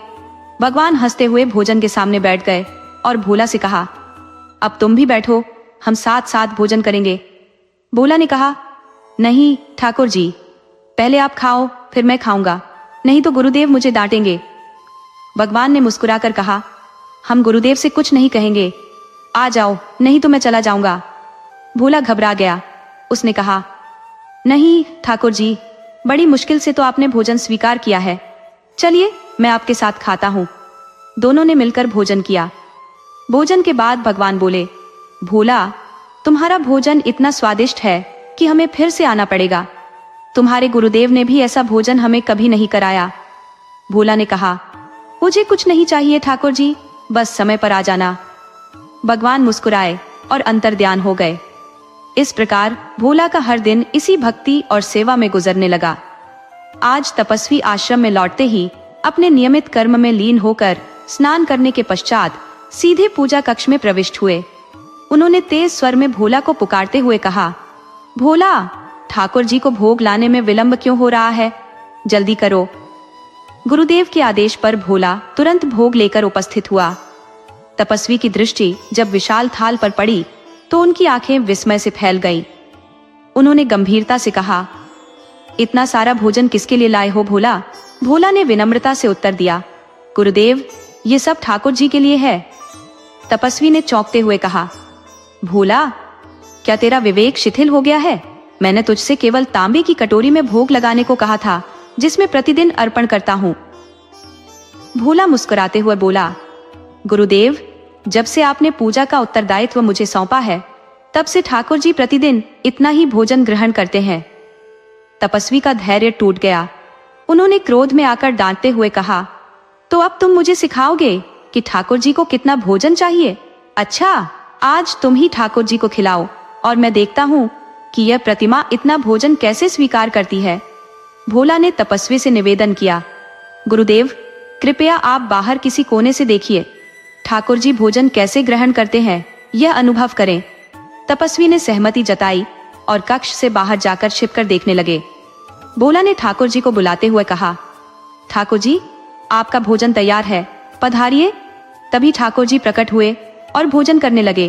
भगवान हंसते हुए भोजन के सामने बैठ गए और भोला से कहा, अब तुम भी बैठो, हम साथ साथ भोजन करेंगे। भोला ने कहा, नहीं ठाकुर जी, पहले आप खाओ फिर मैं खाऊंगा, नहीं तो गुरुदेव मुझे डांटेंगे। भगवान ने मुस्कुराकर कहा, हम गुरुदेव से कुछ नहीं कहेंगे, आ जाओ, नहीं तो मैं चला जाऊंगा। भोला घबरा गया। उसने कहा, नहीं ठाकुर जी, बड़ी मुश्किल से तो आपने भोजन स्वीकार किया है, चलिए मैं आपके साथ खाता हूं। दोनों ने मिलकर भोजन किया। भोजन के बाद भगवान बोले, भोला, तुम्हारा भोजन इतना स्वादिष्ट है कि हमें फिर से आना पड़ेगा। तुम्हारे गुरुदेव ने भी ऐसा भोजन हमें कभी नहीं कराया। भोला ने कहा, मुझे कुछ नहीं चाहिए ठाकुर जी, बस समय पर आ जाना। भगवान मुस्कुराए और अंतर्ध्यान हो गए। इस प्रकार भोला का हर दिन इसी भक्ति और सेवा में गुजरने लगा। आज तपस्वी आश्रम में लौटते ही अपने नियमित कर्म में लीन होकर स्नान करने के पश्चात सीधे पूजा कक्ष में प्रविष्ट हुए। उन्होंने तेज स्वर में भोला को पुकारते हुए कहा, भोला, ठाकुर जी को भोग लाने में विलंब क्यों हो रहा है? जल्दी करो। गुरुदेव के आदेश पर भोला तुरंत भोग लेकर उपस्थित हुआ। तपस्वी की दृष्टि जब विशाल थाल पर पड़ी तो उनकी आंखें विस्मय से फैल गईं। उन्होंने गंभीरता से कहा, इतना सारा भोजन किसके लिए लाए हो भोला? भोला ने विनम्रता से उत्तर दिया, गुरुदेव, ये सब ठाकुर जी के लिए है। तपस्वी ने चौंकते हुए कहा, भोला, क्या तेरा विवेक शिथिल हो गया है? मैंने तुझसे केवल तांबे की कटोरी में भोग लगाने को कहा था, जिसमें प्रतिदिन अर्पण करता हूँ। भोला मुस्कुराते हुए बोला, गुरुदेव, जब से आपने पूजा का उत्तरदायित्व मुझे सौंपा है, तब से ठाकुर जी प्रतिदिन इतना ही भोजन ग्रहण करते हैं। तपस्वी का धैर्य टूट गया। उन्होंने क्रोध में आकर डांटते हुए कहा, तो अब तुम मुझे सिखाओगे कि ठाकुर जी को कितना भोजन चाहिए? अच्छा, आज तुम ही ठाकुर जी को खिलाओ और मैं देखता हूँ कि यह प्रतिमा इतना भोजन कैसे स्वीकार करती है। भोला ने तपस्वी से निवेदन किया, गुरुदेव, कृपया आप बाहर किसी कोने से देखिए, ठाकुर जी भोजन कैसे ग्रहण करते हैं, यह अनुभव करें। तपस्वी ने सहमति जताई और कक्ष से बाहर जाकर छिपकर देखने लगे। भोला ने ठाकुर जी को बुलाते हुए कहा, ठाकुर जी, आपका भोजन तैयार है, पधारिए। तभी ठाकुर जी प्रकट हुए और भोजन करने लगे।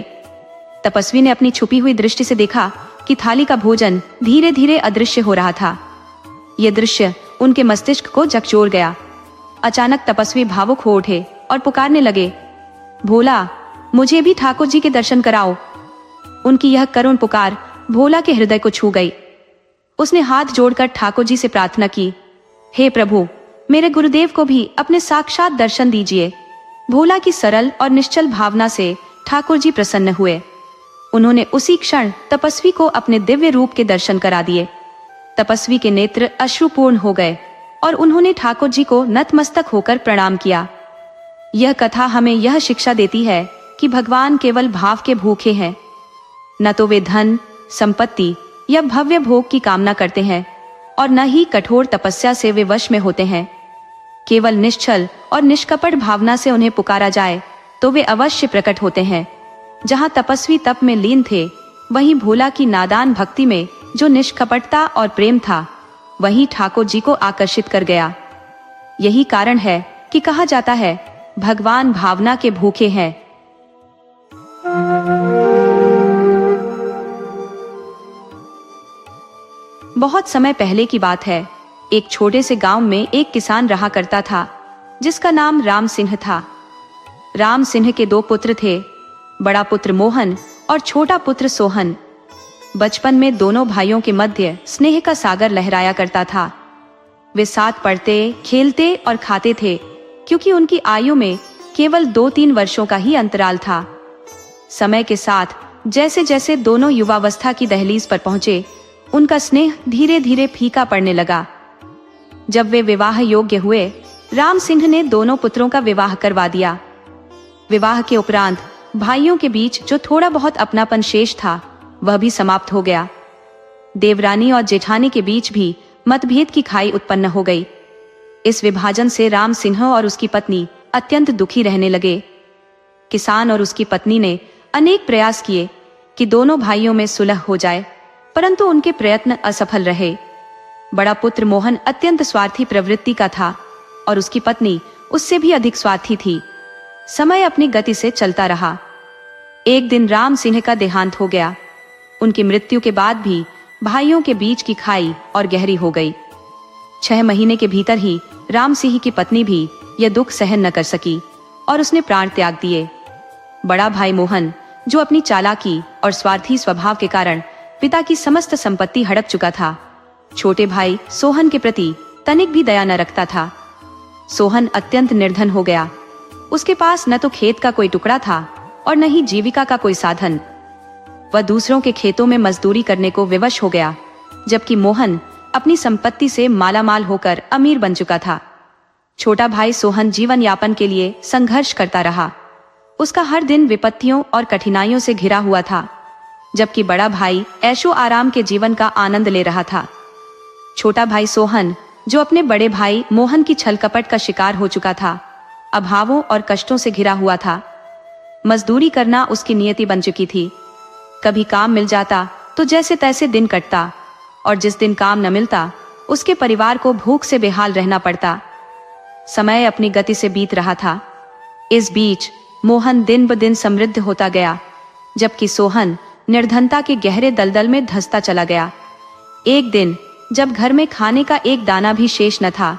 तपस्वी ने अपनी छुपी हुई दृष्टि से देखा कि थाली का भोजन धीरे धीरे अदृश्य हो रहा था। यह दृश्य उनके मस्तिष्क को झकझोर गया। अचानक तपस्वी भावुक हो उठे और पुकारने लगे, भोला, मुझे भी ठाकुर जी के दर्शन कराओ। उनकी यह करुण पुकार भोला के हृदय को छू गई। उसने हाथ जोड़कर ठाकुर जी से प्रार्थना की, हे प्रभु, मेरे गुरुदेव को भी अपने साक्षात दर्शन दीजिए। भोला की सरल और निश्चल भावना से ठाकुर जी प्रसन्न हुए। उन्होंने उसी क्षण तपस्वी को अपने दिव्य रूप के दर्शन करा दिए। तपस्वी के नेत्र अश्रुपूर्ण हो गए और उन्होंने ठाकुर जी को नतमस्तक होकर प्रणाम किया। यह कथा हमें यह शिक्षा देती है कि भगवान केवल भाव के भूखे हैं। न तो वे धन, संपत्ति या भव्य भोग की कामना करते हैं और न ही कठोर तपस्या से वे वश में होते हैं। केवल निश्चल और निष्कपट भावना से उन्हें पुकारा जाए तो वे अवश्य प्रकट होते हैं। जहाँ तपस्वी तप में लीन थे, वहीं भोला की नादान भक्ति में जो निष्कपटता और प्रेम था, वही ठाकुर जी को आकर्षित कर गया। यही कारण है कि कहा जाता है, भगवान भावना के भूखे हैं। बहुत समय पहले की बात है। एक छोटे से गांव में एक किसान रहा करता था, जिसका नाम राम सिंह था। राम सिंह के 2 पुत्र थे, बड़ा पुत्र मोहन और छोटा पुत्र सोहन। बचपन में दोनों भाइयों के मध्य स्नेह का सागर लहराया करता था। वे साथ पढ़ते, खेलते और खाते थे, क्योंकि उनकी आयु में केवल 2-3 वर्षों का ही अंतराल था। समय के साथ जैसे जैसे दोनों युवावस्था की दहलीज पर पहुंचे, उनका स्नेह धीरे धीरे फीका पड़ने लगा। जब वे विवाह योग्य हुए, राम सिंह ने दोनों पुत्रों का विवाह करवा दिया। विवाह के उपरांत भाइयों के बीच जो थोड़ा बहुत अपनापन शेष था, वह भी समाप्त हो गया। देवरानी और जेठानी के बीच भी मतभेद की खाई उत्पन्न हो गई। इस विभाजन से राम सिंह और उसकी पत्नी अत्यंत दुखी रहने लगे। किसान और उसकी पत्नी ने अनेक प्रयास किए कि दोनों भाइयों में सुलह हो जाए, परंतु उनके प्रयत्न असफल रहे। बड़ा पुत्र मोहन अत्यंत स्वार्थी प्रवृत्ति का था और उसकी पत्नी उससे भी अधिक स्वार्थी थी। समय अपनी गति से चलता रहा। एक दिन राम सिंह का देहांत हो गया। उनकी मृत्यु के बाद भी भाइयों के बीच की खाई और गहरी हो गई। 6 महीने के भीतर ही राम सिंह की पत्नी भी यह दुख सहन न कर सकी और उसने प्राण त्याग दिए। बड़ा भाई मोहन, जो अपनी चालाकी और स्वार्थी स्वभाव के कारण पिता की समस्त संपत्ति हड़प चुका था, छोटे भाई सोहन के प्रति तनिक भी दया न रखता था। सोहन अत्यंत निर्धन हो गया। उसके पास न तो खेत का कोई टुकड़ा था और न ही जीविका का कोई साधन। वह दूसरों के खेतों में मजदूरी करने को विवश हो गया, जबकि मोहन अपनी संपत्ति से मालामाल होकर अमीर बन चुका था। छोटा भाई सोहन जीवन यापन के लिए संघर्ष करता रहा। उसका हर दिन विपत्तियों और कठिनाइयों से घिरा हुआ था, जबकि बड़ा भाई ऐशो आराम के जीवन का आनंद ले रहा था। छोटा भाई सोहन, जो अपने बड़े भाई मोहन की छल कपट का शिकार हो चुका था, अभावों और कष्टों से घिरा हुआ था। मजदूरी करना उसकी नियति बन चुकी थी। कभी काम मिल जाता तो जैसे तैसे दिन कटता, और जिस दिन काम न मिलता उसके परिवार को भूख से बेहाल रहना पड़ता। समय अपनी गति से बीत रहा था। इस बीच मोहन दिन ब दिन समृद्ध होता गया, जबकि सोहन निर्धनता के गहरे दलदल में धंसता चला गया। एक दिन जब घर में खाने का एक दाना भी शेष न था,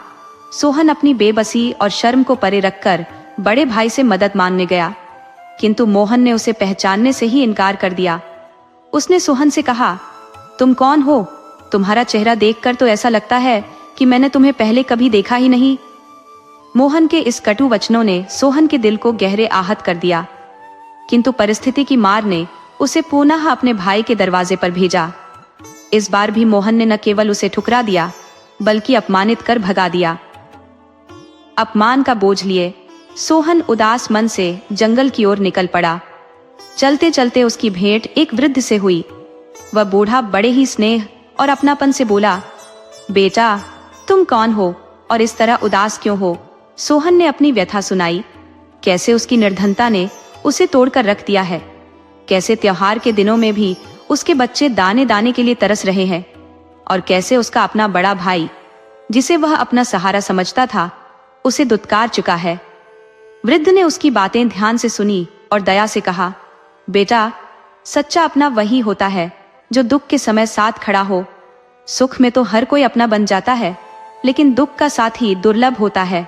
सोहन अपनी बेबसी और शर्म को परे रखकर बड़े भाई से मदद मांगने गया, किंतु मोहन ने उसे पहचानने से ही इनकार कर दिया। उसने सोहन से कहा, तुम कौन हो? तुम्हारा चेहरा देखकर तो ऐसा लगता है कि मैंने तुम्हें पहले कभी देखा ही नहीं। मोहन के इस कटु वचनों ने सोहन के दिल को गहरे आहत कर दिया, किंतु परिस्थिति की मार ने उसे पुनः अपने भाई के दरवाजे पर भेजा। इस बार भी मोहन ने न केवल उसे ठुकरा दिया बल्कि अपमानित कर भगा दिया। अपमान का बोझ लिए सोहन उदास मन से जंगल की ओर निकल पड़ा। चलते चलते उसकी भेंट एक वृद्ध से हुई। वह बूढ़ा बड़े ही स्नेह और अपनापन से बोला, बेटा तुम कौन हो और इस तरह उदास क्यों हो? सोहन ने अपनी व्यथा सुनाई, कैसे उसकी निर्धनता ने उसे तोड़कर रख दिया है, कैसे त्योहार के दिनों में भी उसके बच्चे दाने दाने के लिए तरस रहे हैं, और कैसे उसका अपना बड़ा भाई जिसे वह अपना सहारा समझता था उसे दुत्कार चुका है। वृद्ध ने उसकी बातें ध्यान से सुनी और दया से कहा, बेटा सच्चा अपना वही होता है जो दुख के समय साथ खड़ा हो। सुख में तो हर कोई अपना बन जाता है, लेकिन दुख का साथी दुर्लभ होता है।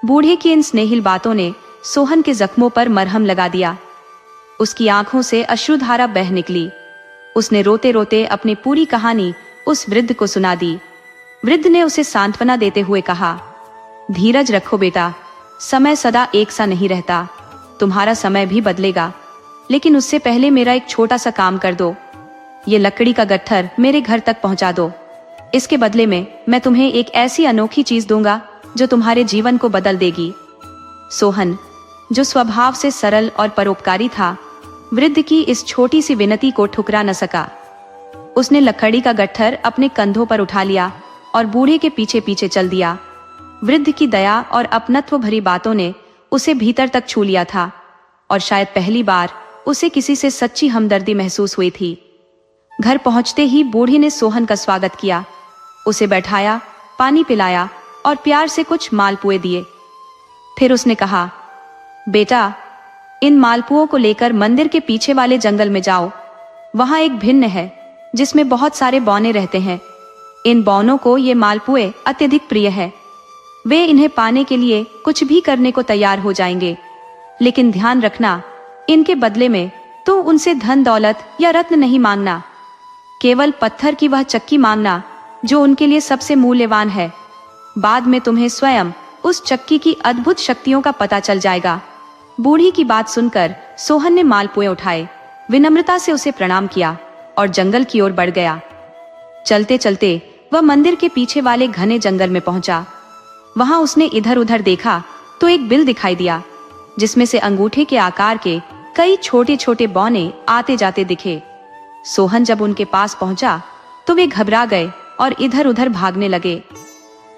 बूढ़े की इन स्नेहिल बातों ने सोहन के जख्मों पर मरहम लगा दिया। उसकी आंखों से अश्रुधारा बह निकली। उसने रोते रोते अपनी पूरी कहानी उस वृद्ध को सुना दी। वृद्ध ने उसे सांत्वना देते हुए कहा, धीरज रखो बेटा, समय सदा एक सा नहीं रहता। तुम्हारा समय भी बदलेगा, लेकिन उससे पहले मेरा एक छोटा सा काम कर दो। ये लकड़ी का गट्ठर मेरे घर तक पहुंचा दो। इसके बदले में मैं तुम्हें एक ऐसी अनोखी चीज दूंगा जो तुम्हारे जीवन को बदल देगी। सोहन, जो स्वभाव से सरल और परोपकारी था, वृद्ध की इस छोटी सी विनती को ठुकरा न सका। उसने लकड़ी का गट्ठर अपने कंधों पर उठा लिया और बूढ़े के पीछे पीछे चल दिया। वृद्ध की दया और अपनत्व भरी बातों ने उसे भीतर तक छू लिया था, और शायद पहली बार उसे किसी से सच्ची हमदर्दी महसूस हुई थी। घर पहुंचते ही बूढ़ी ने सोहन का स्वागत किया, उसे बैठाया, पानी पिलाया और प्यार से कुछ मालपुए दिए। फिर उसने कहा, बेटा इन मालपुओं को लेकर मंदिर के पीछे वाले जंगल में जाओ। वहां एक भिन्न है जिसमें बहुत सारे बौने रहते हैं। इन बौनों को ये मालपुए अत्यधिक प्रिय है। वे इन्हें पाने के लिए कुछ भी करने को तैयार हो जाएंगे, लेकिन ध्यान रखना, इनके बदले में तो उनसे धन दौलत या रत्न नहीं मांगना, केवल पत्थर की वह चक्की मांगना जो उनके लिए सबसे मूल्यवान है। बाद में तुम्हें स्वयं उस चक्की की अद्भुत शक्तियों का पता चल जाएगा। बूढ़ी की बात सुनकर सोहन ने मालपुए उठाए, विनम्रता से उसे प्रणाम किया और जंगल की ओर बढ़ गया। चलते चलते वह मंदिर के पीछे वाले घने जंगल में पहुंचा। वहां उसने इधर उधर देखा तो एक बिल दिखाई दिया, जिसमें से अंगूठे के आकार के कई छोटे छोटे बौने आते जाते दिखे। सोहन जब उनके पास पहुंचा तो वे घबरा गए और इधर उधर भागने लगे।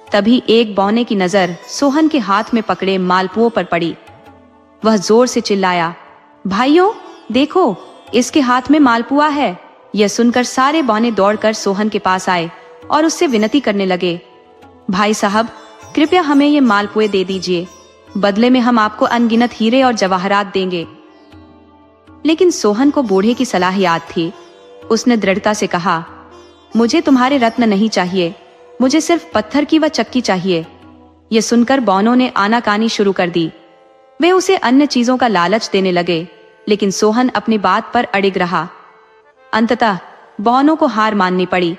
तभी एक बौने की नजर सोहन के हाथ में पकड़े मालपुओं पर पड़ी। वह जोर से चिल्लाया, भाइयों देखो, इसके हाथ में मालपुआ है। यह सुनकर सारे बौने दौड़कर सोहन के पास आए और उससे विनती करने लगे, भाई साहब कृपया हमें ये मालपुए दे दीजिए, बदले में हम आपको अनगिनत हीरे और जवाहरात देंगे। लेकिन सोहन को बूढ़े की सलाह याद थी। उसने दृढ़ता से कहा, मुझे तुम्हारे रत्न नहीं चाहिए, मुझे सिर्फ पत्थर की वह चक्की चाहिए। यह सुनकर बौनों ने आनाकानी शुरू कर दी। वे उसे अन्य चीजों का लालच देने लगे, लेकिन सोहन अपनी बात पर अड़िग रहा। अंततः बौनों को हार माननी पड़ी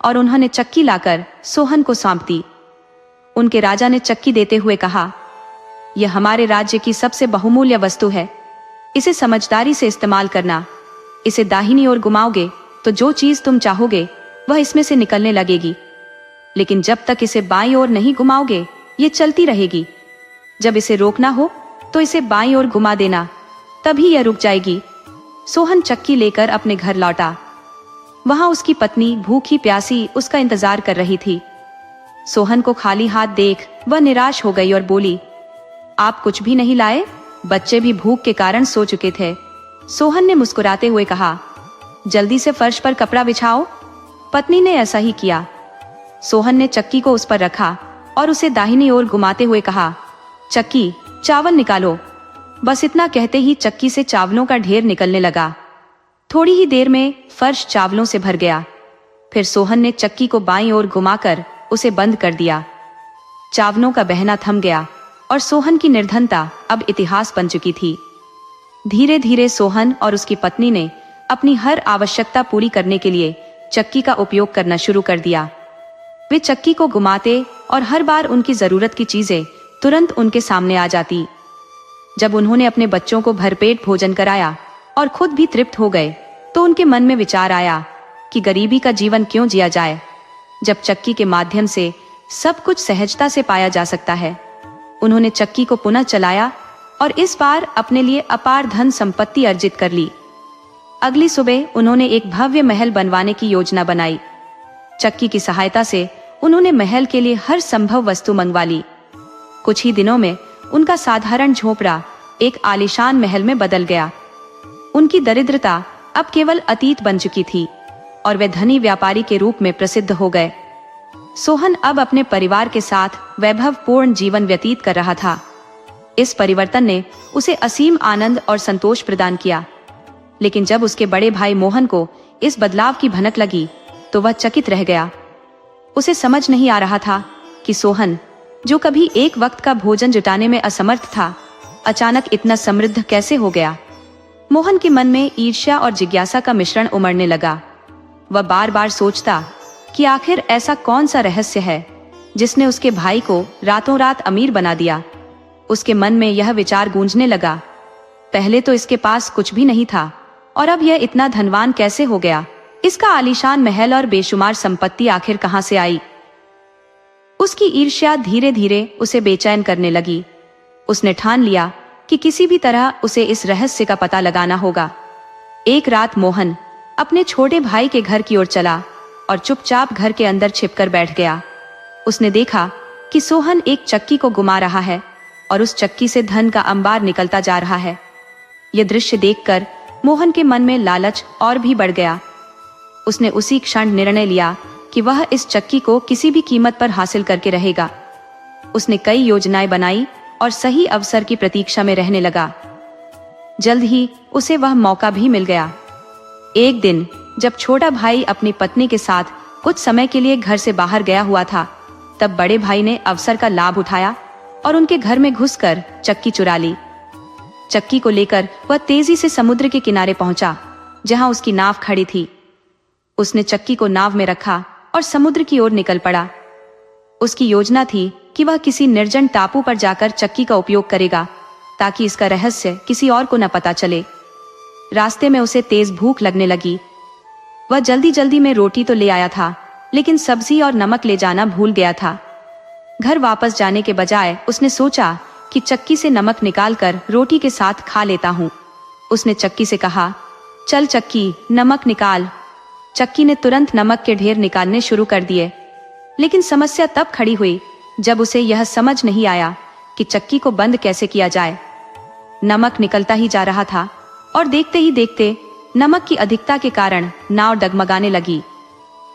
और उन्होंने चक्की लाकर सोहन को सौंप दी। उनके राजा ने चक्की देते हुए कहा, यह हमारे राज्य की सबसे बहुमूल्य वस्तु है, इसे समझदारी से इस्तेमाल करना। इसे दाहिनी ओर घुमाओगे तो जो चीज तुम चाहोगे वह इसमें से निकलने लगेगी, लेकिन जब तक इसे बाईं ओर नहीं घुमाओगे ये चलती रहेगी। जब इसे रोकना हो तो इसे बाईं ओर घुमा देना, तभी यह रुक जाएगी। सोहन चक्की लेकर अपने घर लौटा। वहां उसकी पत्नी भूखी प्यासी उसका इंतजार कर रही थी। सोहन को खाली हाथ देख वह निराश हो गई और बोली, आप कुछ भी नहीं लाए? बच्चे भी भूख के कारण सो चुके थे। सोहन ने मुस्कुराते हुए कहा, जल्दी से फर्श पर कपड़ा बिछाओ। पत्नी ने ऐसा ही किया। सोहन ने चक्की को उस पर रखा और उसे दाहिनी ओर घुमाते हुए कहा, चक्की चावल निकालो। बस इतना कहते ही चक्की से चावलों का ढेर निकलने लगा। थोड़ी ही देर में फर्श चावलों से भर गया। फिर सोहन ने चक्की को बाईं ओर घुमाकर उसे बंद कर दिया। चावनों का बहना थम गया और सोहन की निर्धनता अब इतिहास बन चुकी थी। धीरे धीरे सोहन और उसकी पत्नी ने अपनी हर आवश्यकता पूरी करने के लिए चक्की का उपयोग करना शुरू कर दिया। वे चक्की को घुमाते और हर बार उनकी जरूरत की चीजें तुरंत उनके सामने आ जाती। जब उन्होंने अपने बच्चों को भरपेट भोजन कराया और खुद भी तृप्त हो गए तो उनके मन में विचार आया कि गरीबी का जीवन क्यों जिया जाए, जब चक्की के माध्यम से सब कुछ सहजता से पाया जा सकता है। उन्होंने चक्की को पुनः चलाया और इस बार अपने लिए अपार धन संपत्ति अर्जित कर ली। अगली सुबह उन्होंने एक भव्य महल बनवाने की योजना बनाई। चक्की की सहायता से उन्होंने महल के लिए हर संभव वस्तु मंगवा ली। कुछ ही दिनों में उनका साधारण झोपड़ा एक आलीशान महल में बदल गया। उनकी दरिद्रता अब केवल अतीत बन चुकी थी और वे धनी व्यापारी के रूप में प्रसिद्ध हो गए। सोहन अब अपने परिवार के साथ वैभवपूर्ण जीवन व्यतीत कर रहा था। इस परिवर्तन ने उसे असीम आनंद और संतोष प्रदान किया, लेकिन जब उसके बड़े भाई मोहन को इस बदलाव की भनक लगी तो वह चकित रह गया। उसे समझ नहीं आ रहा था कि सोहन, जो कभी एक वक्त का भोजन जुटाने में असमर्थ था, अचानक इतना समृद्ध कैसे हो गया। मोहन के मन में ईर्ष्या और जिज्ञासा का मिश्रण उमड़ने लगा। वह बार बार सोचता कि आखिर ऐसा कौन सा रहस्य है जिसने उसके भाई को रातों रात अमीर बना दिया। उसके मन में यह विचार गूंजने लगा, पहले तो इसके पास कुछ भी नहीं था और अब यह इतना धनवान कैसे हो गया। इसका आलीशान महल और बेशुमार संपत्ति आखिर कहां से आई। उसकी ईर्ष्या धीरे धीरे उसे बेचैन करने लगी। उसने ठान लिया कि किसी भी तरह उसे इस रहस्य का पता लगाना होगा। एक रात मोहन अपने छोटे भाई के घर की ओर चला और चुपचाप घर के अंदर छिपकर बैठ गया। उसने देखा कि सोहन एक चक्की को घुमा रहा है और उस चक्की से धन का अंबार निकलता जा रहा है। यह दृश्य देखकर मोहन के मन में लालच और भी बढ़ गया। उसने उसी क्षण निर्णय लिया कि वह इस चक्की को किसी भी कीमत पर हासिल करके रहेगा। उसने कई योजनाएं बनाई और सही अवसर की प्रतीक्षा में रहने लगा। जल्द ही उसे वह मौका भी मिल गया। एक दिन जब छोटा भाई अपनी पत्नी के साथ कुछ समय के लिए घर से बाहर गया हुआ था, तब बड़े भाई ने अवसर का लाभ उठाया और उनके घर में घुसकर चक्की चुरा ली। चक्की को लेकर वह तेजी से समुद्र के किनारे पहुंचा, जहां उसकी नाव खड़ी थी। उसने चक्की को नाव में रखा और समुद्र की ओर निकल पड़ा। उसकी योजना थी कि वह किसी निर्जन टापू पर जाकर चक्की का उपयोग करेगा ताकि इसका रहस्य किसी और को न पता चले। रास्ते में उसे तेज भूख लगने लगी। वह जल्दी जल्दी में रोटी तो ले आया था, लेकिन सब्जी और नमक ले जाना भूल गया था। घर वापस जाने के बजाय उसने सोचा कि चक्की से नमक निकालकर रोटी के साथ खा लेता हूँ। उसने चक्की से कहा, चल चक्की, नमक निकाल। चक्की ने तुरंत नमक के ढेर निकालने शुरू कर दिए, लेकिन समस्या तब खड़ी हुई जब उसे यह समझ नहीं आया कि चक्की को बंद कैसे किया जाए। नमक निकलता ही जा रहा था और देखते ही देखते नमक की अधिकता के कारण नाव डगमगाने लगी।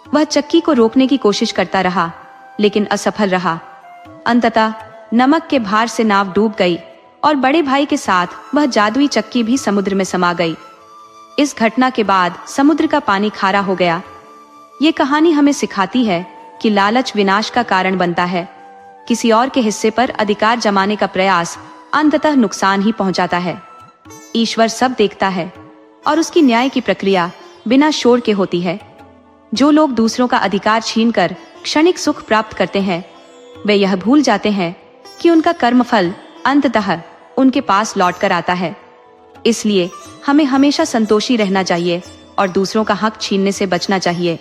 वह चक्की को रोकने की कोशिश करता रहा, लेकिन असफल रहा। अंततः नमक के भार से नाव डूब गई और बड़े भाई के साथ वह जादुई चक्की भी समुद्र में समा गई। इस घटना के बाद समुद्र का पानी खारा हो गया। ये कहानी हमें सिखाती है कि लालच विनाश का कारण बनता है। किसी और के हिस्से पर अधिकार जमाने का प्रयास अंततः नुकसान ही पहुंचाता है। ईश्वर सब देखता है और उसकी न्याय की प्रक्रिया बिना शोर के होती है। जो लोग दूसरों का अधिकार छीनकर क्षणिक सुख प्राप्त करते हैं, वे यह भूल जाते हैं कि उनका कर्मफल अंततः उनके पास लौट कर आता है। इसलिए हमें हमेशा संतोषी रहना चाहिए और दूसरों का हक छीनने से बचना चाहिए।